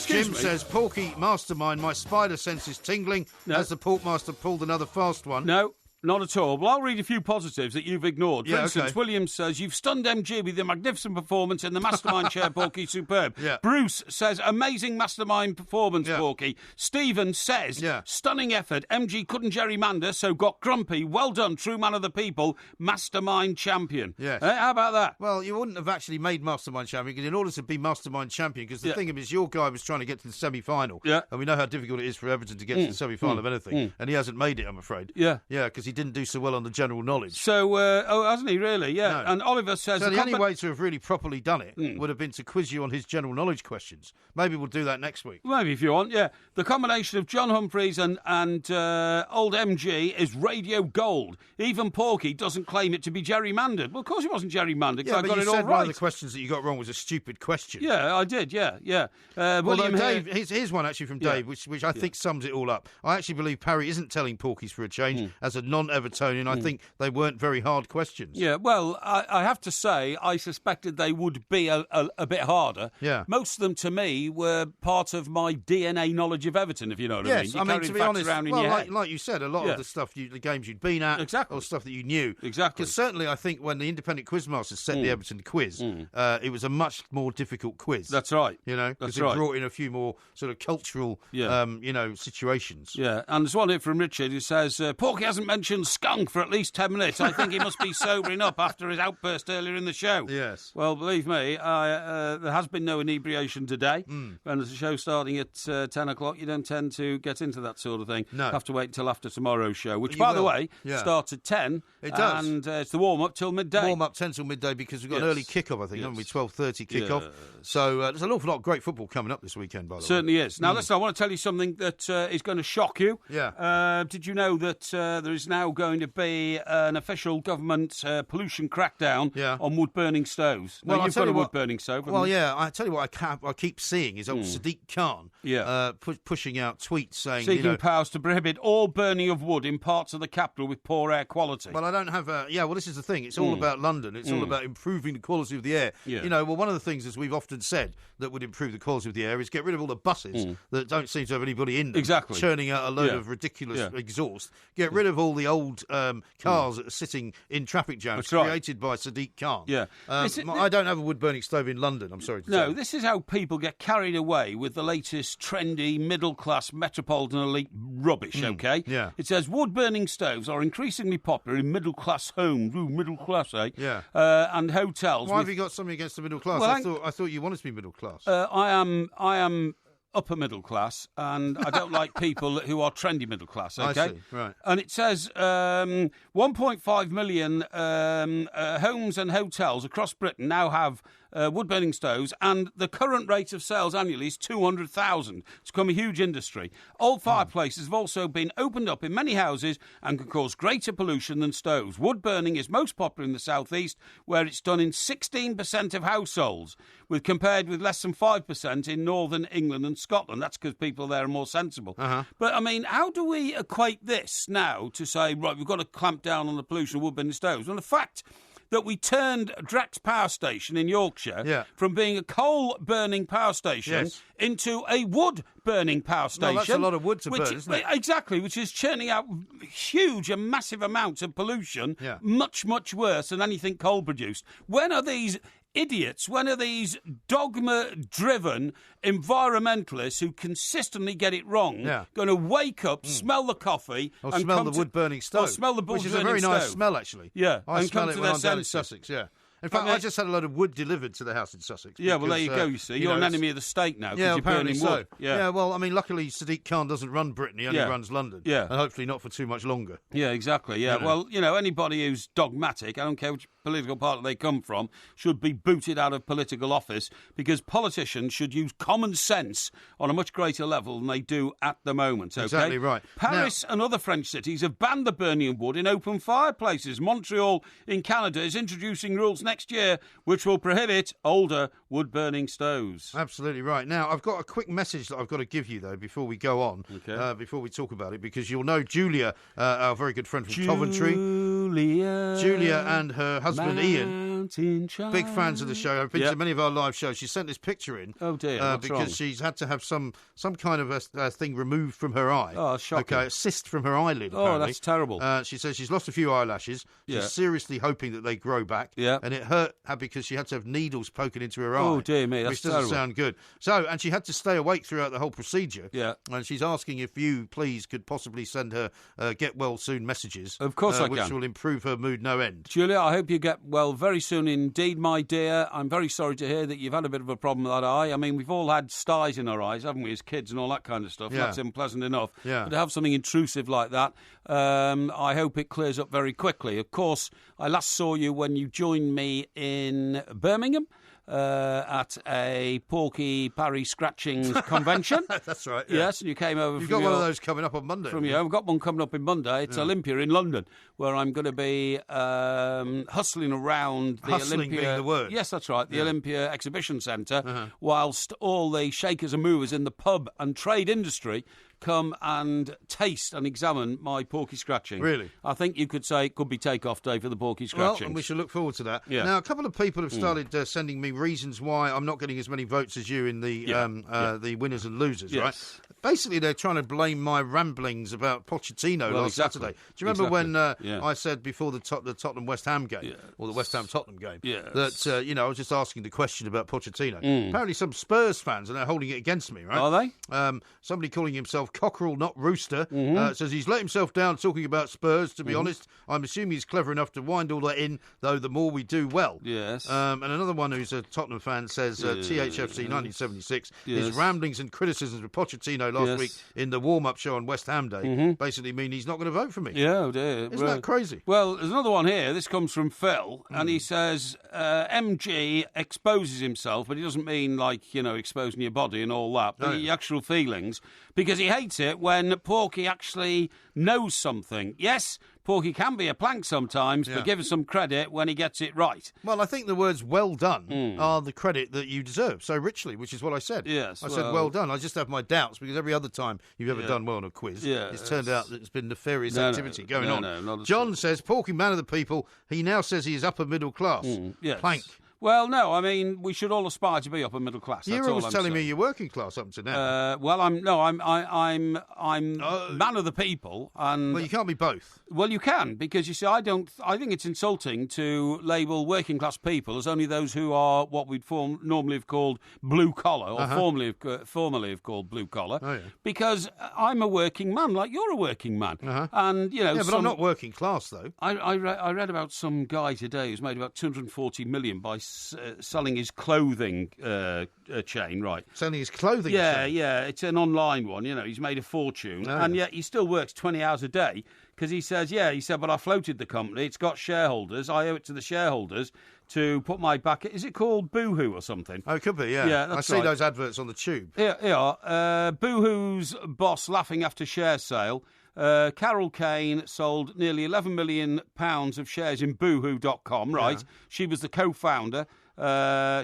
Jim says, Porky, Mastermind, my spider sense is tingling. No. Has the Porkmaster pulled another fast one? No. not at all. Well, I'll read a few positives that you've ignored. For instance, okay. Williams says, you've stunned MG with your magnificent performance in the Mastermind chair, Porky, superb. Yeah. Bruce says, amazing Mastermind performance, Porky. Stephen says, stunning effort. MG couldn't gerrymander, so got grumpy. Well done, true man of the people, Mastermind champion. Yes. How about that? Well, you wouldn't have actually made Mastermind champion because in order to be Mastermind champion, because the thing is, your guy was trying to get to the semi-final, and we know how difficult it is for Everton to get to the semi-final of anything, and he hasn't made it, I'm afraid. Yeah, because he didn't do so well on the general knowledge. So, hasn't he really? Yeah. No. And Oliver says... So the only way to have really properly done it would have been to quiz you on his general knowledge questions. Maybe we'll do that next week. Maybe if you want, yeah. The combination of John Humphreys and old MG is radio gold. Even Porky doesn't claim it to be gerrymandered. Well, of course it wasn't gerrymandered, because I got it all right. One of the questions that you got wrong was a stupid question. Yeah, I did, yeah. William Dave, here's one actually from Dave, which I think sums it all up. I actually believe Parry isn't telling Porkies for a change. As a non-Evertonian, I think they weren't very hard questions. Yeah, well, I have to say, I suspected they would be a bit harder. Yeah. Most of them, to me, were part of my DNA knowledge of Everton, if you know what I mean. I mean, to be honest, like you said, a lot of the games you'd been at, or stuff that you knew. Exactly. Because certainly I think when the independent quizmasters set the Everton quiz, it was a much more difficult quiz. That's right. You know, because it brought in a few more sort of cultural, situations. Yeah, and there's one here from Richard who says, Porky hasn't mentioned skunk for at least 10 minutes. I think he must be sobering up after his outburst earlier in the show. Yes. Well, believe me, there has been no inebriation today. And there's a show starting at 10 o'clock. You don't tend to get into that sort of thing. No. Have to wait until after tomorrow's show, which, by the way, starts at 10. It does. And it's the warm-up till midday. Warm-up 10 till midday because we've got an early kick-off, I think, haven't we? 12:30 kick-off. So there's an awful lot of great football coming up this weekend, by the way. Certainly is. Now, listen, I want to tell you something that is going to shock you. Yeah. Did you know that there is now going to be an official government pollution crackdown on wood-burning stoves? Well, you've got a wood-burning stove. Well, yeah, I tell you what I keep seeing is old Sadiq Khan pushing out tweets saying... Seeking powers to prohibit all burning of wood in parts of the capital with poor air quality. Well, I don't have a... Yeah, well, this is the thing. It's all about London. It's all about improving the quality of the air. Yeah. You know, well, one of the things, as we've often said, that would improve the quality of the air is get rid of all the buses that don't seem to have anybody in them. Exactly. Churning out a load of ridiculous exhaust. Get rid of all the old cars that are sitting in traffic jams created by Sadiq Khan. Yeah. I don't have a wood-burning stove in London, I'm sorry to say. No, this is how people get carried away with the latest trendy, middle-class, metropolitan elite rubbish, OK? Yeah. It says wood-burning stoves are increasingly popular in middle-class homes. Ooh, middle-class, eh? Yeah. And hotels. Why have you got something against the middle class? Well, I thought you wanted to be middle class. I am upper middle class, and I don't like people who are trendy middle class, OK? I see, right. And it says 1.5 million homes and hotels across Britain now have wood-burning stoves, and the current rate of sales annually is 200,000. It's become a huge industry. Old fireplaces have also been opened up in many houses and can cause greater pollution than stoves. Wood burning is most popular in the southeast, where it's done in 16% of households, compared with less than 5% in northern England and Scotland. That's because people there are more sensible. But, I mean, how do we equate this now to say, right, we've got to clamp down on the pollution of wood-burning stoves? Well, the fact that we turned Drax Power Station in Yorkshire from being a coal-burning power station into a wood-burning power station. Well, that's a lot of wood to burn, isn't it? Exactly, which is churning out huge and massive amounts of pollution, much, much worse than anything coal-produced. When are these idiots, when are these dogma-driven environmentalists who consistently get it wrong going to wake up, smell the coffee... Or smell the wood-burning stove. Or smell the wood-burning stove. Which is a very nice smell, actually. Yeah. I smell it when I'm down in Sussex, In fact, I just had a load of wood delivered to the house in Sussex. Yeah, well, there you go, you see. You're an enemy of the state now because you're burning wood. Yeah, well, I mean, luckily Sadiq Khan doesn't run Britain, he only runs London. Yeah. And hopefully not for too much longer. Yeah, exactly, yeah. Well, anybody who's dogmatic, I don't care which political party they come from, should be booted out of political office because politicians should use common sense on a much greater level than they do at the moment, OK? Exactly right. Paris and other French cities have banned the burning of wood in open fireplaces. Montreal in Canada is introducing rules next year which will prohibit older wood-burning stoves. Absolutely right. Now, I've got a quick message that I've got to give you, though, before we go on, before we talk about it, because you'll know Julia, our very good friend from Coventry. Julia and her husband Ian mountain child. Big fans of the show. I've been to many of our live shows. She sent this picture in. Oh dear, what's because wrong? she's had to have some kind of a thing removed from her eye. Oh, shocking. Okay, a cyst from her eyelid. Oh, apparently. that's terrible. She says she's lost a few eyelashes. She's seriously hoping that they grow back. Yeah. And it hurt her because she had to have needles poking into her eye. Oh dear me, that's which doesn't sound good. So, and she had to stay awake throughout the whole procedure. Yeah. And she's asking if you, please, could possibly send her get well soon messages. Of course I can. Which will improve her mood no end. Julia, I hope you get well very soon indeed, my dear. I'm very sorry to hear that you've had a bit of a problem with that eye. I mean, we've all had styes in our eyes, haven't we, as kids and all that kind of stuff. Yeah. That's unpleasant enough. Yeah. But to have something intrusive like that, I hope it clears up very quickly. Of course, I last saw you when you joined me in Birmingham. At a Porky Parry Scratchings convention. That's right. Yeah. Yes, and you came over. You've got one of those coming up on Monday. From you, I've got one coming up in Monday. It's Olympia in London, where I'm going to be hustling around the Hustling Olympia. being the word. Yes, that's right. The Olympia Exhibition Centre, whilst all the shakers and movers in the pub and trade industry come and taste and examine my Porky Scratching. Really? I think you could say it could be take-off day for the Porky Scratching. Well, and we shall look forward to that. Yeah. Now, a couple of people have started sending me reasons why I'm not getting as many votes as you in the winners and losers, right? Basically, they're trying to blame my ramblings about Pochettino last Saturday. Do you remember when I said before the Tottenham-West Ham game, or the West Ham-Tottenham game, that, I was just asking the question about Pochettino? Apparently some Spurs fans are now holding it against me, right? Are they? Somebody calling himself Cockerel, not Rooster, says he's let himself down talking about Spurs, to be honest. I'm assuming he's clever enough to wind all that in, though the more we do well. Yes. And another one who's a Tottenham fan says THFC 1976, his ramblings and criticisms of Pochettino last week in the warm-up show on West Ham Day basically mean he's not going to vote for me. Yeah, oh dear. Isn't that crazy? Well, there's another one here. This comes from Phil, and he says MG exposes himself, but he doesn't mean like, exposing your body and all that, but your actual feelings, because he hates it when Porky actually knows something. Yes, Porky can be a plank sometimes, but give him some credit when he gets it right. Well, I think the words well done are the credit that you deserve so richly, which is what I said. Yes. I said well done. I just have my doubts because every other time you've ever done well on a quiz, it's turned out that it's been nefarious activity going on. No, not at John says, Porky, man of the people, he now says he is upper middle class. Yes. Plank. Well, no, I mean, we should all aspire to be upper middle class. You're always telling me you're working class up to now. Well, I'm man of the people, and well, you can't be both. Well, you can, because you see, I think it's insulting to label working class people as only those who are what we'd normally have called blue collar, or formerly have called blue collar, because I'm a working man, like you're a working man, and but I'm not working class though. I read about some guy today who's made about 240 million by selling his clothing chain, right? Selling his clothing chain? Yeah, it's an online one, he's made a fortune, and yet he still works 20 hours a day, because he said, but I floated the company, it's got shareholders, I owe it to the shareholders to put my back... Is it called Boohoo or something? Oh, it could be, yeah. That's I see those adverts on the tube. Yeah. Boohoo's boss laughing after share sale. Carol Kane sold nearly £11 million of shares in Boohoo.com, right? Yeah. She was the co-founder.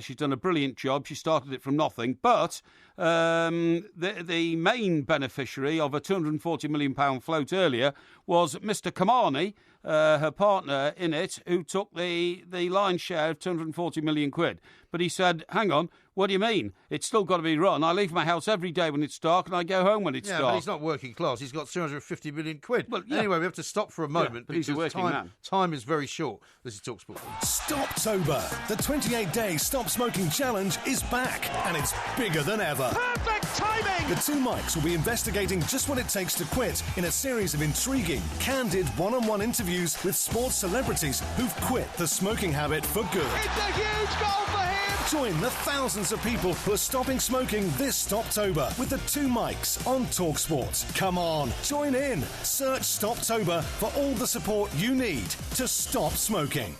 She's done a brilliant job. She started it from nothing. But the main beneficiary of a £240 million float earlier was Mr. Kamani, her partner in it, who took the lion's share of 240 million quid. But he said, hang on, what do you mean? It's still got to be run. I leave my house every day when it's dark and I go home when it's dark. Yeah, but he's not working class. He's got 250 million quid. Well, anyway, we have to stop for a moment because he's a working man. Time is very short. This is TalkSport. Stoptober. The 28-day Stop Smoking Challenge is back, and it's bigger than ever. Perfect timing! The two mics will be investigating just what it takes to quit in a series of intriguing, candid one-on-one interviews with sports celebrities who've quit the smoking habit for good. It's a huge goal for him! Join the thousands of people who are stopping smoking this Stoptober with the two mics on TalkSport. Come on, join in. Search Stoptober for all the support you need to stop smoking.